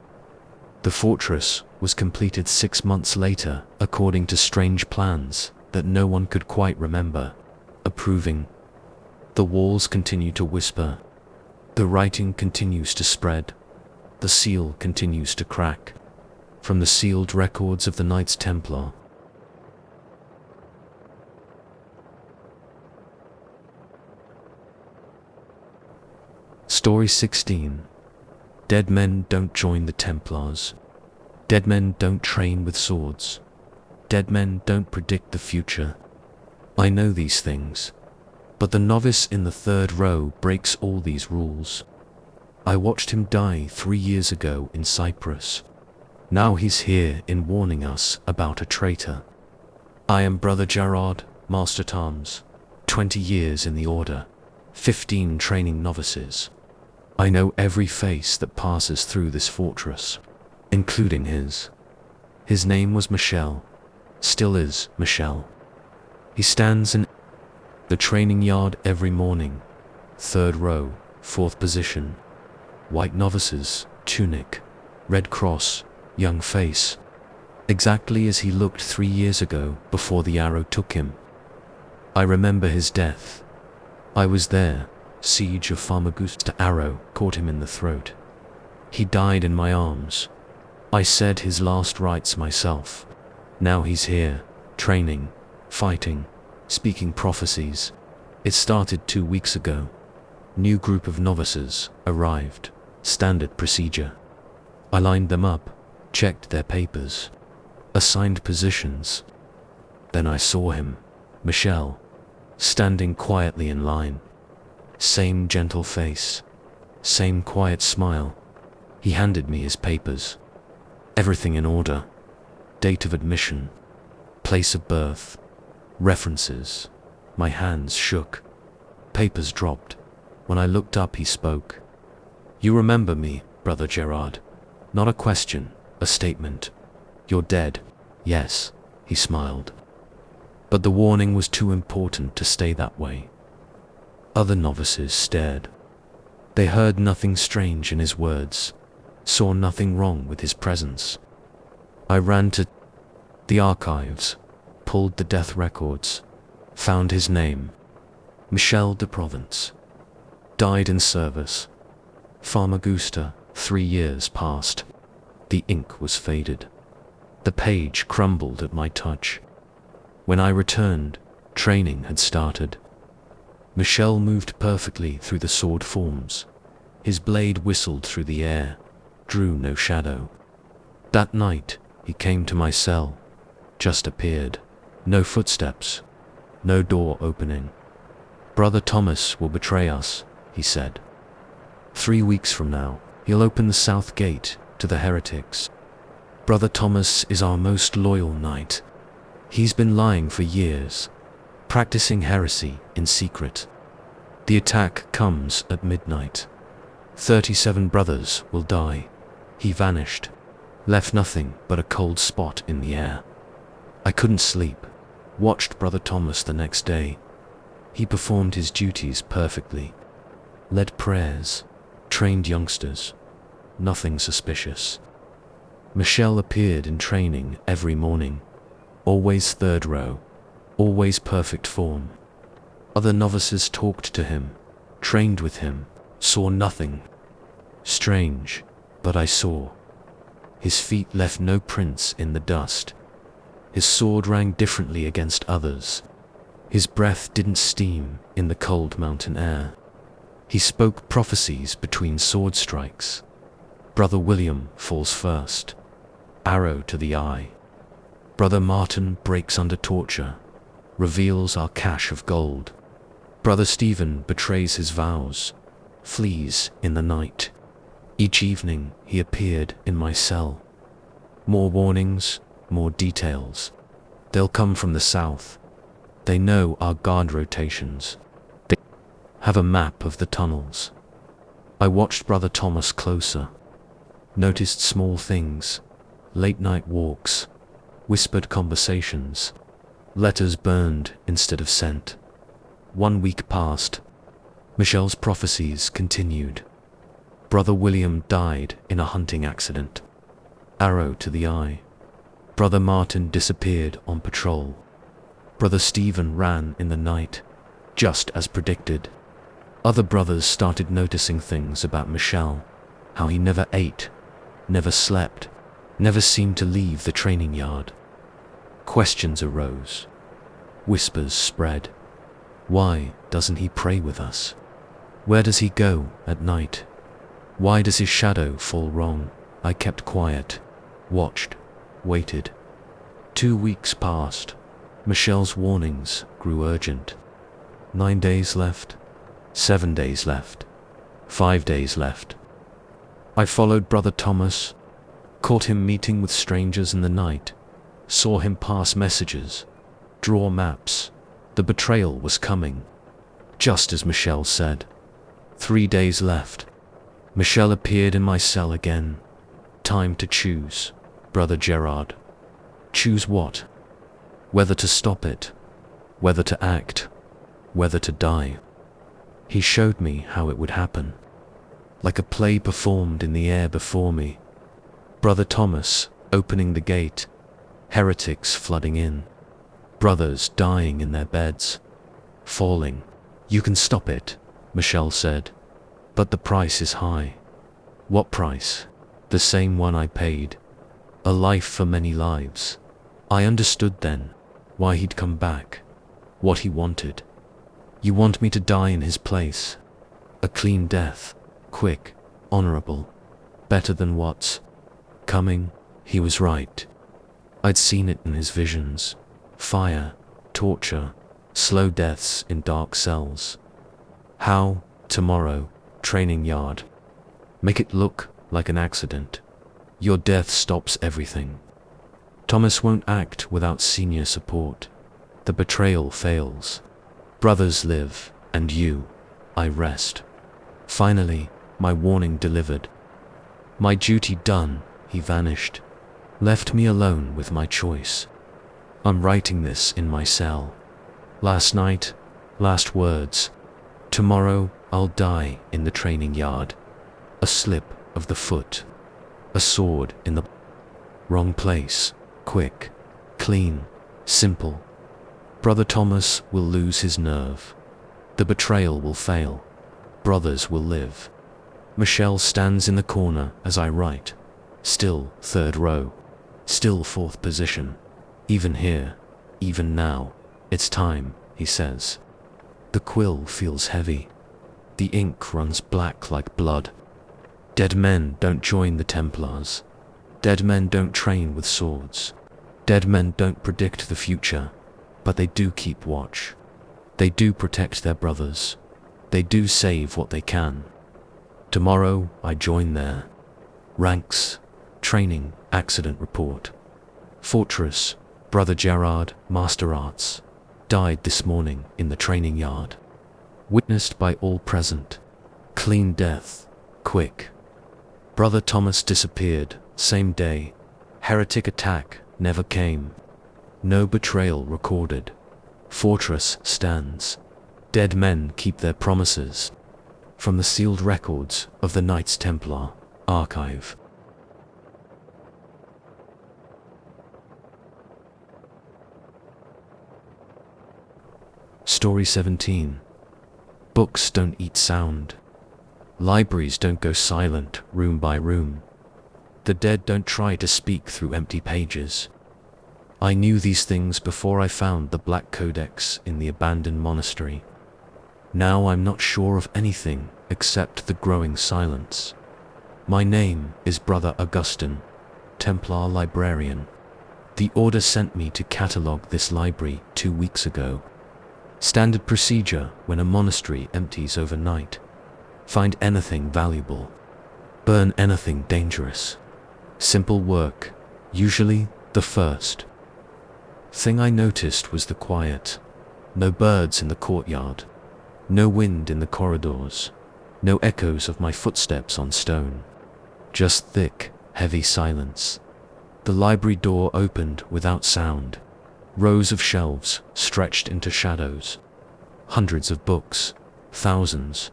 The fortress was completed 6 months later according to strange plans that no one could quite remember, approving. The walls continue to whisper. The writing continues to spread. The seal continues to crack. From the sealed records of the Knights Templar. Story 16. Dead men don't join the Templars. Dead men don't train with swords. Dead men don't predict the future. I know these things. But the novice in the third row breaks all these rules. I watched him die 3 years ago in Cyprus. Now he's here in warning us about a traitor. I am Brother Gerard, Master Tams, 20 years in the Order, 15 training novices. I know every face that passes through this fortress, including his. His name was Michel, still is Michel. He stands in the training yard every morning, 3rd row, 4th position. White novices, tunic, red cross, young face. Exactly as he looked 3 years ago before the arrow took him. I remember his death. I was there, siege of Famagusta. Arrow caught him in the throat. He died in my arms. I said his last rites myself. Now he's here, training, fighting, speaking prophecies. It started 2 weeks ago. New group of novices arrived. Standard procedure. I lined them up, checked their papers, assigned positions. Then I saw him, Michel, standing quietly in line. Same gentle face, same quiet smile. He handed me his papers. Everything in order. Date of admission, place of birth, references. My hands shook. Papers dropped. When I looked up, he spoke. "You remember me, Brother Gerard?" Not a question, a statement. "You're dead." "Yes," he smiled. But the warning was too important to stay that way. Other novices stared. They heard nothing strange in his words, saw nothing wrong with his presence. I ran to the archives, pulled the death records, found his name. Michel de Provence. Died in service. Famagusta, 3 years past. The ink was faded. The page crumbled at my touch. When I returned, training had started. Michel moved perfectly through the sword forms. His blade whistled through the air, drew no shadow. That night, he came to my cell, just appeared. No footsteps, no door opening. "Brother Thomas will betray us," he said. 3 weeks from now, he'll open the south gate to the heretics. Brother Thomas is our most loyal knight. He's been lying for years, practicing heresy in secret. The attack comes at midnight. 37 brothers will die. He vanished, left nothing but a cold spot in the air. I couldn't sleep. Watched Brother Thomas the next day. He performed his duties perfectly. Led prayers, trained youngsters. Nothing suspicious. Michel appeared in training every morning. Always third row. Always perfect form. Other novices talked to him, trained with him, saw nothing strange, but I saw. His feet left no prints in the dust. His sword rang differently against others. His breath didn't steam in the cold mountain air. He spoke prophecies between sword strikes. Brother William falls first. Arrow to the eye. Brother Martin breaks under torture, reveals our cache of gold. Brother Stephen betrays his vows, flees in the night. Each evening he appeared in my cell. More warnings, more details. They'll come from the south. They know our guard rotations. They have a map of the tunnels. I watched Brother Thomas closer. Noticed small things. Late night walks. Whispered conversations. Letters burned instead of sent. 1 week passed. Michel's prophecies continued. Brother William died in a hunting accident. Arrow to the eye. Brother Martin disappeared on patrol. Brother Stephen ran in the night, just as predicted. Other brothers started noticing things about Michel, how he never ate, never slept, never seemed to leave the training yard. Questions arose. Whispers spread. Why doesn't he pray with us? Where does he go at night? Why does his shadow fall wrong? I kept quiet, watched, waited. 2 weeks passed. Michel's warnings grew urgent. 9 days left. 7 days left. 5 days left. I followed Brother Thomas, caught him meeting with strangers in the night, saw him pass messages, draw maps. The betrayal was coming, just as Michel said. 3 days left. Michel appeared in my cell again. Time to choose, Brother Gerard. Choose what? Whether to stop it, whether to act, whether to die. He showed me how it would happen, like a play performed in the air before me. Brother Thomas opening the gate, heretics flooding in, brothers dying in their beds, falling. You can stop it, Michel said, but the price is high. What price? The same one I paid. A life for many lives. I understood then why he'd come back, what he wanted. You want me to die in his place. A clean death, quick, honorable, better than what's coming. He was right. I'd seen it in his visions. Fire, torture, slow deaths in dark cells. How, tomorrow, training yard. Make it look like an accident. Your death stops everything. Thomas won't act without senior support. The betrayal fails. Brothers live, and you, I rest. Finally, my warning delivered. My duty done, he vanished. Left me alone with my choice. I'm writing this in my cell. Last night, last words. Tomorrow, I'll die in the training yard. A slip of the foot. A sword in the wrong place. Quick, clean, simple. Brother Thomas will lose his nerve. The betrayal will fail. Brothers will live. Michelle stands in the corner as I write. Still third row. Still fourth position. Even here, even now, it's time, he says. The quill feels heavy. The ink runs black like blood. Dead men don't join the Templars. Dead men don't train with swords. Dead men don't predict the future, but they do keep watch. They do protect their brothers. They do save what they can. Tomorrow I join there. Ranks, training, accident report. Fortress, Brother Gerard, Master Arts, died this morning in the training yard. Witnessed by all present. Clean death, quick. Brother Thomas disappeared, same day. Heretic attack never came. No betrayal recorded. Fortress stands. Dead men keep their promises. From the sealed records of the Knights Templar archive. Story 17. Books don't eat sound. Libraries don't go silent room by room. The dead don't try to speak through empty pages. I knew these things before I found the Black Codex in the abandoned monastery. Now I'm not sure of anything except the growing silence. My name is Brother Augustine, Templar librarian. The order sent me to catalogue this library 2 weeks ago. Standard procedure when a monastery empties overnight. Find anything valuable. Burn anything dangerous. Simple work, usually the first. Thing I noticed was the quiet. No birds in the courtyard. No wind in the corridors. No echoes of my footsteps on stone. Just thick, heavy silence. The library door opened without sound. Rows of shelves stretched into shadows. Hundreds of books, thousands,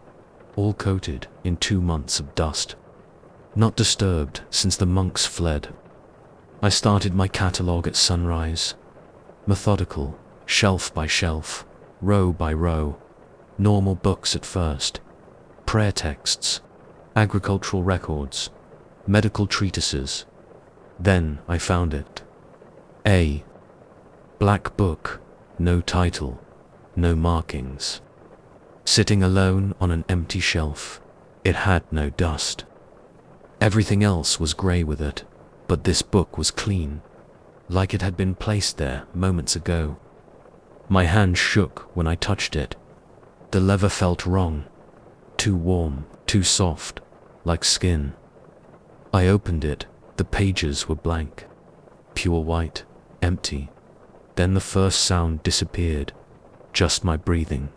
all coated in 2 months of dust. Not disturbed since the monks fled. I started my catalogue at sunrise. Methodical, shelf by shelf, row by row. Normal books at first. Prayer texts, agricultural records, medical treatises. Then I found it. A black book, no title, no markings. Sitting alone on an empty shelf, it had no dust. Everything else was grey with it, but this book was clean, like it had been placed there moments ago. My hand shook when I touched it. The leather felt wrong, too warm, too soft, like skin. I opened it, the pages were blank, pure white, empty. Then the first sound disappeared, just my breathing.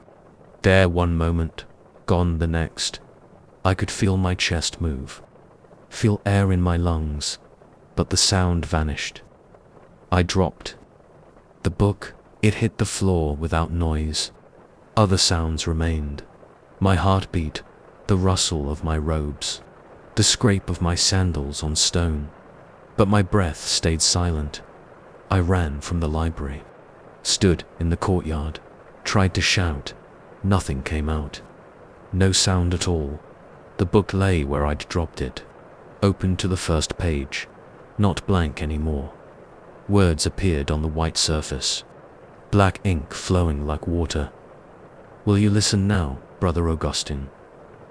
There one moment, gone the next. I could feel my chest move, feel air in my lungs, but the sound vanished. I dropped. The book, it hit the floor without noise. Other sounds remained. My heartbeat, the rustle of my robes, the scrape of my sandals on stone. But my breath stayed silent. I ran from the library, stood in the courtyard, tried to shout. Nothing came out. No sound at all. The book lay where I'd dropped it, open to the first page, not blank anymore. Words appeared on the white surface, black ink flowing like water. Will you listen now, Brother Augustine?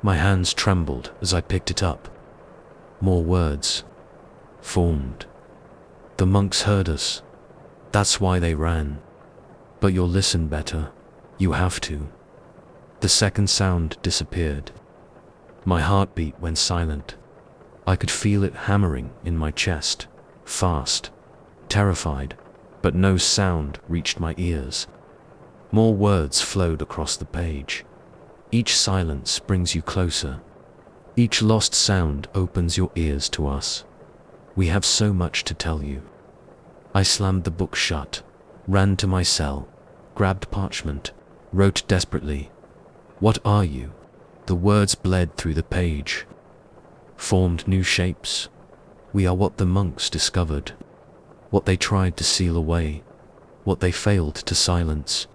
My hands trembled as I picked it up. More words formed. The monks heard us. That's why they ran. But you'll listen better. You have to. The second sound disappeared. My heartbeat went silent. I could feel it hammering in my chest, fast, terrified, but no sound reached my ears. More words flowed across the page. Each silence brings you closer. Each lost sound opens your ears to us. We have so much to tell you. I slammed the book shut, ran to my cell, grabbed parchment, wrote desperately. What are you? The words bled through the page, formed new shapes. We are what the monks discovered, what they tried to seal away, what they failed to silence.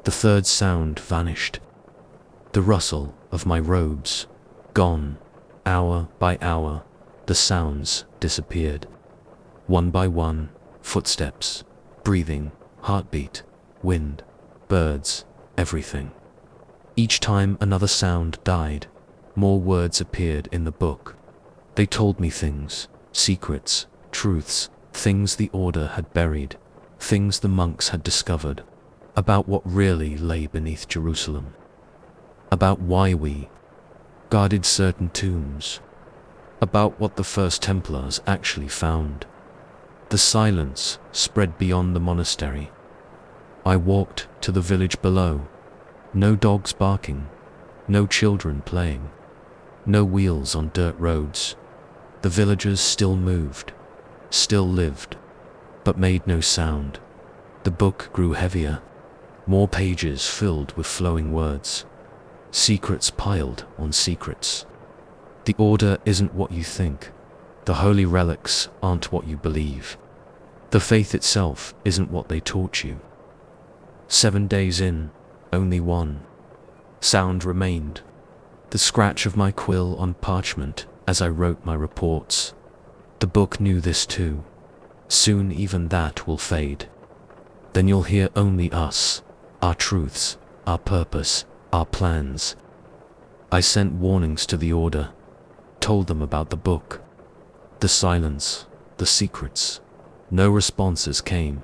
The third sound vanished. The rustle of my robes, gone. Hour by hour, the sounds disappeared. One by one, footsteps, breathing, heartbeat, wind, birds, everything. Each time another sound died, more words appeared in the book. They told me things, secrets, truths, things the order had buried, things the monks had discovered, about what really lay beneath Jerusalem, about why we guarded certain tombs, about what the first Templars actually found. The silence spread beyond the monastery. I walked to the village below. No dogs barking, no children playing, no wheels on dirt roads. The villagers still moved, still lived, but made no sound. The book grew heavier, more pages filled with flowing words, secrets piled on secrets. The order isn't what you think. The holy relics aren't what you believe. The faith itself isn't what they taught you. 7 days in, only one sound remained. The scratch of my quill on parchment as I wrote my reports. The book knew this too. Soon even that will fade. Then you'll hear only us, our truths, our purpose, our plans. I sent warnings to the order, told them about the book, the silence, the secrets. No responses came.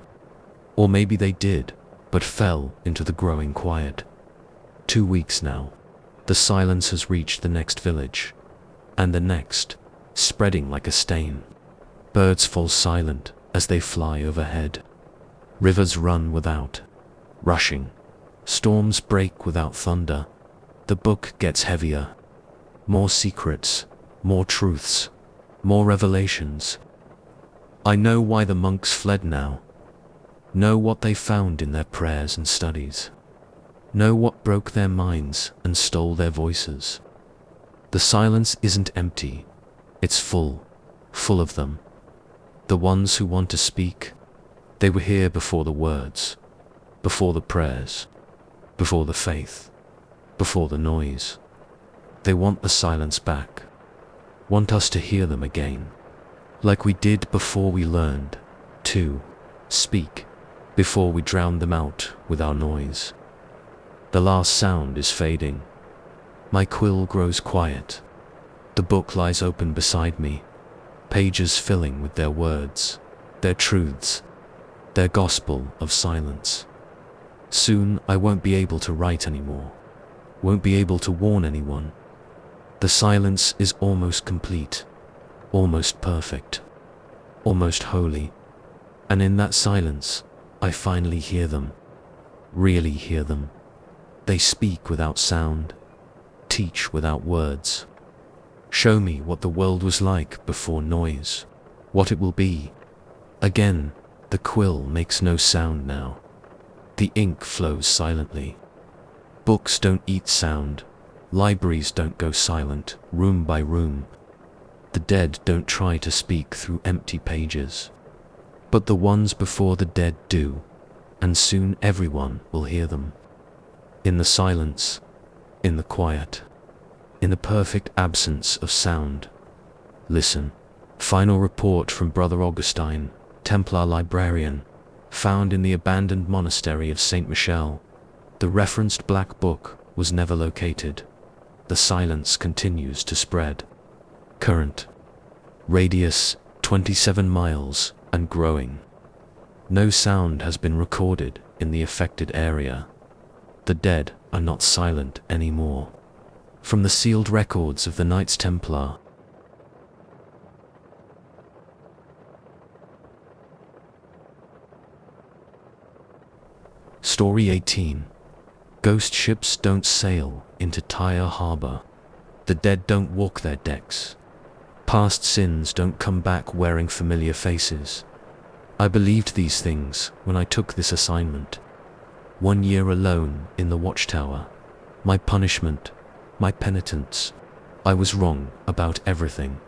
Or maybe they did, but fell into the growing quiet. 2 weeks now. The silence has reached the next village, and the next, spreading like a stain. Birds fall silent as they fly overhead. Rivers run without rushing. Storms break without thunder. The book gets heavier. More secrets, more truths, more revelations. I know why the monks fled now. Know what they found in their prayers and studies. Know what broke their minds and stole their voices. The silence isn't empty. It's full, full of them. The ones who want to speak, they were here before the words, before the prayers, before the faith, before the noise. They want the silence back, want us to hear them again, like we did before we learned to speak, before we drowned them out with our noise. The last sound is fading. My quill grows quiet. The book lies open beside me, pages filling with their words, their truths, their gospel of silence. Soon I won't be able to write anymore, won't be able to warn anyone. The silence is almost complete, almost perfect, almost holy. And in that silence, I finally hear them, really hear them. They speak without sound, teach without words. Show me what the world was like before noise, what it will be. Again, the quill makes no sound now. The ink flows silently. Books don't eat sound. Libraries don't go silent, room by room. The dead don't try to speak through empty pages. But the ones before the dead do, and soon everyone will hear them. In the silence, in the quiet, in the perfect absence of sound. Listen. Final report from Brother Augustine, Templar librarian, found in the abandoned monastery of Saint Michel. The referenced black book was never located. The silence continues to spread. Current. Radius 27 miles and growing. No sound has been recorded in the affected area. The dead are not silent anymore. From the sealed records of the Knights Templar. Story 18. Ghost ships don't sail into Tyre Harbor. The dead don't walk their decks. Past sins don't come back wearing familiar faces. I believed these things when I took this assignment. 1 year alone in the watchtower. My punishment, my penitence. I was wrong about everything.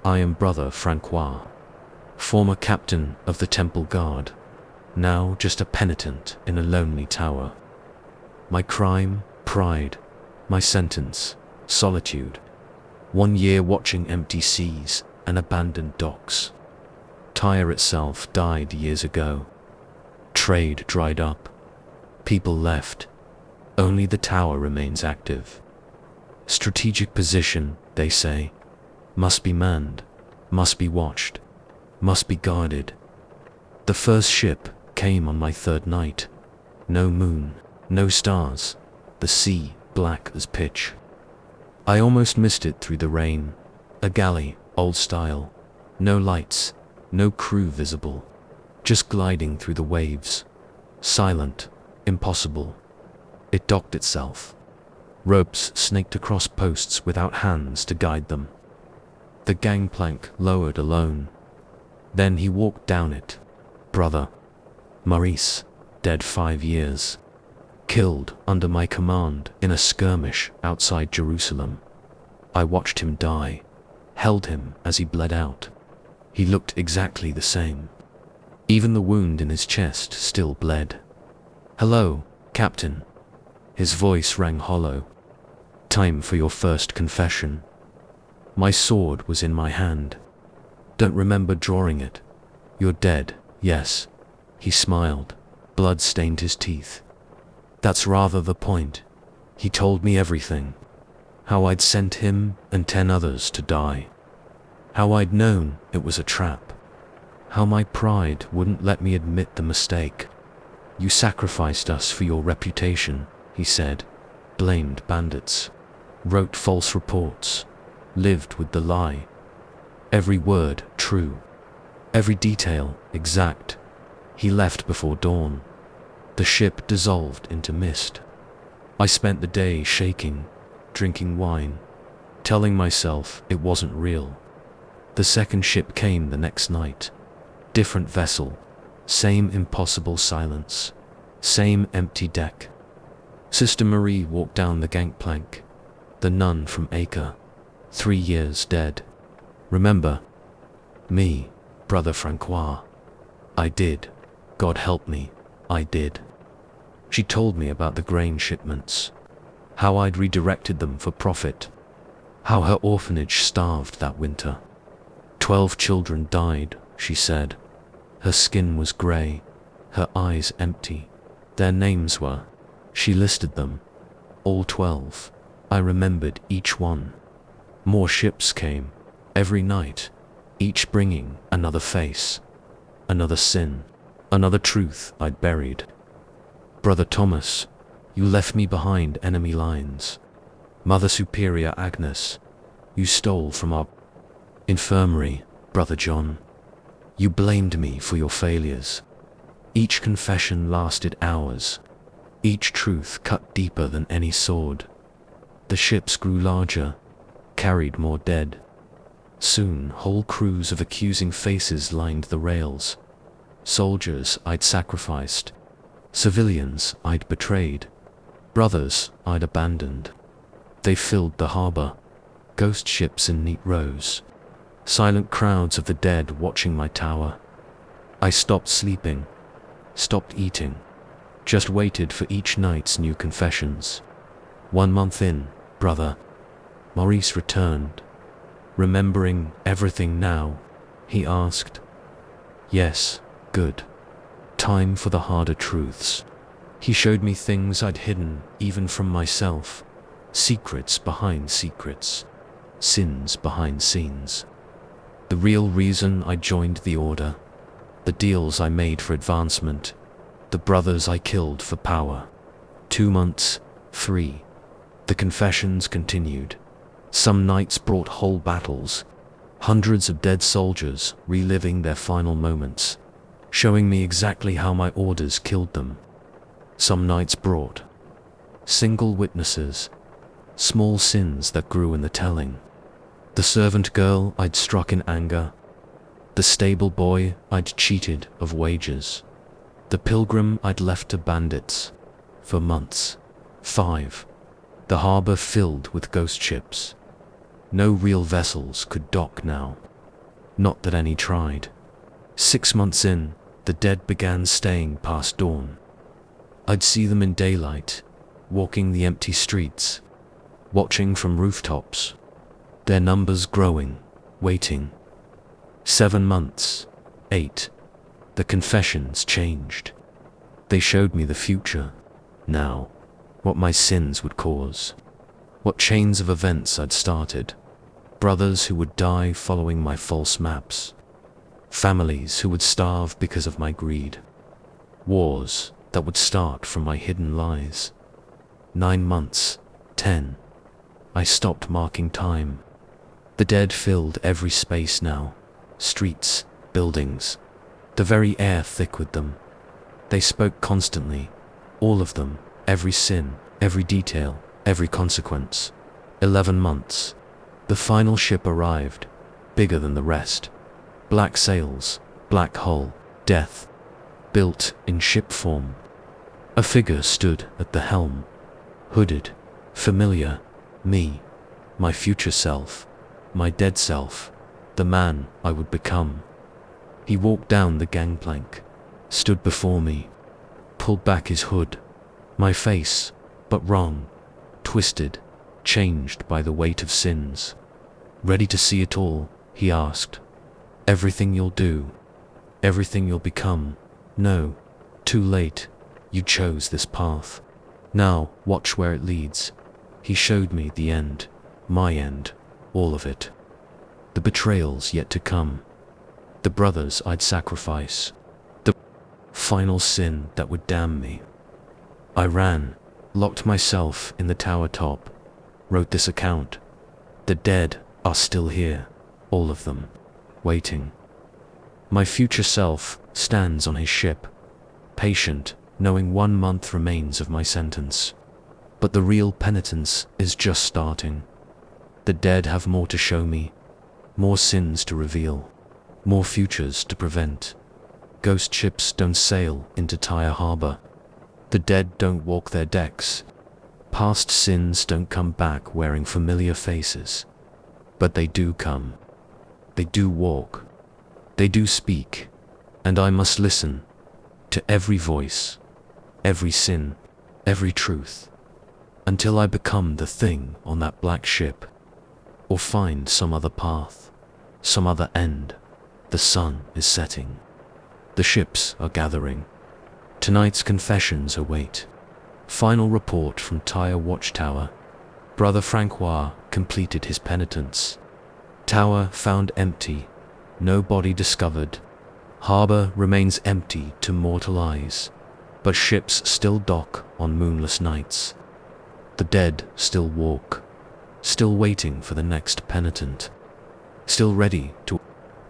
I am Brother Francois, former captain of the Temple Guard, now just a penitent in a lonely tower. My crime, pride. My sentence, solitude. 1 year watching empty seas and abandoned docks. Tyre itself died years ago. Trade dried up. People left. Only the tower remains active. Strategic position, they say. Must be manned. Must be watched. Must be guarded. The first ship came on my third night. No moon, no stars. The sea black as pitch. I almost missed it through the rain. A galley, old style. No lights, no crew visible. Just gliding through the waves. Silent, impossible. It docked itself. Ropes snaked across posts without hands to guide them. The gangplank lowered alone. Then he walked down it. Brother Maurice, dead 5 years. Killed under my command in a skirmish outside Jerusalem. I watched him die, held him as he bled out. He looked exactly the same. Even the wound in his chest still bled. "Hello, Captain." His voice rang hollow. "Time for your first confession." My sword was in my hand. "Don't remember drawing it. You're dead, yes." He smiled. Blood stained his teeth. "That's rather the point. He told me everything. How I'd sent him and 10 others to die. How I'd known it was a trap. How my pride wouldn't let me admit the mistake. You sacrificed us for your reputation," he said. "Blamed bandits. Wrote false reports. Lived with the lie. Every word true. Every detail exact. He left before dawn. The ship dissolved into mist. I spent the day shaking, drinking wine, telling myself it wasn't real. The second ship came the next night. Different vessel, same impossible silence, same empty deck. Sister Marie walked down the gangplank. The nun from Acre, 3 years dead. "Remember me, Brother Francois?" I did. God help me, I did. She told me about the grain shipments, how I'd redirected them for profit, how her orphanage starved that winter. 12 children died, she said. Her skin was grey, her eyes empty. Their names were, she listed them, all 12. I remembered each one. More ships came, every night, each bringing another face, another sin, another truth I'd buried. "Brother Thomas, you left me behind enemy lines. Mother Superior Agnes, you stole from our infirmary, Brother John. You blamed me for your failures. Each confession lasted hours. Each truth cut deeper than any sword. The ships grew larger, carried more dead. Soon whole crews of accusing faces lined the rails. Soldiers I'd sacrificed, civilians I'd betrayed, brothers I'd abandoned. They filled the harbor, ghost ships in neat rows, silent crowds of the dead watching my tower. I stopped sleeping, stopped eating, just waited for each night's new confessions. 1 month in, brother, Maurice returned. "Remembering everything now?" he asked. "Yes, good. Time for the harder truths. He showed me things I'd hidden even from myself, secrets behind secrets, sins behind scenes. The real reason I joined the Order, the deals I made for advancement, the brothers I killed for power. 2 months, 3. The confessions continued. Some nights brought whole battles, hundreds of dead soldiers reliving their final moments, showing me exactly how my orders killed them. Some nights brought single witnesses, small sins that grew in the telling. The servant girl I'd struck in anger, the stable boy I'd cheated of wages, the pilgrim I'd left to bandits for months. 5. The harbor filled with ghost ships. No real vessels could dock now. Not that any tried. 6 months in, the dead began staying past dawn. I'd see them in daylight, walking the empty streets, watching from rooftops, their numbers growing, waiting. 7 months, 8. The confessions changed. They showed me the future, now, what my sins would cause, what chains of events I'd started, brothers who would die following my false maps, families who would starve because of my greed, wars that would start from my hidden lies. 9 months, 10. I stopped marking time. The dead filled every space now, streets, buildings, the very air thick with them. They spoke constantly, all of them, every sin, every detail, every consequence. 11 months. The final ship arrived, bigger than the rest. Black sails, black hull, death, built in ship form. A figure stood at the helm, hooded, familiar, me, my future self, my dead self, the man I would become. He walked down the gangplank, stood before me, pulled back his hood. My face, but wrong, twisted, changed by the weight of sins. Ready to see it all, he asked. Everything you'll do, everything you'll become. No, too late, you chose this path. Now, watch where it leads. He showed me the end, my end, all of it. The betrayals yet to come, the brothers I'd sacrifice, the final sin that would damn me. I ran, locked myself in the tower top, wrote this account. The dead are still here, all of them, waiting. My future self stands on his ship, patient, knowing 1 month remains of my sentence. But the real penitence is just starting. The dead have more to show me, more sins to reveal, more futures to prevent. Ghost ships don't sail into Tyre Harbor. The dead don't walk their decks. Past sins don't come back wearing familiar faces. But they do come. They do walk. They do speak. And I must listen to every voice, every sin, every truth, until I become the thing on that black ship, or find some other path, some other end. The sun is setting. The ships are gathering. Tonight's confessions await. Final report from Tyre Watchtower. Brother Francois completed his penitence. Tower found empty, no body discovered. Harbor remains empty to mortal eyes, but ships still dock on moonless nights. The dead still walk, still waiting for the next penitent, still ready to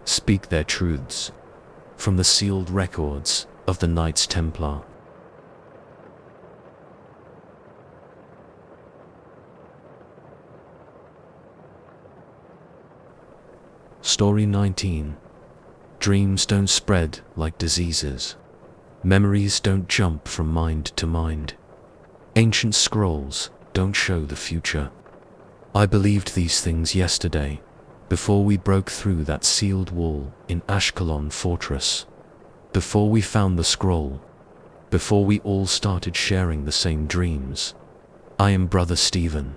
speak their truths from the sealed records of the Knights Templar. Story 19. Dreams don't spread like diseases. Memories don't jump from mind to mind. Ancient scrolls don't show the future. I believed these things yesterday, before we broke through that sealed wall in Ashkelon Fortress, before we found the scroll, before we all started sharing the same dreams. I am Brother Stephen,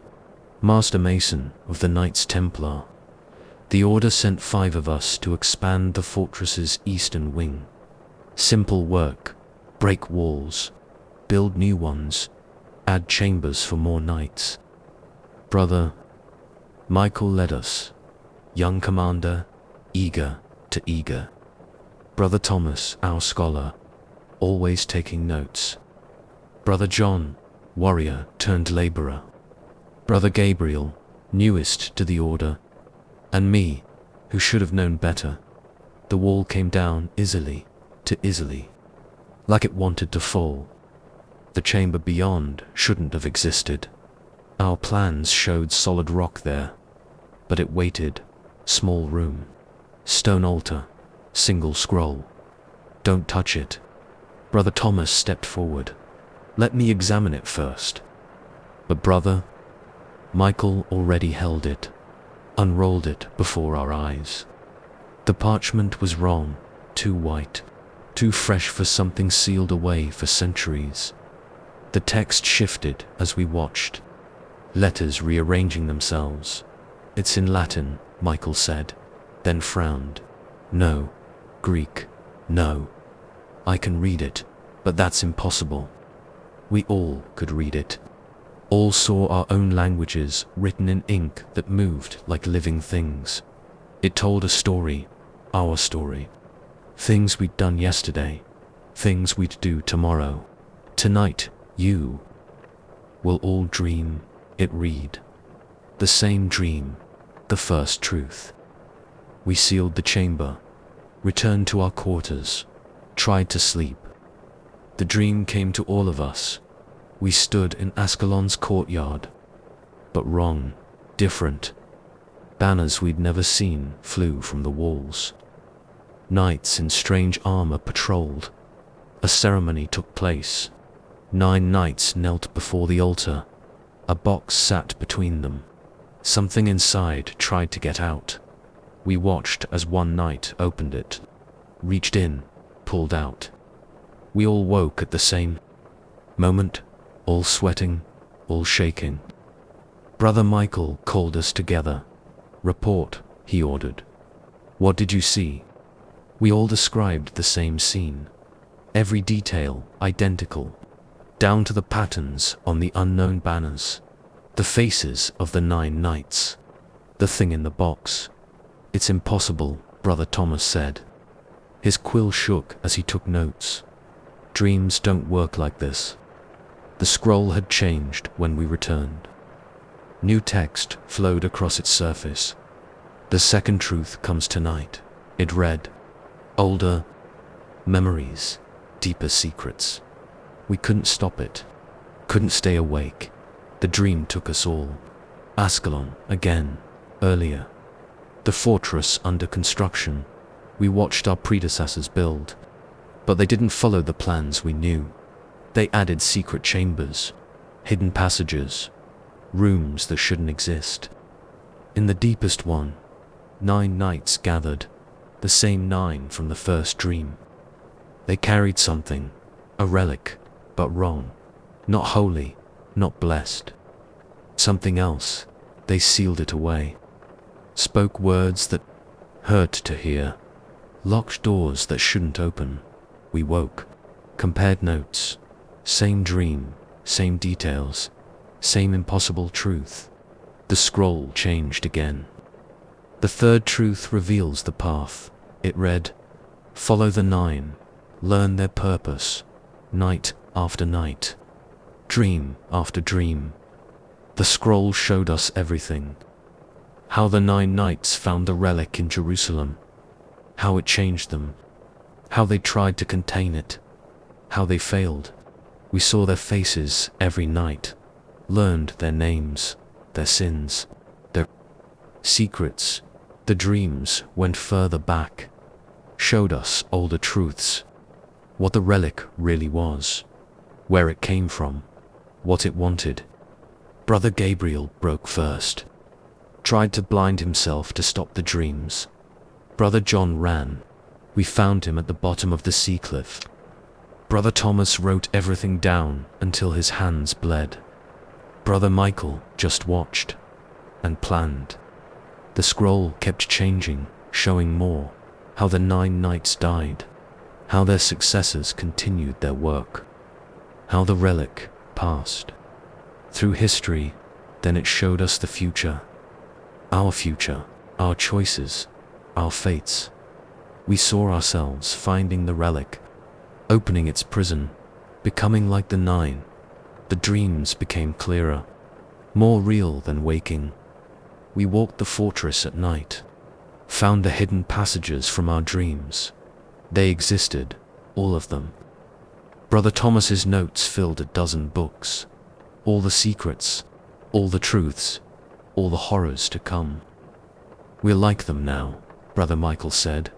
Master Mason of the Knights Templar. The Order sent 5 of us to expand the fortress's eastern wing. Simple work, break walls, build new ones, add chambers for more nights. Brother Michael led us, young commander, eager to eager. Brother Thomas, our scholar, always taking notes. Brother John, warrior turned laborer. Brother Gabriel, newest to the order. And me, who should have known better. The wall came down easily, like it wanted to fall. The chamber beyond shouldn't have existed. Our plans showed solid rock there, but it waited. Small room, stone altar, single scroll. Don't touch it. Brother Thomas stepped forward. Let me examine it first. But Brother Michael already held it, unrolled it before our eyes. The parchment was wrong, too white, too fresh for something sealed away for centuries. The text shifted as we watched, letters rearranging themselves. It's in Latin, Michael said, then frowned. No, Greek, no. I can read it, but that's impossible. We all could read it. All saw our own languages written in ink that moved like living things. It told a story, our story. Things we'd done yesterday, things we'd do tomorrow. Tonight, you will all dream, it read. The same dream, the first truth. We sealed the chamber, returned to our quarters, tried to sleep. The dream came to all of us. We stood in Ascalon's courtyard, but wrong, different. Banners we'd never seen flew from the walls. Knights in strange armor patrolled. A ceremony took place. 9 knights knelt before the altar. A box sat between them. Something inside tried to get out. We watched as one knight opened it, reached in, pulled out. We all woke at the same moment, all sweating, all shaking. Brother Michael called us together. Report, he ordered. What did you see? We all described the same scene. Every detail identical, down to the patterns on the unknown banners, the faces of the 9 knights, the thing in the box. It's impossible, Brother Thomas said. His quill shook as he took notes. Dreams don't work like this. The scroll had changed when we returned. New text flowed across its surface. The second truth comes tonight, it read. Older memories, deeper secrets. We couldn't stop it, couldn't stay awake. The dream took us all. Ascalon, again, earlier. The fortress under construction. We watched our predecessors build, but they didn't follow the plans we knew. They added secret chambers, hidden passages, rooms that shouldn't exist. In the deepest one, 9 knights gathered, the same 9 from the first dream. They carried something, a relic, but wrong. Not holy, not blessed. Something else. They sealed it away. Spoke words that hurt to hear. Locked doors that shouldn't open. We woke. Compared notes. Same dream, same details, same impossible truth. The scroll changed again. The third truth reveals the path. It read, follow the 9, learn their purpose, night after night, dream after dream. The scroll showed us everything. How the 9 knights found the relic in Jerusalem, how it changed them, how they tried to contain it, how they failed. We saw their faces every night, learned their names, their sins, their secrets. The dreams went further back, showed us older truths, what the relic really was, where it came from, what it wanted. Brother Gabriel broke first, tried to blind himself to stop the dreams. Brother John ran. We found him at the bottom of the sea cliff. Brother Thomas wrote everything down until his hands bled. Brother Michael just watched and planned. The scroll kept changing, showing more, how the 9 knights died, how their successors continued their work. How the relic passed through history, then it showed us the future. Our future, our choices, our fates. We saw ourselves finding the relic, opening its prison, becoming like the Nine. The dreams became clearer, more real than waking. We walked the fortress at night, found the hidden passages from our dreams. They existed, all of them. Brother Thomas's notes filled a dozen books. All the secrets, all the truths, all the horrors to come. We're like them now, Brother Michael said.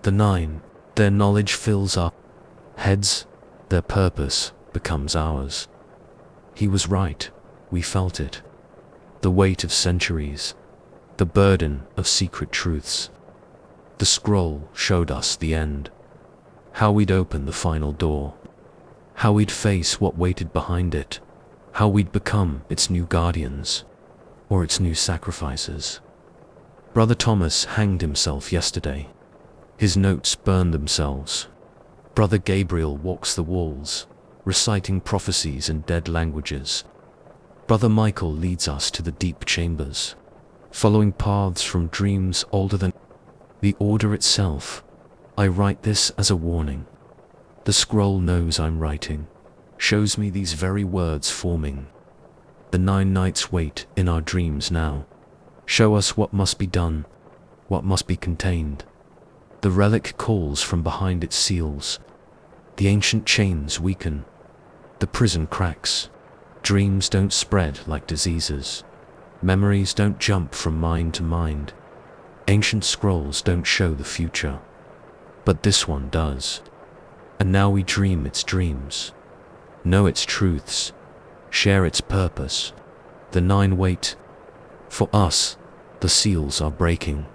The Nine, their knowledge fills our heads, their purpose becomes ours. He was right, we felt it. The weight of centuries, the burden of secret truths. The scroll showed us the end. How we'd open the final door. How we'd face what waited behind it. How we'd become its new guardians, or its new sacrifices. Brother Thomas hanged himself yesterday. His notes burned themselves. Brother Gabriel walks the walls, reciting prophecies in dead languages. Brother Michael leads us to the deep chambers, following paths from dreams older than the order itself. I write this as a warning. The scroll knows I'm writing, shows me these very words forming. The 9 nights wait in our dreams now, show us what must be done, what must be contained. The relic calls from behind its seals. The ancient chains weaken. The prison cracks. Dreams don't spread like diseases. Memories don't jump from mind to mind. Ancient scrolls don't show the future. But this one does. And now we dream its dreams, know its truths, share its purpose. The 9 wait. For us, the seals are breaking.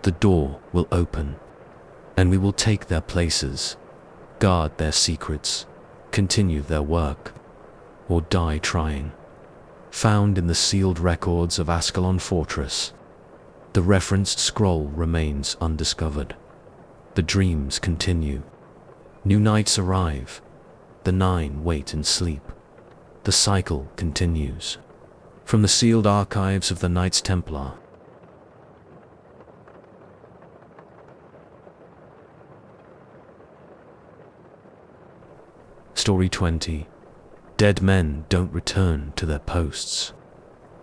The door will open, and we will take their places, guard their secrets, continue their work, or die trying. Found in the sealed records of Ascalon Fortress, the referenced scroll remains undiscovered. The dreams continue. New nights arrive. The 9 wait and sleep. The cycle continues. From the sealed archives of the Knights Templar. Story 20. Dead men don't return to their posts.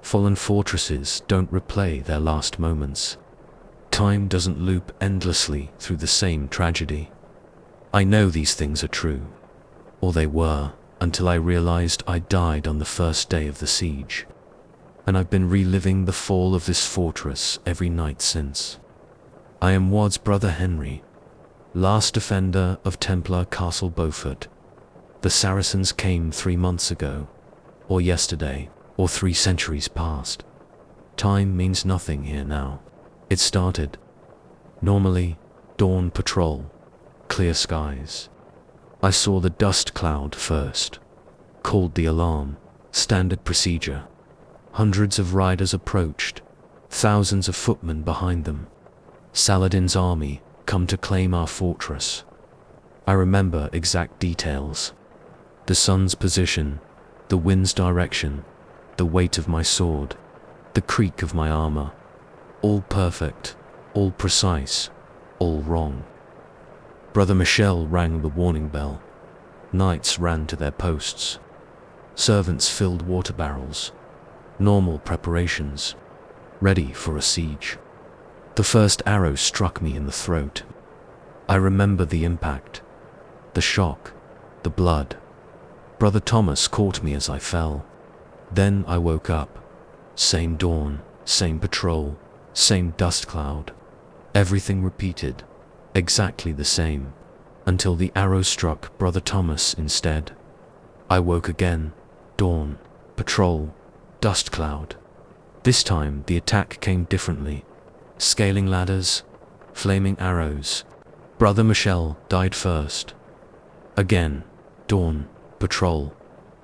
Fallen fortresses don't replay their last moments. Time doesn't loop endlessly through the same tragedy. I know these things are true, or they were, until I realized I died on the first day of the siege. And I've been reliving the fall of this fortress every night since. I am Wad's brother Henry, last defender of Templar Castle Beaufort. The Saracens came 3 months ago, or yesterday, or 3 centuries past. Time means nothing here now. It started. Normally, dawn patrol, clear skies. I saw the dust cloud first. Called the alarm, standard procedure. Hundreds of riders approached, thousands of footmen behind them. Saladin's army come to claim our fortress. I remember exact details. The sun's position, the wind's direction, the weight of my sword, the creak of my armor. All perfect, all precise, all wrong. Brother Michel rang the warning bell. Knights ran to their posts. Servants filled water barrels. Normal preparations, ready for a siege. The first arrow struck me in the throat. I remember the impact, the shock, the blood. Brother Thomas caught me as I fell. Then I woke up. Same dawn, same patrol, same dust cloud. Everything repeated, exactly the same, until the arrow struck Brother Thomas instead. I woke again. Dawn, patrol, dust cloud. This time the attack came differently. Scaling ladders, flaming arrows. Brother Michel died first. Again, dawn, patrol,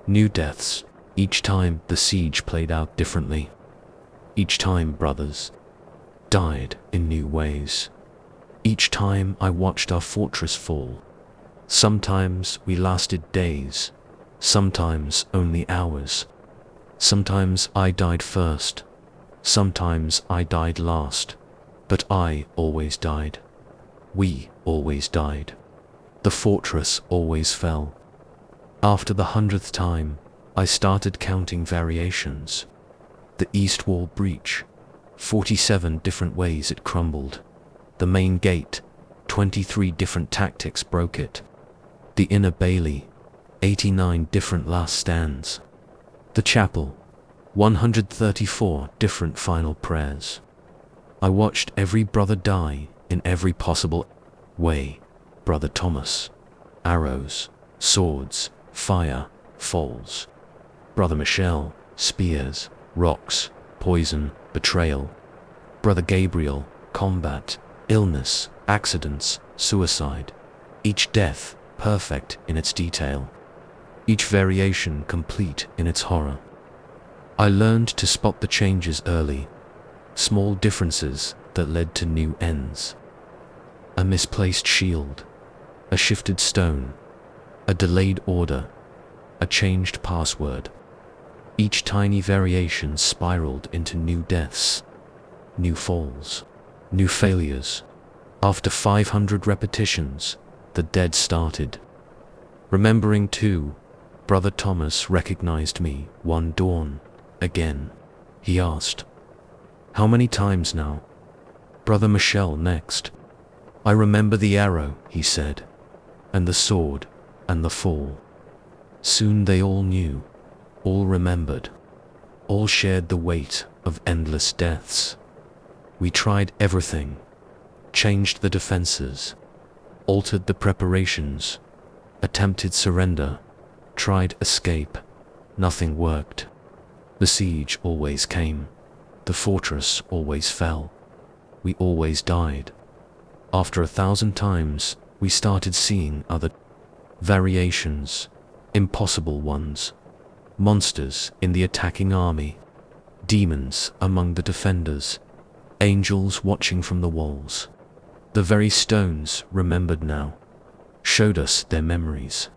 new deaths. Each time the siege played out differently. Each time brothers died in new ways. Each time I watched our fortress fall. Sometimes we lasted days, sometimes only hours. Sometimes I died first, sometimes I died last, but I always died. We always died. The fortress always fell. After the 100th time, I started counting variations. The east wall breach, 47 different ways it crumbled. The main gate, 23 different tactics broke it. The inner bailey, 89 different last stands. The chapel, 134 different final prayers. I watched every brother die in every possible way. Brother Thomas, arrows, swords, fire, falls. Brother Michel, spears, rocks, poison, betrayal. Brother Gabriel, combat, illness, accidents, suicide. Each death perfect in its detail. Each variation complete in its horror. I learned to spot the changes early, small differences that led to new ends. A misplaced shield, a shifted stone, a delayed order, a changed password. Each tiny variation spiraled into new deaths, new falls, new failures. After 500 repetitions, the dead started. Remembering too, Brother Thomas recognized me one dawn, again. He asked, "How many times now?" Brother Michel next. "I remember the arrow," he said, "and the sword, and the fall." Soon they all knew, all remembered, all shared the weight of endless deaths. We tried everything, changed the defenses, altered the preparations, attempted surrender, tried escape. Nothing worked. The siege always came. The fortress always fell. We always died. After 1,000 times, we started seeing other variations, impossible ones. Monsters in the attacking army, demons among the defenders, angels watching from the walls. The very stones remembered now, showed us their memories.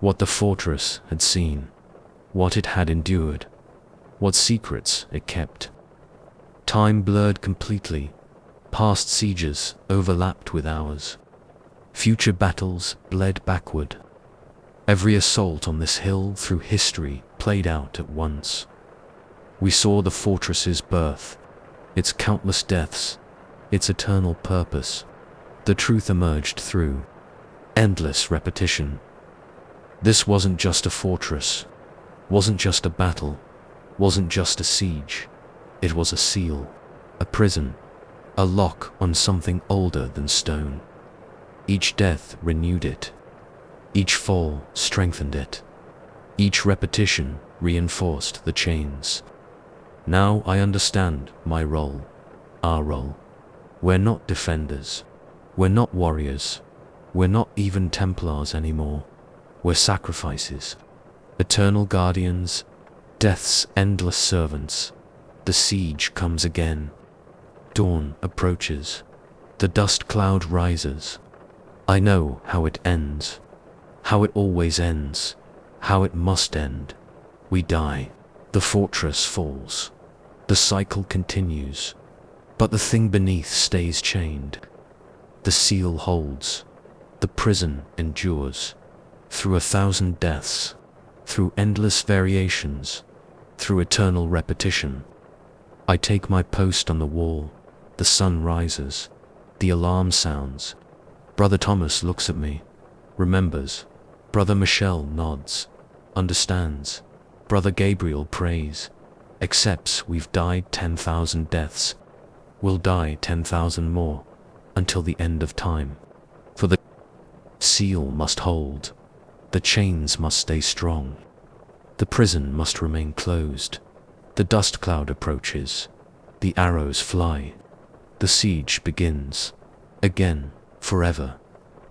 What the fortress had seen, what it had endured, what secrets it kept. Time blurred completely. Past sieges overlapped with ours. Future battles bled backward. Every assault on this hill through history played out at once. We saw the fortress's birth, its countless deaths, its eternal purpose. The truth emerged through endless repetition. This wasn't just a fortress, wasn't just a battle, wasn't just a siege. It was a seal, a prison, a lock on something older than stone. Each death renewed it. Each fall strengthened it. Each repetition reinforced the chains. Now I understand my role, our role. We're not defenders. We're not warriors. We're not even Templars anymore. We're sacrifices. Eternal guardians, death's endless servants. The siege comes again. Dawn approaches. The dust cloud rises. I know how it ends. How it always ends. How it must end. We die. The fortress falls. The cycle continues. But the thing beneath stays chained. The seal holds. The prison endures. Through 1,000 deaths. Through endless variations. Through eternal repetition. I take my post on the wall. The sun rises. The alarm sounds. Brother Thomas looks at me. Remembers. Brother Michel nods. Understands. Brother Gabriel prays. Accepts we've died 10,000 deaths. We'll die 10,000 more. Until the end of time. For the seal must hold. The chains must stay strong. The prison must remain closed. The dust cloud approaches. The arrows fly. The siege begins. Again, forever.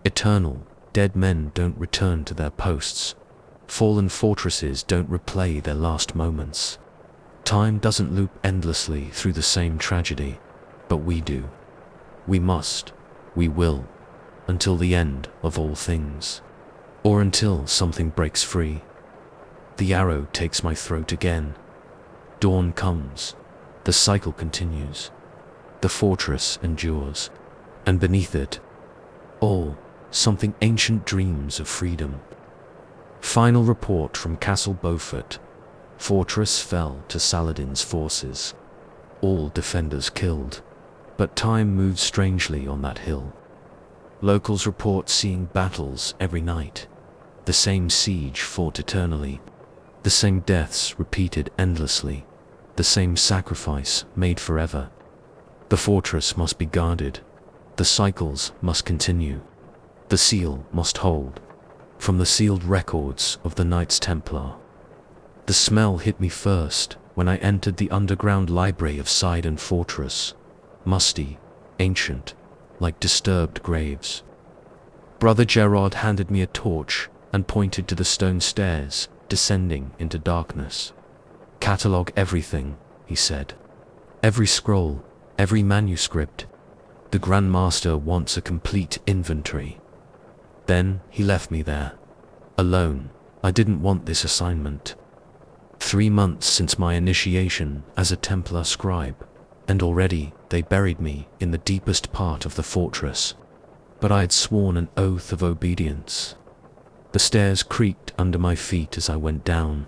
Eternal, dead men don't return to their posts. Fallen fortresses don't replay their last moments. Time doesn't loop endlessly through the same tragedy, but we do. We must, we will, until the end of all things. Or until something breaks free. The arrow takes my throat again. Dawn comes. The cycle continues. The fortress endures. And beneath it, all, something ancient dreams of freedom. Final report from Castle Beaufort. Fortress fell to Saladin's forces. All defenders killed. But time moves strangely on that hill. Locals report seeing battles every night. The same siege fought eternally. The same deaths repeated endlessly. The same sacrifice made forever. The fortress must be guarded. The cycles must continue. The seal must hold. From the sealed records of the Knights Templar. The smell hit me first when I entered the underground library of Sidon Fortress. Musty, ancient, like disturbed graves. Brother Gerard handed me a torch and pointed to the stone stairs descending into darkness. "Catalogue everything," he said. "Every scroll, every manuscript. The Grand Master wants a complete inventory." Then he left me there, alone. I didn't want this assignment. 3 months since my initiation as a Templar scribe, and already they buried me in the deepest part of the fortress. But I had sworn an oath of obedience. The stairs creaked under my feet as I went down.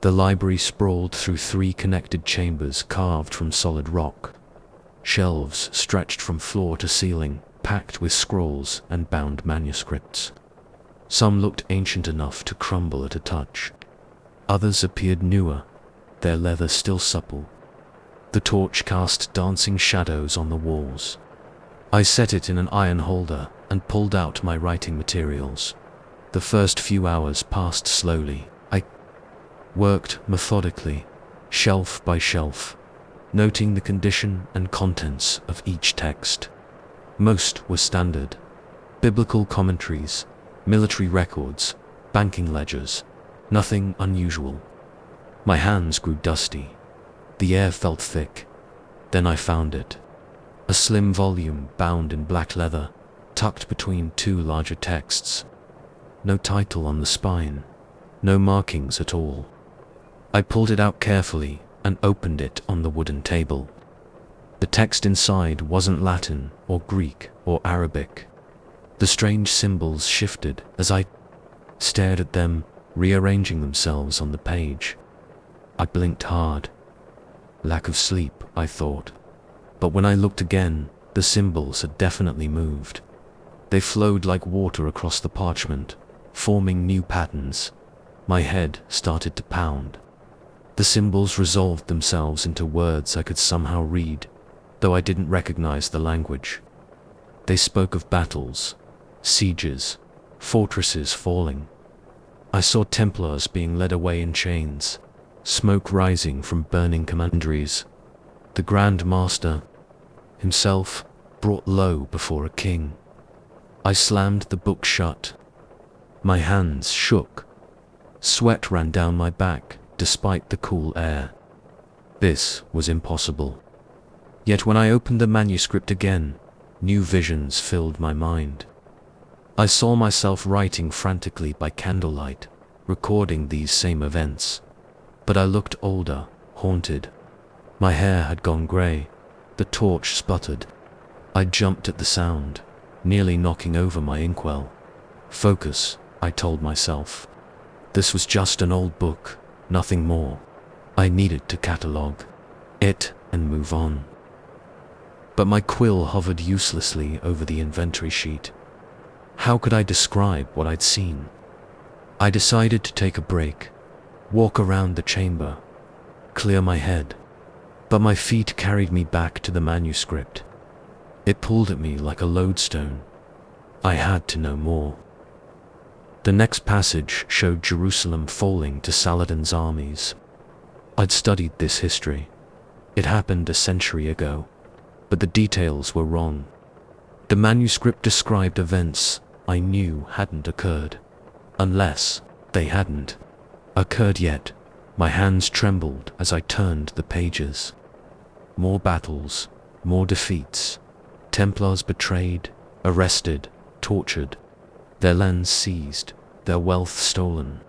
The library sprawled through 3 connected chambers carved from solid rock. Shelves stretched from floor to ceiling, packed with scrolls and bound manuscripts. Some looked ancient enough to crumble at a touch. Others appeared newer, their leather still supple. The torch cast dancing shadows on the walls. I set it in an iron holder and pulled out my writing materials. The first few hours passed slowly. I worked methodically, shelf by shelf, noting the condition and contents of each text. Most were standard. Biblical commentaries, military records, banking ledgers. Nothing unusual. My hands grew dusty. The air felt thick. Then I found it. A slim volume bound in black leather, tucked between 2 larger texts. No title on the spine. No markings at all. I pulled it out carefully and opened it on the wooden table. The text inside wasn't Latin or Greek or Arabic. The strange symbols shifted as I stared at them, rearranging themselves on the page. I blinked hard. Lack of sleep, I thought. But when I looked again, the symbols had definitely moved. They flowed like water across the parchment, forming new patterns. My head started to pound. The symbols resolved themselves into words I could somehow read, though I didn't recognize the language. They spoke of battles, sieges, fortresses falling. I saw Templars being led away in chains, smoke rising from burning commanderies. The Grand Master, himself, brought low before a king. I slammed the book shut. My hands shook. Sweat ran down my back despite the cool air. This was impossible. Yet when I opened the manuscript again, new visions filled my mind. I saw myself writing frantically by candlelight, recording these same events. But I looked older, haunted. My hair had gone grey. The torch sputtered. I jumped at the sound, nearly knocking over my inkwell. Focus, I told myself. This was just an old book, nothing more. I needed to catalogue it and move on. But my quill hovered uselessly over the inventory sheet. How could I describe what I'd seen? I decided to take a break, walk around the chamber, clear my head. But my feet carried me back to the manuscript. It pulled at me like a lodestone. I had to know more. The next passage showed Jerusalem falling to Saladin's armies. I'd studied this history. It happened a century ago, but the details were wrong. The manuscript described events I knew hadn't occurred, unless they hadn't occurred yet. My hands trembled as I turned the pages. More battles, more defeats. Templars betrayed, arrested, tortured. Their lands seized, their wealth stolen.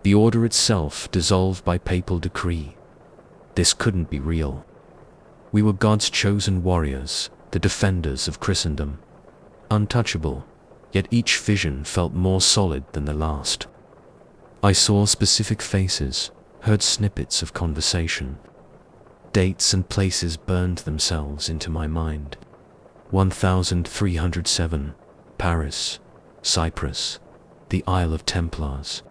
The order itself dissolved by papal decree. This couldn't be real. We were God's chosen warriors, the defenders of Christendom. Untouchable, yet each vision felt more solid than the last. I saw specific faces, heard snippets of conversation. Dates and places burned themselves into my mind. 1307, Paris, Cyprus, the Isle of Templars.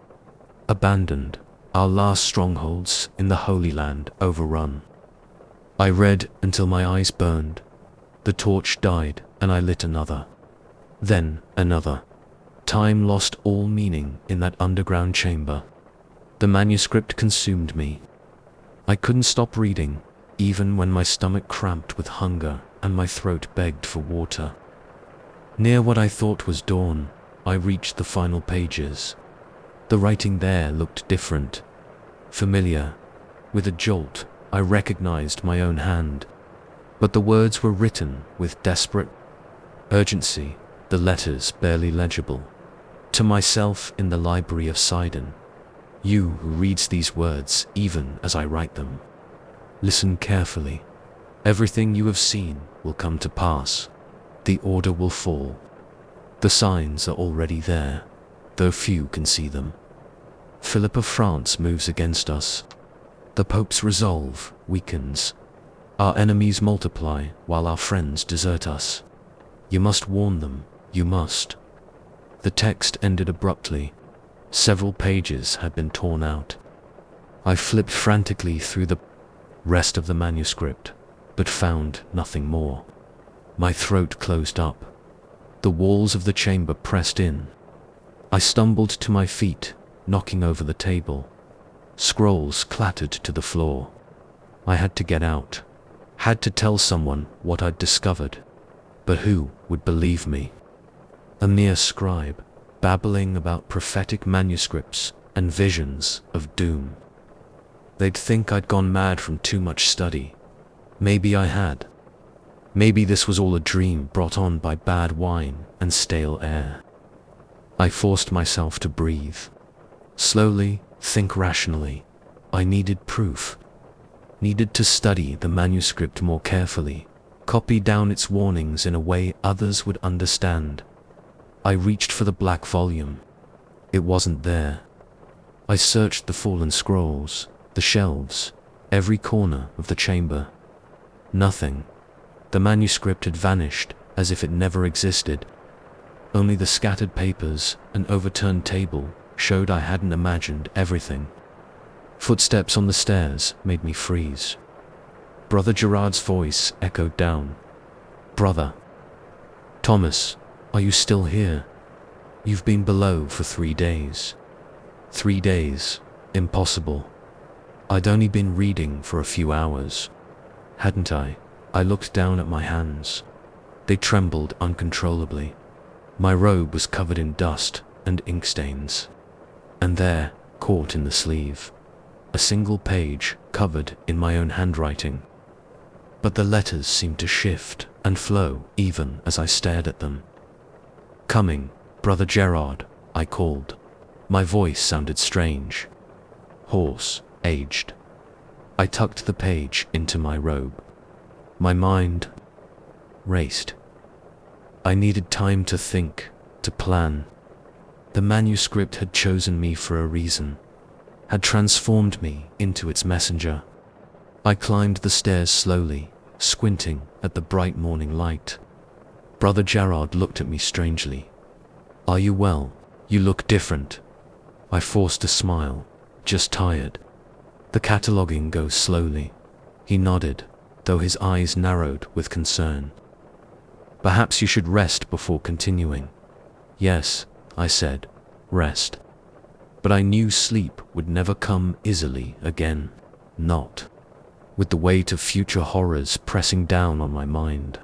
Abandoned, our last strongholds in the Holy Land overrun. I read until my eyes burned. The torch died and I lit another. Then another. Time lost all meaning in that underground chamber. The manuscript consumed me. I couldn't stop reading, even when my stomach cramped with hunger and my throat begged for water. Near what I thought was dawn, I reached the final pages. The writing there looked different, familiar. With a jolt, I recognized my own hand. But the words were written with desperate urgency, the letters barely legible. To myself in the library of Sidon. You who reads these words even as I write them. Listen carefully. Everything you have seen will come to pass. The order will fall. The signs are already there, though few can see them. Philip of France moves against us. The Pope's resolve weakens. Our enemies multiply while our friends desert us. You must warn them, you must. The text ended abruptly. Several pages had been torn out. I flipped frantically through the rest of the manuscript, but found nothing more. My throat closed up. The walls of the chamber pressed in. I stumbled to my feet, knocking over the table. Scrolls clattered to the floor. I had to get out. Had to tell someone what I'd discovered. But who would believe me? A mere scribe, babbling about prophetic manuscripts and visions of doom. They'd think I'd gone mad from too much study. Maybe I had. Maybe this was all a dream brought on by bad wine and stale air. I forced myself to breathe. Slowly, think rationally. I needed proof. Needed to study the manuscript more carefully, copy down its warnings in a way others would understand. I reached for the black volume. It wasn't there. I searched the fallen scrolls, the shelves, every corner of the chamber. Nothing. The manuscript had vanished as if it never existed. Only the scattered papers and overturned table showed I hadn't imagined everything. Footsteps on the stairs made me freeze. Brother Gerard's voice echoed down. "Brother. Thomas, are you still here? You've been below for 3 days. 3 days. Impossible. I'd only been reading for a few hours. Hadn't I? I looked down at my hands. They trembled uncontrollably. My robe was covered in dust and ink stains. And there, caught in the sleeve, a single page covered in my own handwriting. But the letters seemed to shift and flow even as I stared at them. "Coming, Brother Gerard," I called. My voice sounded strange, hoarse, aged. I tucked the page into my robe. My mind raced. I needed time to think, to plan. The manuscript had chosen me for a reason, had transformed me into its messenger. I climbed the stairs slowly, squinting at the bright morning light. Brother Gerard looked at me strangely. "Are you well? You look different." I forced a smile, "Just tired." "The cataloguing goes slowly." He nodded, though his eyes narrowed with concern. "Perhaps you should rest before continuing." "Yes," I said, "rest." But I knew sleep would never come easily again. Not with the weight of future horrors pressing down on my mind.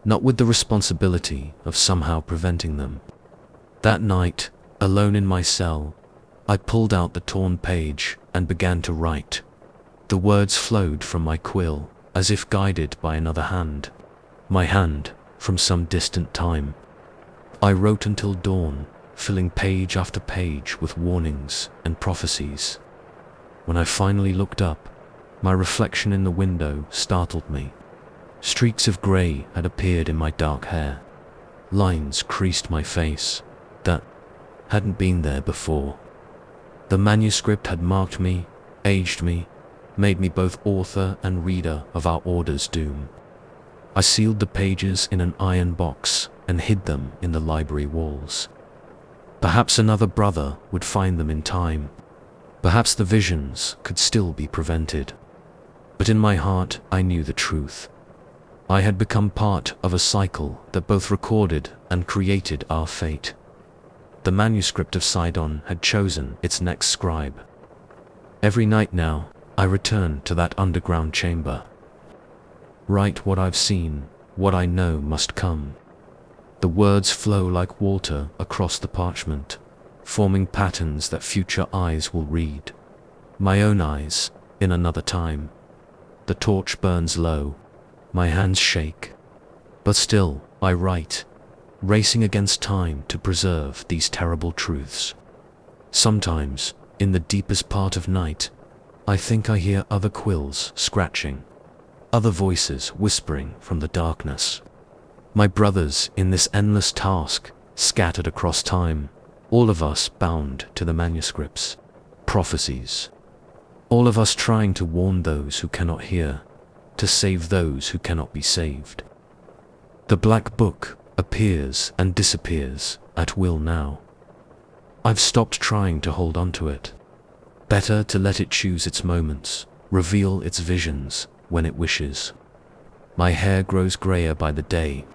Not with the responsibility of somehow preventing them. That night, alone in my cell, I pulled out the torn page and began to write. The words flowed from my quill, as if guided by another hand. My hand, from some distant time. I wrote until dawn, filling page after page with warnings and prophecies. When I finally looked up, my reflection in the window startled me. Streaks of grey had appeared in my dark hair. Lines creased my face that hadn't been there before. The manuscript had marked me, aged me, made me both author and reader of our order's doom. I sealed the pages in an iron box and hid them in the library walls. Perhaps another brother would find them in time. Perhaps the visions could still be prevented. But in my heart, I knew the truth. I had become part of a cycle that both recorded and created our fate. The manuscript of Sidon had chosen its next scribe. Every night now, I return to that underground chamber. Write what I've seen, what I know must come. The words flow like water across the parchment, forming patterns that future eyes will read. My own eyes, in another time. The torch burns low. My hands shake. But still, I write, racing against time to preserve these terrible truths. Sometimes, in the deepest part of night, I think I hear other quills scratching, other voices whispering from the darkness. My brothers in this endless task, scattered across time, all of us bound to the manuscripts, prophecies. All of us trying to warn those who cannot hear, to save those who cannot be saved. The Black Book appears and disappears at will now. I've stopped trying to hold on to it. Better to let it choose its moments, reveal its visions when it wishes. My hair grows grayer by the day.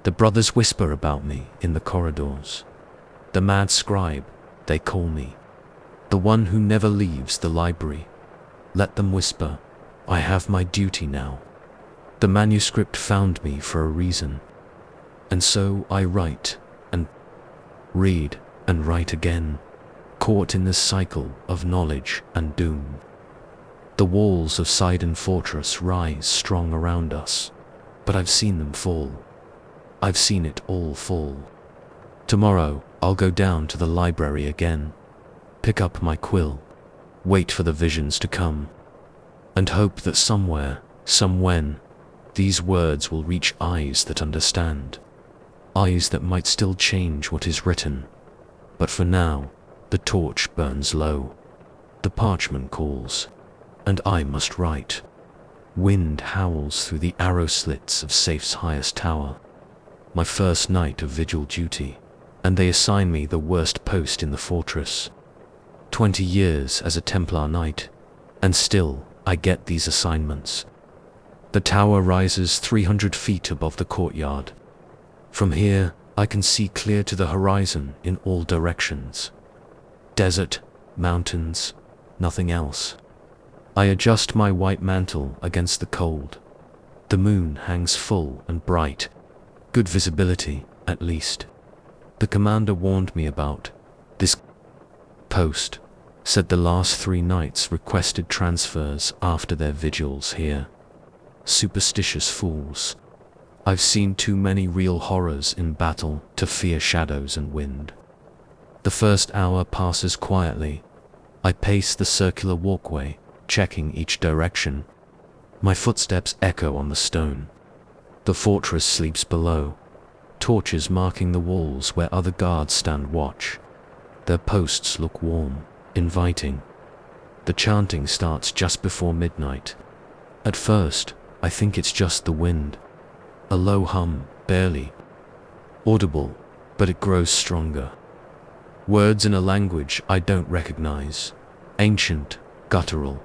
The brothers whisper about me in the corridors. The mad scribe, they call me. The one who never leaves the library. Let them whisper. I have my duty now. The manuscript found me for a reason. And so I write, and read, and write again, caught in this cycle of knowledge and doom. The walls of Sidon Fortress rise strong around us, but I've seen them fall. I've seen it all fall. Tomorrow, I'll go down to the library again, pick up my quill, wait for the visions to come, and hope that somewhere, somewhen, these words will reach eyes that understand, eyes that might still change what is written. But for now, the torch burns low, the parchment calls, and I must write. Wind howls through the arrow slits of Safe's highest tower. My first night of vigil duty, and they assign me the worst post in the fortress. 20 years as a Templar knight, and still I get these assignments. The tower rises 300 feet above the courtyard. From here, I can see clear to the horizon in all directions. Desert, mountains, nothing else. I adjust my white mantle against the cold. The moon hangs full and bright. Good visibility, at least. The commander warned me about this post, said the last 3 nights requested transfers after their vigils here. Superstitious fools. I've seen too many real horrors in battle to fear shadows and wind. The first hour passes quietly. I pace the circular walkway, checking each direction. My footsteps echo on the stone. The fortress sleeps below, torches marking the walls where other guards stand watch. Their posts look warm, inviting. The chanting starts just before midnight. At first, I think it's just the wind. A low hum, barely audible, but it grows stronger. Words in a language I don't recognize. Ancient, guttural.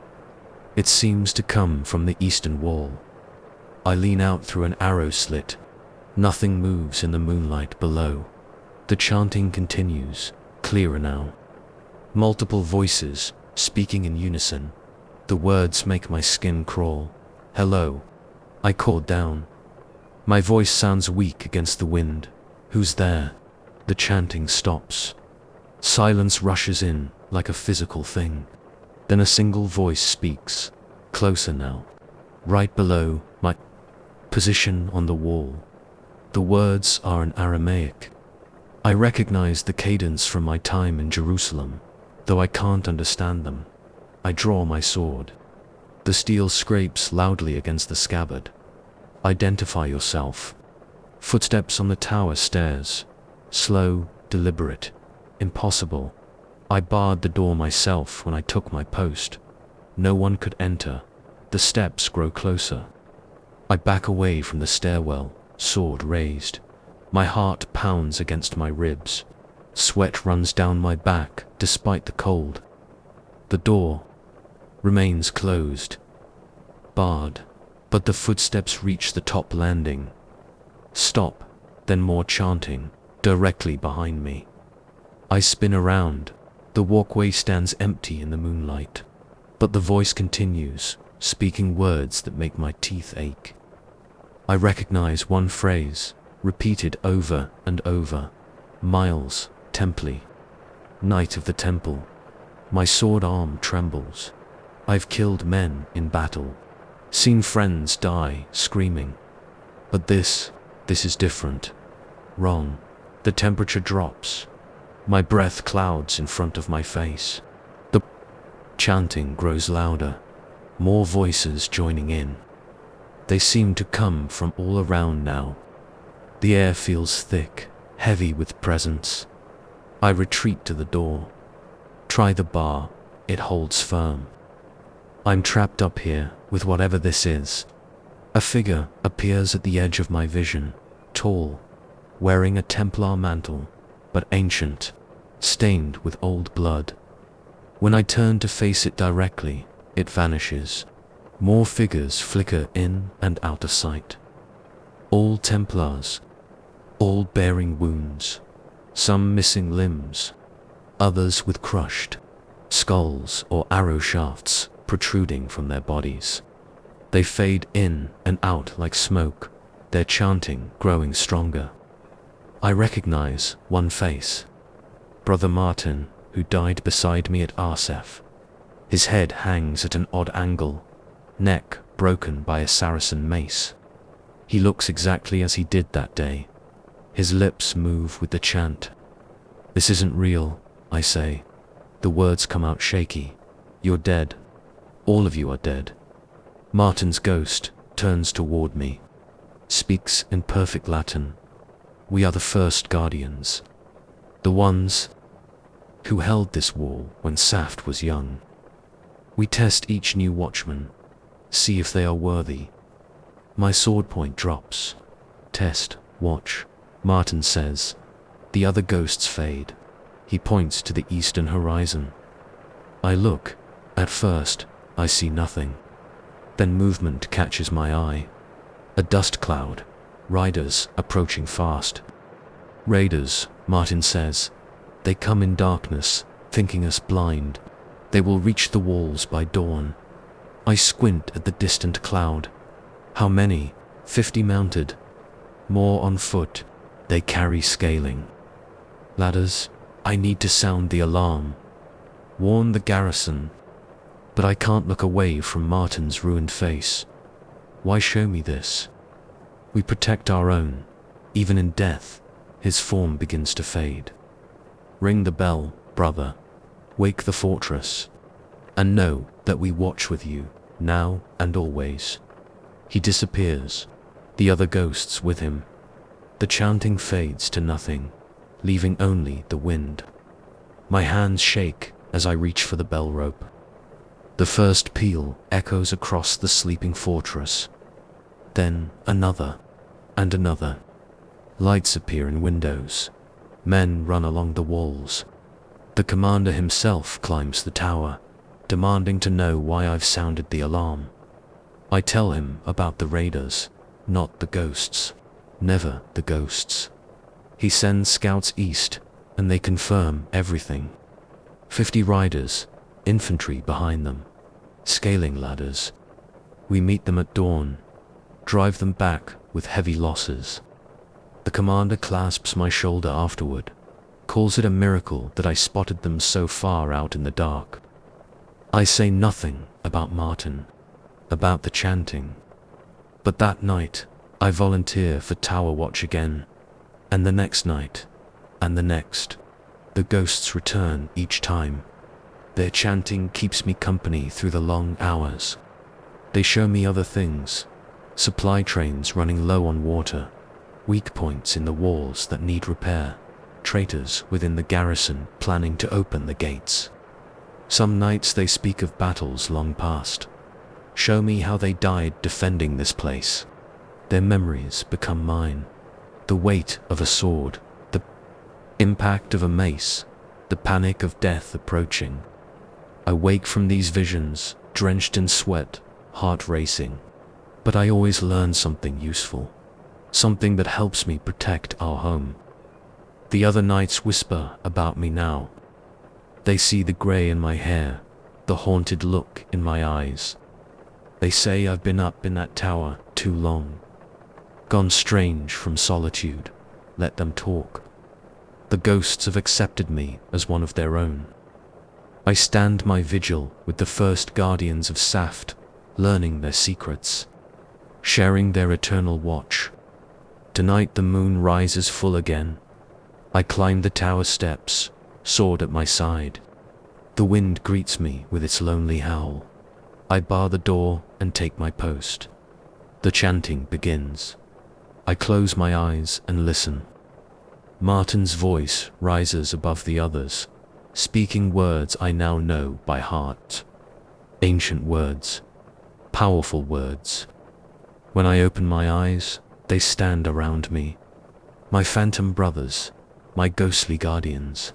It seems to come from the eastern wall. I lean out through an arrow slit. Nothing moves in the moonlight below. The chanting continues, clearer now. Multiple voices, speaking in unison. The words make my skin crawl. Hello. I call down. My voice sounds weak against the wind. Who's there? The chanting stops. Silence rushes in, like a physical thing. Then a single voice speaks, closer now. Right below my position on the wall. The words are in Aramaic. I recognize the cadence from my time in Jerusalem, though I can't understand them. I draw my sword. The steel scrapes loudly against the scabbard. Identify yourself. Footsteps on the tower stairs. Slow, deliberate, impossible. I barred the door myself when I took my post. No one could enter. The steps grow closer. I back away from the stairwell, sword raised. My heart pounds against my ribs. Sweat runs down my back despite the cold. The door remains closed, barred, but the footsteps reach the top landing. Stop, then more chanting, directly behind me. I spin around. The walkway stands empty in the moonlight, but the voice continues, speaking words that make my teeth ache. I recognize one phrase, repeated over and over. Miles, Templar. Knight of the Temple. My sword arm trembles. I've killed men in battle, seen friends die screaming. But this is different. Wrong. The temperature drops. My breath clouds in front of my face. The chanting grows louder, more voices joining in. They seem to come from all around now. The air feels thick, heavy with presence. I retreat to the door. Try the bar, it holds firm. I'm trapped up here with whatever this is. A figure appears at the edge of my vision, tall, wearing a Templar mantle, but ancient, stained with old blood. When I turn to face it directly, it vanishes. More figures flicker in and out of sight. All Templars, all bearing wounds, some missing limbs, others with crushed skulls or arrow shafts protruding from their bodies. They fade in and out like smoke, their chanting growing stronger. I recognize one face. Brother Martin, who died beside me at Arsef. His head hangs at an odd angle, neck broken by a Saracen mace. He looks exactly as he did that day. His lips move with the chant. This isn't real, I say. The words come out shaky. You're dead. All of you are dead. Martin's ghost turns toward me, speaks in perfect Latin. We are the first guardians, the ones who held this wall when Saft was young. We test each new watchman, see if they are worthy. My sword point drops. Test, watch, Martin says. The other ghosts fade. He points to the eastern horizon. I look. At first, I see nothing. Then movement catches my eye. A dust cloud. Riders approaching fast. Raiders, Martin says. They come in darkness, thinking us blind. They will reach the walls by dawn. I squint at the distant cloud. How many? 50 mounted. More on foot. They carry scaling ladders. I need to sound the alarm. Warn the garrison. But I can't look away from Martin's ruined face. Why show me this? We protect our own. Even in death, his form begins to fade. Ring the bell, brother. Wake the fortress. And know that we watch with you, now and always. He disappears, the other ghosts with him. The chanting fades to nothing, leaving only the wind. My hands shake as I reach for the bell rope. The first peal echoes across the sleeping fortress. Then another, and another. Lights appear in windows. Men run along the walls. The commander himself climbs the tower, demanding to know why I've sounded the alarm. I tell him about the raiders, not the ghosts. Never the ghosts. He sends scouts east, and they confirm everything. 50 riders, infantry behind them, scaling ladders. We meet them at dawn, drive them back with heavy losses. The commander clasps my shoulder afterward, calls it a miracle that I spotted them so far out in the dark. I say nothing about Martin, about the chanting. But that night, I volunteer for tower watch again, and the next night, and the next. The ghosts return each time. Their chanting keeps me company through the long hours. They show me other things: supply trains running low on water, weak points in the walls that need repair, traitors within the garrison planning to open the gates. Some nights they speak of battles long past, show me how they died defending this place. Their memories become mine: the weight of a sword, the impact of a mace, the panic of death approaching. I wake from these visions, drenched in sweat, heart racing. But I always learn something useful, something that helps me protect our home. The other nights whisper about me now. They see the grey in my hair, the haunted look in my eyes. They say I've been up in that tower too long, gone strange from solitude. Let them talk. The ghosts have accepted me as one of their own. I stand my vigil with the first guardians of Saft, learning their secrets, sharing their eternal watch. Tonight the moon rises full again. I climb the tower steps, sword at my side. The wind greets me with its lonely howl. I bar the door and take my post. The chanting begins. I close my eyes and listen. Martin's voice rises above the others, speaking words I now know by heart. Ancient words, powerful words. When I open my eyes, they stand around me. My phantom brothers, my ghostly guardians.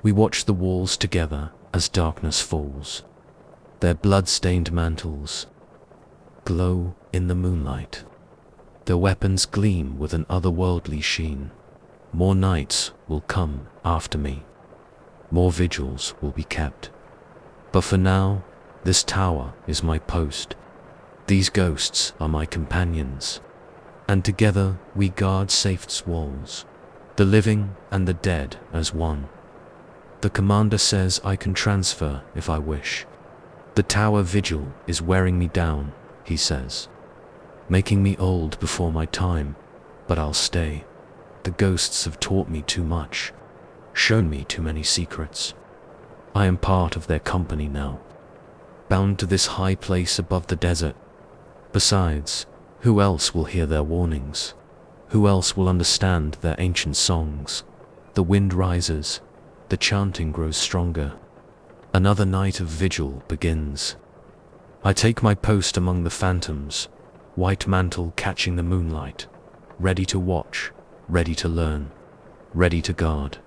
We watch the walls together as darkness falls. Their blood-stained mantles glow in the moonlight. Their weapons gleam with an otherworldly sheen. More nights will come after me. More vigils will be kept. But for now, this tower is my post. These ghosts are my companions. And together we guard Saft's walls, the living and the dead as one. The commander says I can transfer if I wish. The tower vigil is wearing me down, he says, making me old before my time, but I'll stay. The ghosts have taught me too much, shown me too many secrets. I am part of their company now, bound to this high place above the desert. Besides, who else will hear their warnings? Who else will understand their ancient songs? The wind rises, the chanting grows stronger. Another night of vigil begins. I take my post among the phantoms, white mantle catching the moonlight, ready to watch, ready to learn, ready to guard.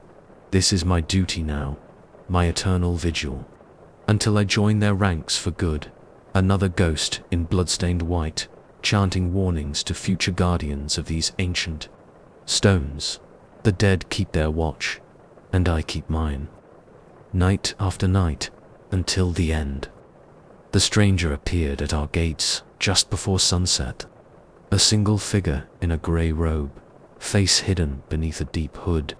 This is my duty now, my eternal vigil, until I join their ranks for good. Another ghost in bloodstained white, chanting warnings to future guardians of these ancient stones. The dead keep their watch, and I keep mine. Night after night, until the end. The stranger appeared at our gates just before sunset. A single figure in a grey robe, face hidden beneath a deep hood.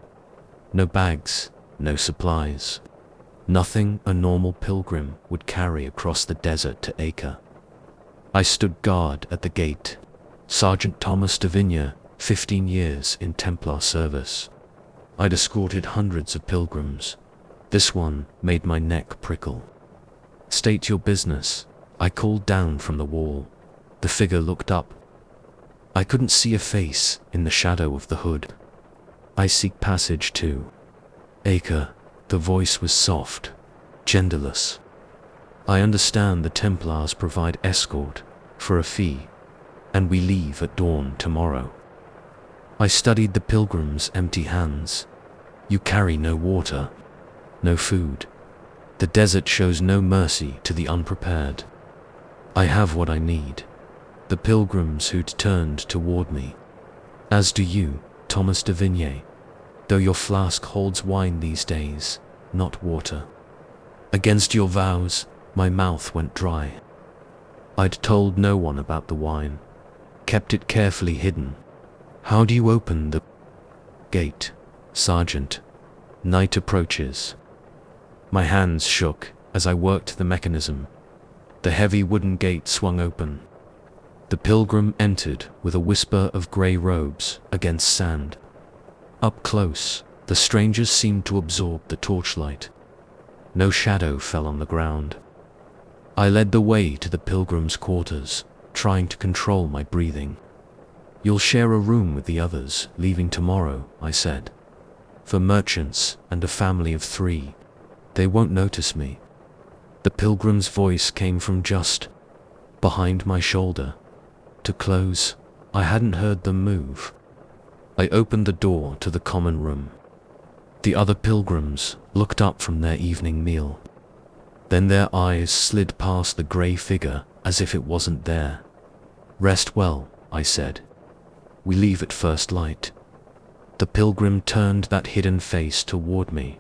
No bags, no supplies. Nothing a normal pilgrim would carry across the desert to Acre. I stood guard at the gate. Sergeant Thomas de Vigne, 15 years in Templar service. I'd escorted hundreds of pilgrims. This one made my neck prickle. State your business, I called down from the wall. The figure looked up. I couldn't see a face in the shadow of the hood. I seek passage to Acre. The voice was soft, genderless. I understand the Templars provide escort for a fee, and we leave at dawn tomorrow. I studied the pilgrims' empty hands. You carry no water, no food. The desert shows no mercy to the unprepared. I have what I need. The pilgrims who'd turned toward me. As do you, Thomas de Vigne, though your flask holds wine these days, not water. Against your vows, my mouth went dry. I'd told no one about the wine, kept it carefully hidden. How do you open the gate, Sergeant? Night approaches. My hands shook as I worked the mechanism. The heavy wooden gate swung open. The pilgrim entered with a whisper of grey robes against sand. Up close, The strangers seemed to absorb the torchlight. No shadow fell on the ground. I led the way to the pilgrims' quarters, trying to control my breathing. "You'll share a room with the others, leaving tomorrow," I said. "For merchants and a family of 3. They won't notice me." The pilgrim's voice came from just behind my shoulder. To close, I hadn't heard them move. I opened the door to the common room. The other pilgrims looked up from their evening meal. Then their eyes slid past the grey figure as if it wasn't there. "Rest well," I said. "We leave at first light." The pilgrim turned that hidden face toward me.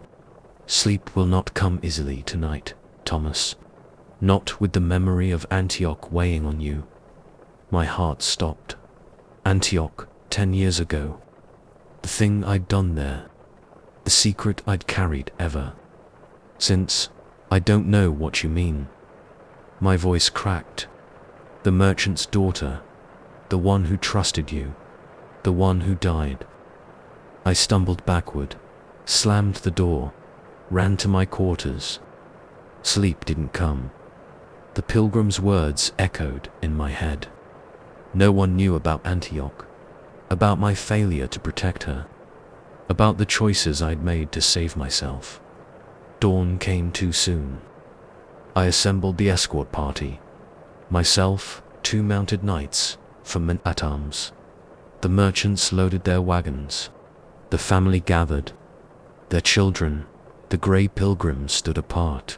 "Sleep will not come easily tonight, Thomas. Not with the memory of Antioch weighing on you." My heart stopped. Antioch, 10 years ago. The thing I'd done there. The secret I'd carried ever since. "I don't know what you mean." My voice cracked. "The merchant's daughter. The one who trusted you. The one who died." I stumbled backward, slammed the door, ran to my quarters. Sleep didn't come. The pilgrim's words echoed in my head. No one knew about Antioch, about my failure to protect her, about the choices I'd made to save myself. Dawn came too soon. I assembled the escort party. Myself, 2 mounted knights from at arms. The merchants loaded their wagons. The family gathered. Their children, the grey pilgrims, stood apart.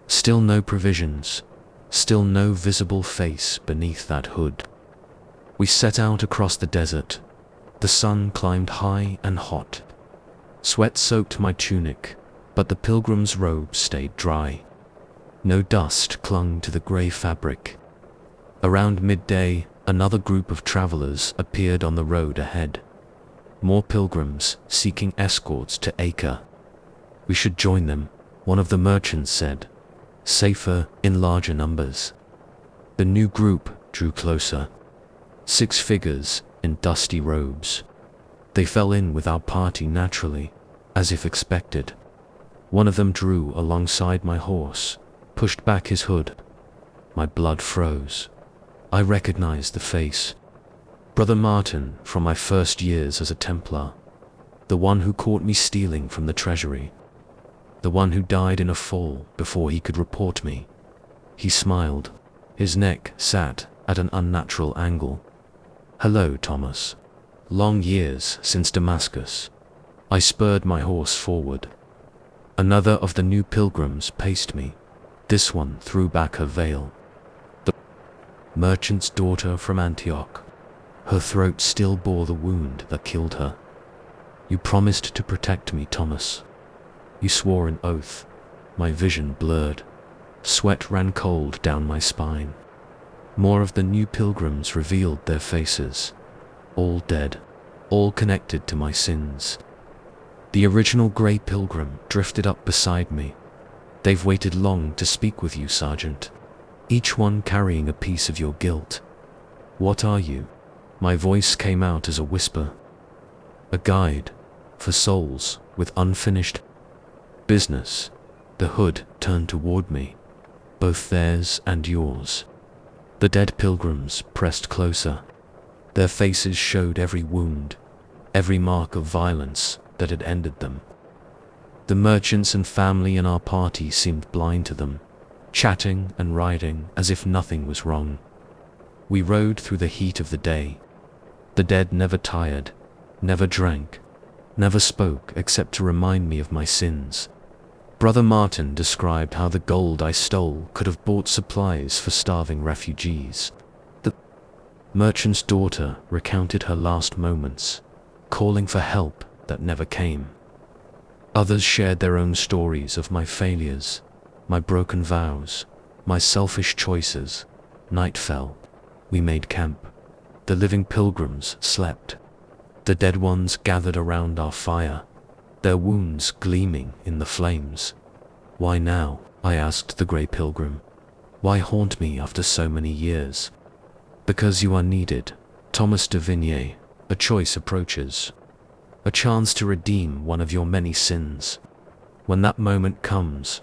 Still no provisions, still no visible face beneath that hood. We set out across the desert. The sun climbed high and hot. Sweat soaked my tunic, but the pilgrim's robe stayed dry. No dust clung to the grey fabric. Around midday, another group of travelers appeared on the road ahead. More pilgrims seeking escorts to Acre. "We should join them," one of the merchants said. "Safer in larger numbers." The new group drew closer. 6 figures in dusty robes. They fell in with our party naturally, as if expected. One of them drew alongside my horse, pushed back his hood. My blood froze. I recognized the face. Brother Martin from my first years as a Templar. The one who caught me stealing from the treasury. The one who died in a fall before he could report me. He smiled. His neck sat at an unnatural angle. "Hello, Thomas. Long years since Damascus." I spurred my horse forward. Another of the new pilgrims paced me. This one threw back her veil. The merchant's daughter from Antioch. Her throat still bore the wound that killed her. "You promised to protect me, Thomas." You swore an oath. My vision blurred. Sweat ran cold down my spine. More of the new pilgrims revealed their faces. All dead, all connected to my sins. The original grey pilgrim drifted up beside me. "They've waited long to speak with you, Sergeant. Each one carrying a piece of your guilt." "What are you?" My voice came out as a whisper. "A guide for souls with unfinished business." The hood turned toward me. "Both theirs and yours." The dead pilgrims pressed closer. Their faces showed every wound, every mark of violence that had ended them. The merchants and family in our party seemed blind to them, chatting and riding as if nothing was wrong. We rode through the heat of the day. The dead never tired, never drank, never spoke except to remind me of my sins. Brother Martin described how the gold I stole could have bought supplies for starving refugees. The merchant's daughter recounted her last moments, calling for help that never came. Others shared their own stories of my failures, my broken vows, my selfish choices. Night fell. We made camp. The living pilgrims slept. The dead ones gathered around our fire, their wounds gleaming in the flames. "Why now?" I asked the grey pilgrim. "Why haunt me after so many years?" "Because you are needed, Thomas de Vigny. A choice approaches. a chance to redeem one of your many sins. When that moment comes,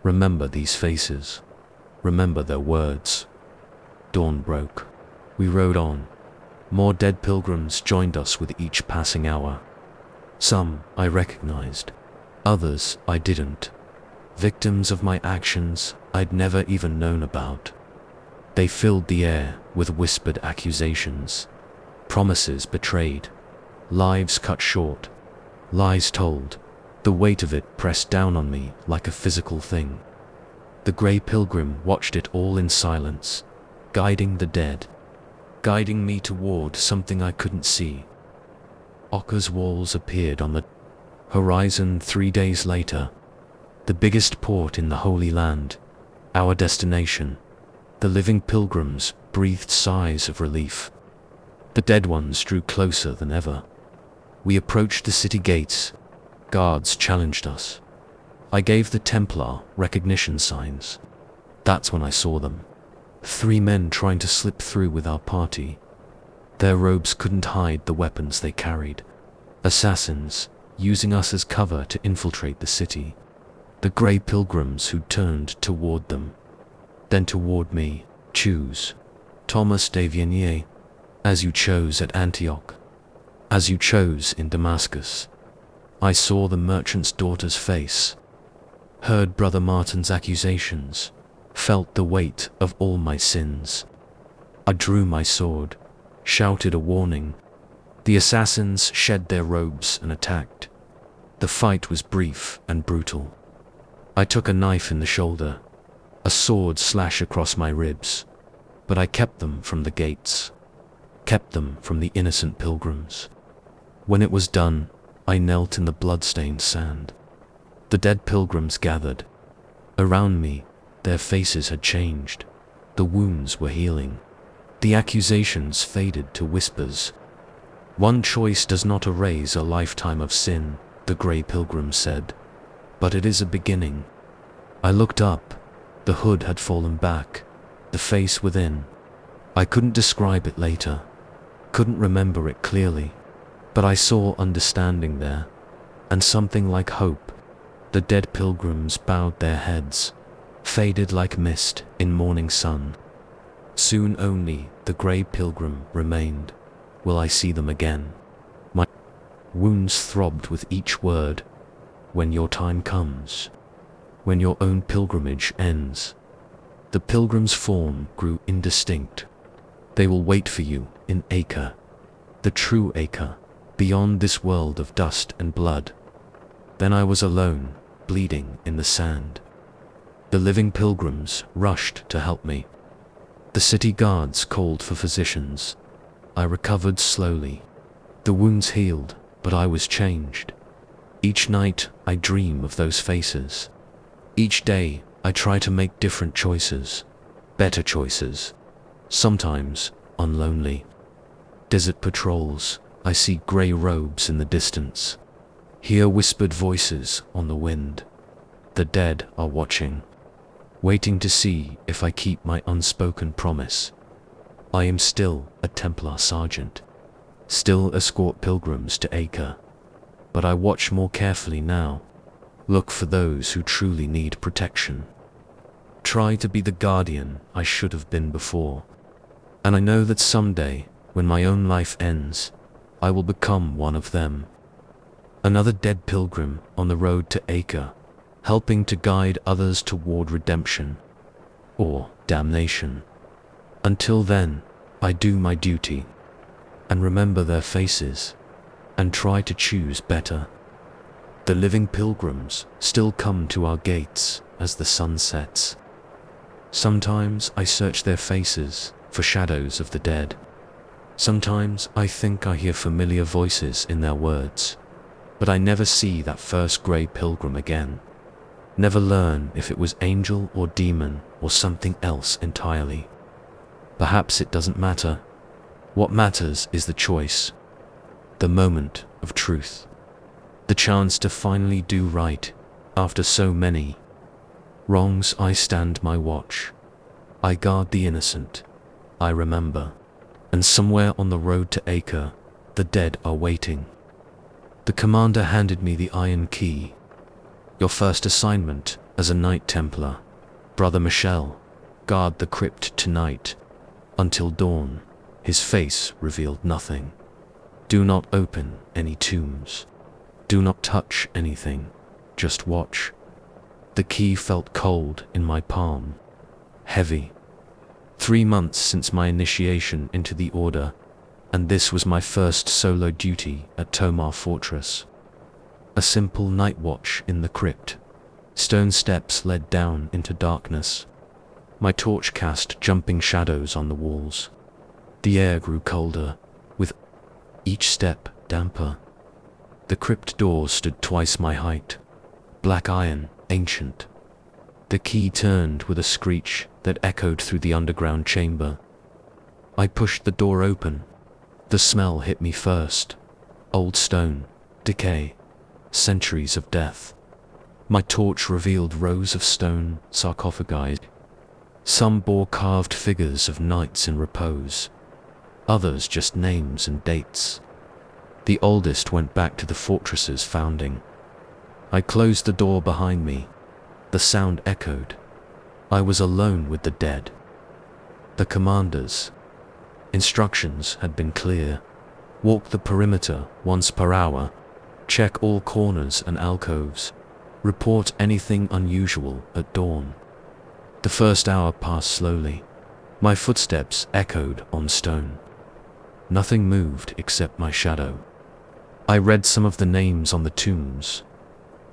remember these faces. Remember their words. Dawn broke. We rode on. More dead pilgrims joined us with each passing hour. Some I recognized, others I didn't. Victims of my actions I'd never even known about. They filled the air with whispered accusations, promises betrayed, lives cut short, lies told. The weight of it pressed down on me like a physical thing. The grey pilgrim watched it all in silence, guiding the dead, guiding me toward something I couldn't see. Occa's walls appeared on the horizon 3 days later. The biggest port in the Holy Land, our destination. The living pilgrims breathed sighs of relief. The dead ones drew closer than ever. We approached the city gates. Guards challenged us. I gave the Templar recognition signs. That's when I saw them. 3 men trying to slip through with our party. Their robes couldn't hide the weapons they carried. Assassins, using us as cover to infiltrate the city. The grey pilgrims who turned toward them, then toward me. Choose, Thomas de Vigny, as you chose at Antioch, as you chose in Damascus. I saw the merchant's daughter's face, heard Brother Martin's accusations, felt the weight of all my sins. I drew my sword, shouted a warning. The assassins shed their robes and attacked. The fight was brief and brutal. I took a knife in the shoulder, a sword slash across my ribs, but I kept them from the gates, kept them from the innocent pilgrims. When it was done, I knelt in the blood-stained sand. The dead pilgrims gathered. Around me, their faces had changed. The wounds were healing. The accusations faded to whispers. One choice does not erase a lifetime of sin, the grey pilgrim said, but it is a beginning. I looked up. The hood had fallen back, the face within. I couldn't describe it later, couldn't remember it clearly, but I saw understanding there, and something like hope. The dead pilgrims bowed their heads, faded like mist in morning sun. Soon only the grey pilgrim remained. Will I see them again? My wounds throbbed with each word. When your time comes, when your own pilgrimage ends. The pilgrim's form grew indistinct. They will wait for you in Acre, the true Acre, beyond this world of dust and blood. Then I was alone, bleeding in the sand. The living pilgrims rushed to help me. The city guards called for physicians. I recovered slowly. The wounds healed, but I was changed. Each night I dream of those faces. Each day I try to make different choices, better choices. Sometimes unlonely. Desert patrols, I see grey robes in the distance. Hear whispered voices on the wind. The dead are watching, waiting to see if I keep my unspoken promise. I am still a Templar sergeant, still escort pilgrims to Acre, but I watch more carefully now. Look for those who truly need protection. Try to be the guardian I should have been before. And I know that someday, when my own life ends, I will become one of them. Another dead pilgrim on the road to Acre, helping to guide others toward redemption or damnation. Until then, I do my duty and remember their faces and try to choose better. The living pilgrims still come to our gates as the sun sets. Sometimes I search their faces for shadows of the dead. Sometimes I think I hear familiar voices in their words, but I never see that first grey pilgrim again. Never learn if it was angel or demon or something else entirely. Perhaps it doesn't matter. What matters is the choice, the moment of truth, the chance to finally do right after so many wrongs. I stand my watch. I guard the innocent. I remember. And somewhere on the road to Acre, the dead are waiting. The commander handed me the iron key. Your first assignment as a Knight Templar, Brother Michel, guard the crypt tonight, until dawn. His face revealed nothing. Do not open any tombs. Do not touch anything. Just watch. The key felt cold in my palm. Heavy. 3 months since my initiation into the Order, and this was my first solo duty at Tomar Fortress. A simple night watch in the crypt. Stone steps led down into darkness. My torch cast jumping shadows on the walls. The air grew colder, with each step damper. The crypt door stood twice my height. Black iron, ancient. The key turned with a screech that echoed through the underground chamber. I pushed the door open. The smell hit me first. Old stone, decay, centuries of death. My torch revealed rows of stone sarcophagi. Some bore carved figures of knights in repose. Others just names and dates. The oldest went back to the fortress's founding. I closed the door behind me. The sound echoed. I was alone with the dead. The commander's instructions had been clear. Walk the perimeter once per hour. Check all corners and alcoves. Report anything unusual at dawn. The first hour passed slowly. My footsteps echoed on stone. Nothing moved except my shadow. I read some of the names on the tombs.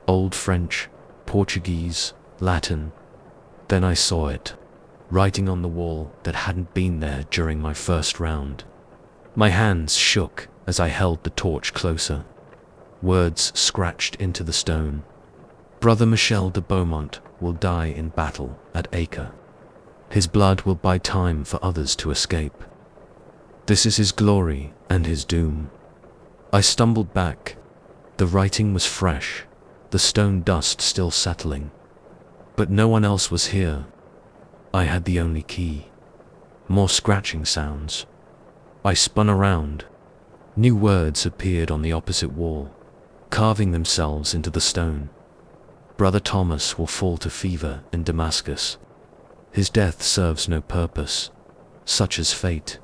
Old French, Portuguese, Latin. Then I saw it. Writing on the wall that hadn't been there during my first round. My hands shook as I held the torch closer. Words scratched into the stone. Brother Michel de Beaumont will die in battle at Acre. His blood will buy time for others to escape. This is his glory and his doom. I stumbled back. The writing was fresh, the stone dust still settling. But no one else was here. I had the only key. More scratching sounds. I spun around. New words appeared on the opposite wall, carving themselves into the stone. Brother Thomas will fall to fever in Damascus. His death serves no purpose, such as fate.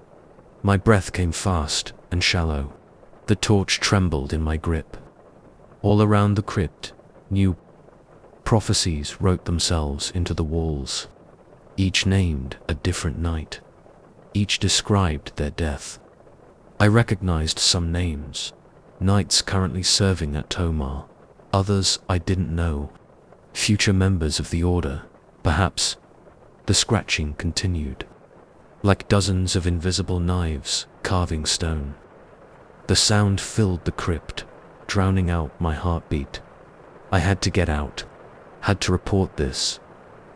My breath came fast and shallow. The torch trembled in my grip. All around the crypt, new prophecies wrote themselves into the walls. Each named a different knight. Each described their death. I recognized some names. Knights currently serving at Tomar. Others I didn't know. Future members of the Order, perhaps. The scratching continued. Like dozens of invisible knives carving stone. The sound filled the crypt, drowning out my heartbeat. I had to get out. Had to report this.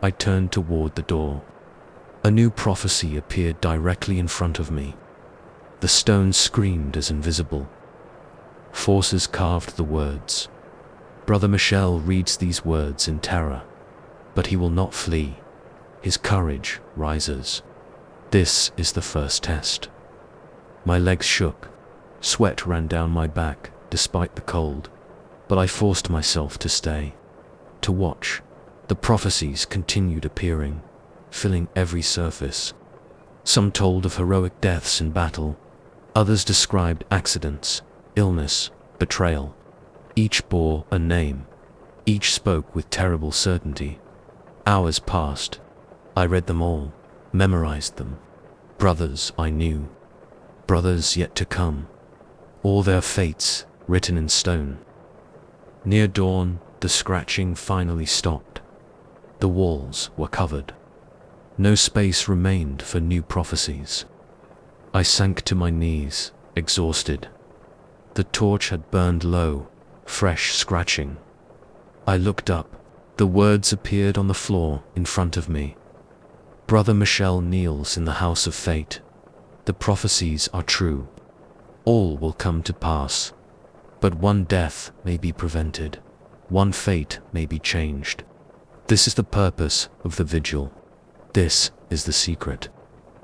I turned toward the door. A new prophecy appeared directly in front of me. The stone screamed as invisible. Forces carved the words. Brother Michel reads these words in terror, but he will not flee. His courage rises. This is the first test. My legs shook. Sweat ran down my back despite the cold, but I forced myself to stay, to watch. The prophecies continued appearing, filling every surface. Some told of heroic deaths in battle. Others described accidents, illness, betrayal. Each bore a name. Each spoke with terrible certainty. Hours passed. I read them all, memorized them. Brothers I knew. Brothers yet to come. All their fates written in stone. Near dawn, the scratching finally stopped. The walls were covered. No space remained for new prophecies. I sank to my knees, exhausted. The torch had burned low, fresh scratching. I looked up. The words appeared on the floor in front of me. Brother Michel kneels in the house of fate. The prophecies are true. All will come to pass. But one death may be prevented. One fate may be changed. This is the purpose of the vigil. This is the secret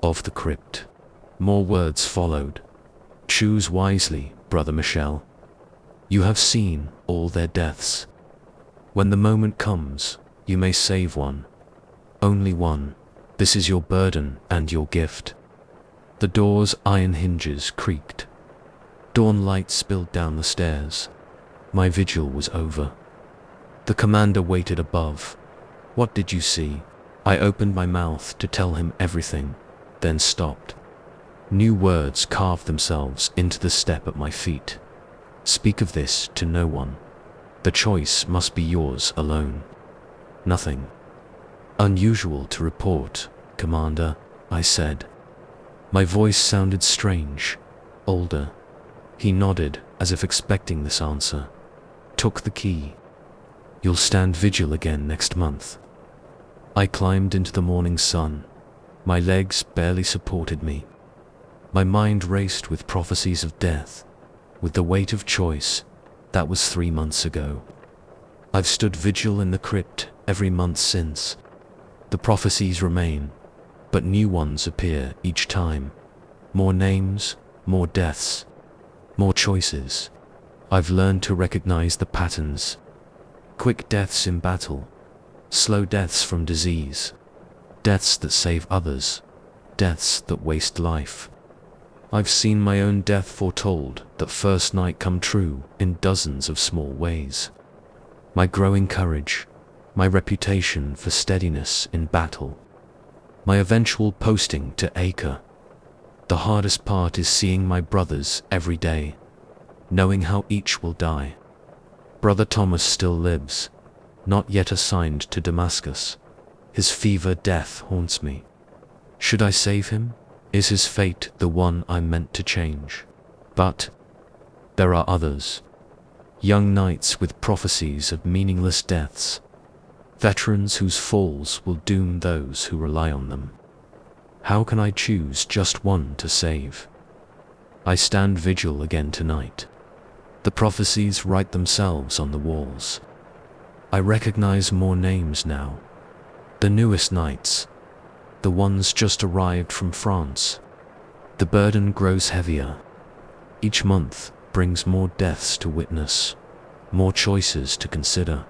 of the crypt. More words followed. Choose wisely, Brother Michel. You have seen all their deaths. When the moment comes, you may save one. Only one. This is your burden and your gift. The door's iron hinges creaked. Dawn light spilled down the stairs. My vigil was over. The commander waited above. What did you see? I opened my mouth to tell him everything, then stopped. New words carved themselves into the step at my feet. Speak of this to no one. The choice must be yours alone. Nothing unusual to report, Commander, I said. My voice sounded strange, older. He nodded as if expecting this answer. Took the key. You'll stand vigil again next month. I climbed into the morning sun. My legs barely supported me. My mind raced with prophecies of death, with the weight of choice. That was 3 months ago. I've stood vigil in the crypt every month since. The prophecies remain, but new ones appear each time. More names, more deaths, more choices. I've learned to recognize the patterns. Quick deaths in battle, slow deaths from disease, deaths that save others, deaths that waste life. I've seen my own death foretold that first night come true in dozens of small ways. My growing courage, my reputation for steadiness in battle, my eventual posting to Acre. The hardest part is seeing my brothers every day, knowing how each will die. Brother Thomas still lives, not yet assigned to Damascus. His fever death haunts me. Should I save him? Is his fate the one I'm meant to change? But there are others. Young knights with prophecies of meaningless deaths. Veterans whose falls will doom those who rely on them. How can I choose just one to save? I stand vigil again tonight. The prophecies write themselves on the walls. I recognize more names now. The newest knights, the ones just arrived from France. The burden grows heavier. Each month brings more deaths to witness, more choices to consider.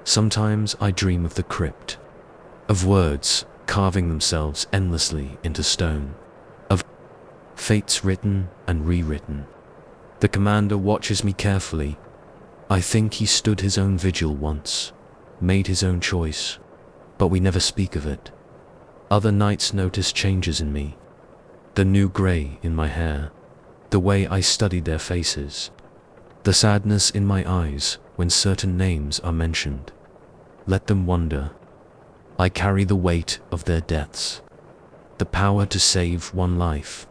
Sometimes I dream of the crypt, of words carving themselves endlessly into stone, of fates written and rewritten. The commander watches me carefully. I think he stood his own vigil once, made his own choice, but we never speak of it. Other knights notice changes in me, the new grey in my hair, the way I study their faces, the sadness in my eyes when certain names are mentioned. Let them wonder. I carry the weight of their deaths, the power to save one life,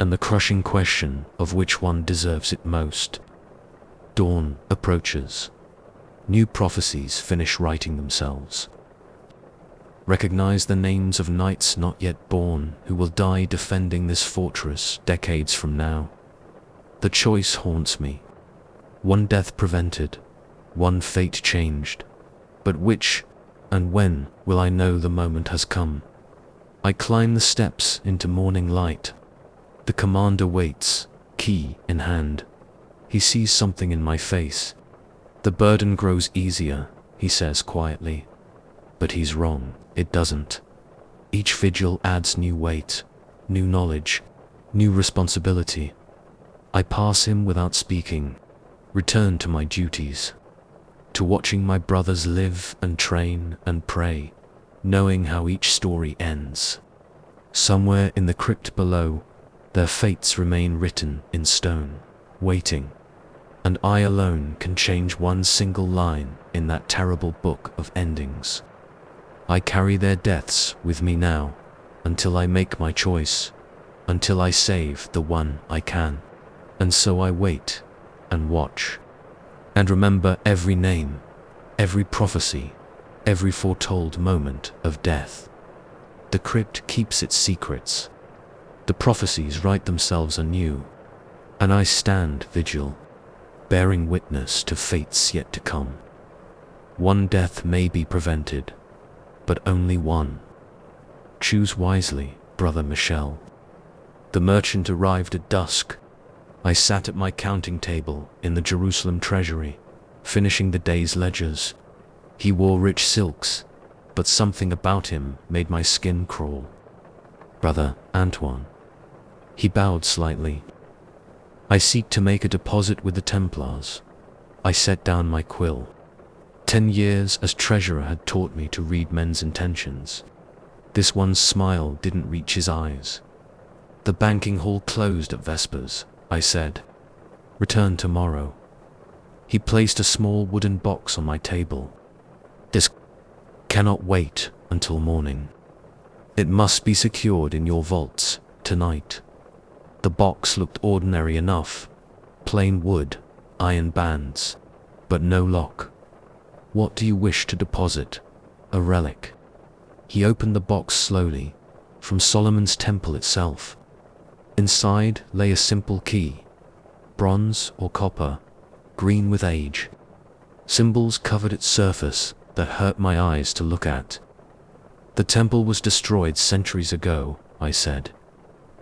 and the crushing question of which one deserves it most. Dawn approaches. New prophecies finish writing themselves. Recognize the names of knights not yet born who will die defending this fortress decades from now. The choice haunts me. One death prevented, one fate changed. But which and when will I know the moment has come? I climb the steps into morning light. The commander waits, key in hand. He sees something in my face. The burden grows easier, he says quietly. But he's wrong, it doesn't. Each vigil adds new weight, new knowledge, new responsibility. I pass him without speaking, return to my duties, to watching my brothers live and train and pray, knowing how each story ends. Somewhere in the crypt below, their fates remain written in stone, waiting, and I alone can change one single line in that terrible book of endings. I carry their deaths with me now, until I make my choice, until I save the one I can. And so I wait and watch, and remember every name, every prophecy, every foretold moment of death. The crypt keeps its secrets. The prophecies write themselves anew, and I stand vigil, bearing witness to fates yet to come. One death may be prevented, but only one. Choose wisely, Brother Michel. The merchant arrived at dusk. I sat at my counting table in the Jerusalem treasury, finishing the day's ledgers. He wore rich silks, but something about him made my skin crawl. "Brother Antoine." He bowed slightly. "I seek to make a deposit with the Templars." I set down my quill. 10 years as treasurer had taught me to read men's intentions. This one's smile didn't reach his eyes. "The banking hall closed at Vespers," I said. "Return tomorrow." He placed a small wooden box on my table. "This cannot wait until morning. It must be secured in your vaults tonight." The box looked ordinary enough. Plain wood, iron bands, but no lock. "What do you wish to deposit?" "A relic." He opened the box slowly, from Solomon's temple itself. Inside lay a simple key, bronze or copper, green with age. Symbols covered its surface that hurt my eyes to look at. "The temple was destroyed centuries ago," I said.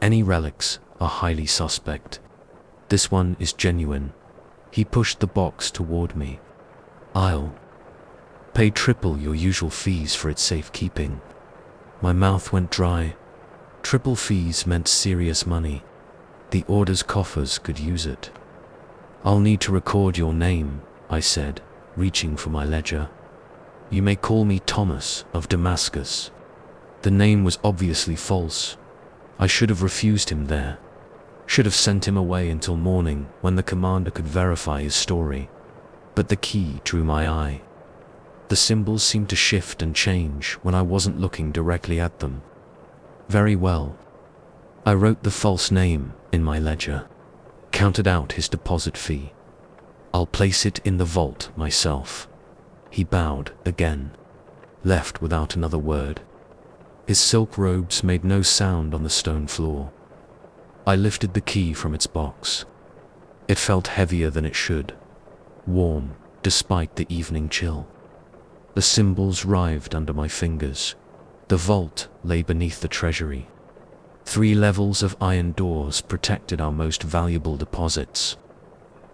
"Any relics are highly suspect. This one is genuine." He pushed the box toward me. "I'll pay triple your usual fees for its safekeeping." My mouth went dry. Triple fees meant serious money. The order's coffers could use it. "I'll need to record your name," I said, reaching for my ledger. "You may call me Thomas of Damascus." The name was obviously false. I should have refused him there. Should have sent him away until morning when the commander could verify his story. But the key drew my eye. The symbols seemed to shift and change when I wasn't looking directly at them. Very well. I wrote the false name in my ledger, counted out his deposit fee. "I'll place it in the vault myself." He bowed again, left without another word. His silk robes made no sound on the stone floor. I lifted the key from its box. It felt heavier than it should, warm despite the evening chill. The symbols writhed under my fingers. The vault lay beneath the treasury. 3 levels of iron doors protected our most valuable deposits.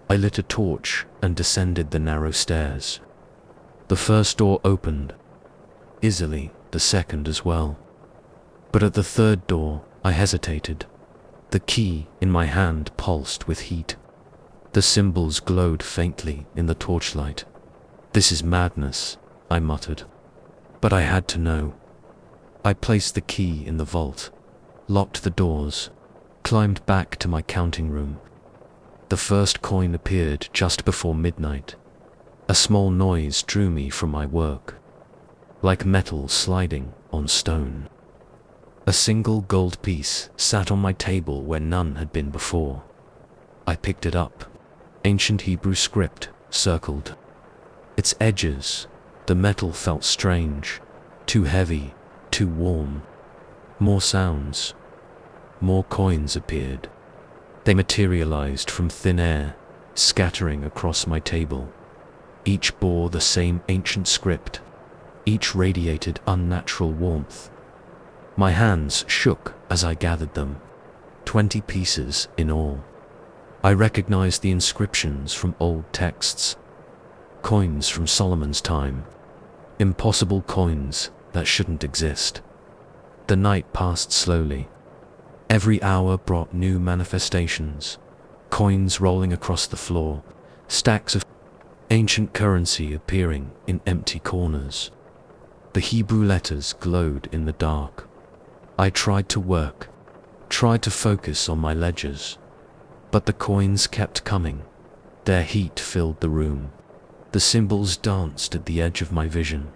I lit a torch and descended the narrow stairs. The first door opened easily, the second as well. But at the third door, I hesitated. The key in my hand pulsed with heat. The symbols glowed faintly in the torchlight. "This is madness," I muttered. But I had to know. I placed the key in the vault, locked the doors, climbed back to my counting room. The first coin appeared just before midnight. A small noise drew me from my work, like metal sliding on stone. A single gold piece sat on my table where none had been before. I picked it up. Ancient Hebrew script, circled. Its edges, the metal felt strange, too heavy, too warm. More sounds. More coins appeared. They materialized from thin air, scattering across my table. Each bore the same ancient script. Each radiated unnatural warmth. My hands shook as I gathered them. 20 pieces in all. I recognized the inscriptions from old texts. Coins from Solomon's time. Impossible coins that shouldn't exist. The night passed slowly. Every hour brought new manifestations. Coins rolling across the floor. Stacks of ancient currency appearing in empty corners. The Hebrew letters glowed in the dark. I tried to work, tried to focus on my ledgers. But the coins kept coming. Their heat filled the room. The symbols danced at the edge of my vision.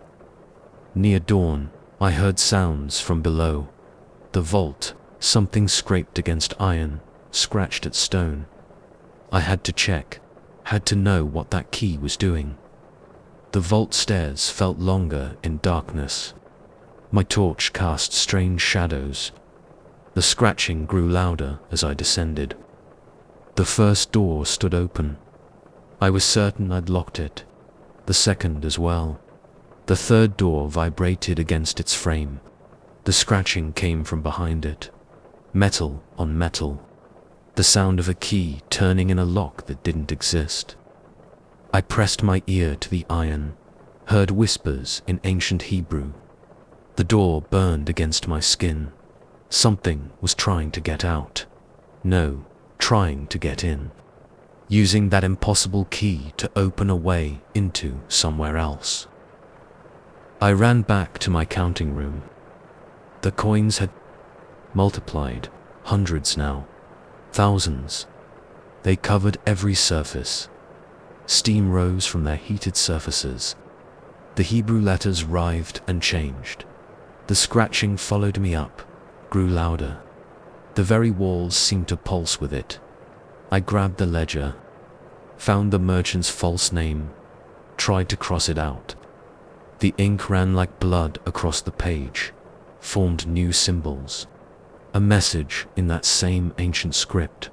Near dawn, I heard sounds from below. The vault, something scraped against iron, scratched at stone. I had to check, had to know what that key was doing. The vault stairs felt longer in darkness. My torch cast strange shadows. The scratching grew louder as I descended. The first door stood open. I was certain I'd locked it. The second as well. The third door vibrated against its frame. The scratching came from behind it. Metal on metal. the sound of a key turning in a lock that didn't exist. I pressed my ear to the iron, heard whispers in ancient Hebrew. The door burned against my skin. Something was trying to get out. No, trying to get in. Using that impossible key to open a way into somewhere else. I ran back to my counting room. The coins had multiplied, hundreds now, thousands. They covered every surface. Steam rose from their heated surfaces. The Hebrew letters writhed and changed. The scratching followed me up, grew louder. The very walls seemed to pulse with it. I grabbed the ledger, found the merchant's false name, tried to cross it out. The ink ran like blood across the page, formed new symbols. A message in that same ancient script.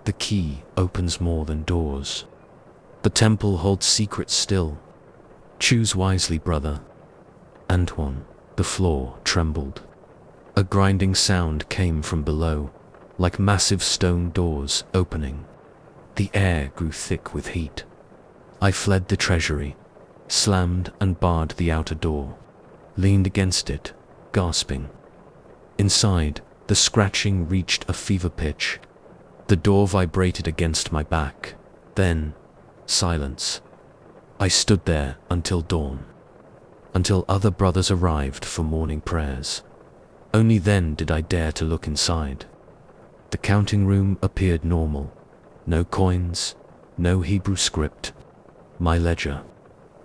The key opens more than doors. The temple holds secrets still. Choose wisely, brother. Antoine, the floor trembled. A grinding sound came from below, like massive stone doors opening. The air grew thick with heat. I fled the treasury, slammed and barred the outer door, leaned against it, gasping. Inside, the scratching reached a fever pitch. The door vibrated against my back. Then, silence. I stood there until dawn, until other brothers arrived for morning prayers. Only then did I dare to look inside. The counting room appeared normal. No coins, no Hebrew script. My ledger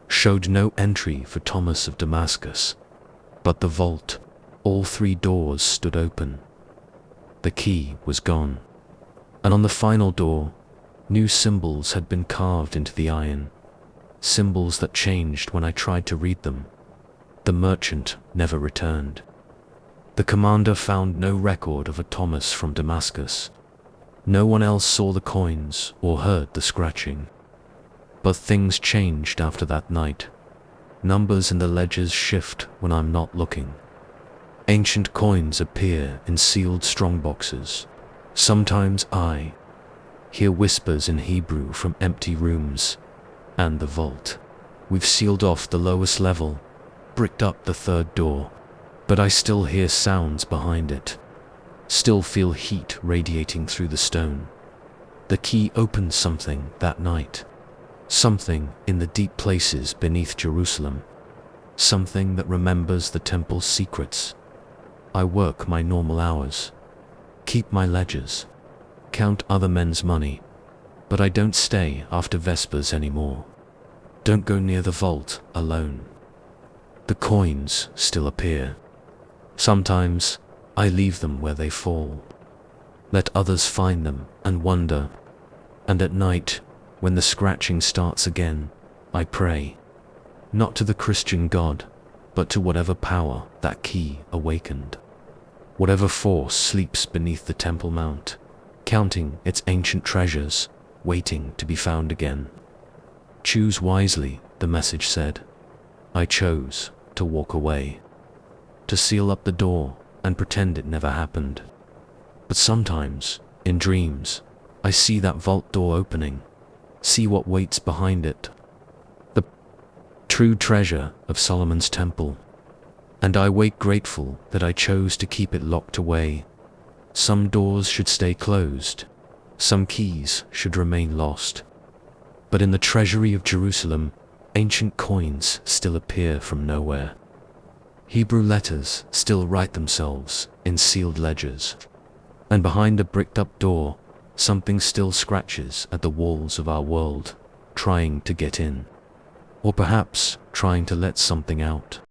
showed no entry for Thomas of Damascus. But the vault, all 3 doors stood open. The key was gone. And on the final door, new symbols had been carved into the iron. Symbols that changed when I tried to read them. The merchant never returned. The commander found no record of a Thomas from Damascus. No one else saw the coins or heard the scratching. But things changed after that night. Numbers in the ledgers shift when I'm not looking. Ancient coins appear in sealed strongboxes. Sometimes I hear whispers in Hebrew from empty rooms. And the vault. We've sealed off the lowest level, bricked up the 3rd door. But I still hear sounds behind it. Still feel heat radiating through the stone. The key opened something that night. Something in the deep places beneath Jerusalem. Something that remembers the temple's secrets. I work my normal hours. Keep my ledgers. Count other men's money. But I don't stay after Vespers anymore. Don't go near the vault alone. The coins still appear. Sometimes I leave them where they fall. Let others find them and wonder. And at night, when the scratching starts again, I pray. Not to the Christian God, but to whatever power that key awakened. Whatever force sleeps beneath the Temple Mount, counting its ancient treasures, waiting to be found again. Choose wisely, the message said. I chose to walk away, to seal up the door and pretend it never happened. But sometimes, in dreams, I see that vault door opening, see what waits behind it. The true treasure of Solomon's temple. And I wake grateful that I chose to keep it locked away. Some doors should stay closed. Some keys should remain lost. But in the treasury of Jerusalem, ancient coins still appear from nowhere. Hebrew letters still write themselves in sealed ledgers. And behind a bricked-up door, something still scratches at the walls of our world, trying to get in. Or perhaps trying to let something out.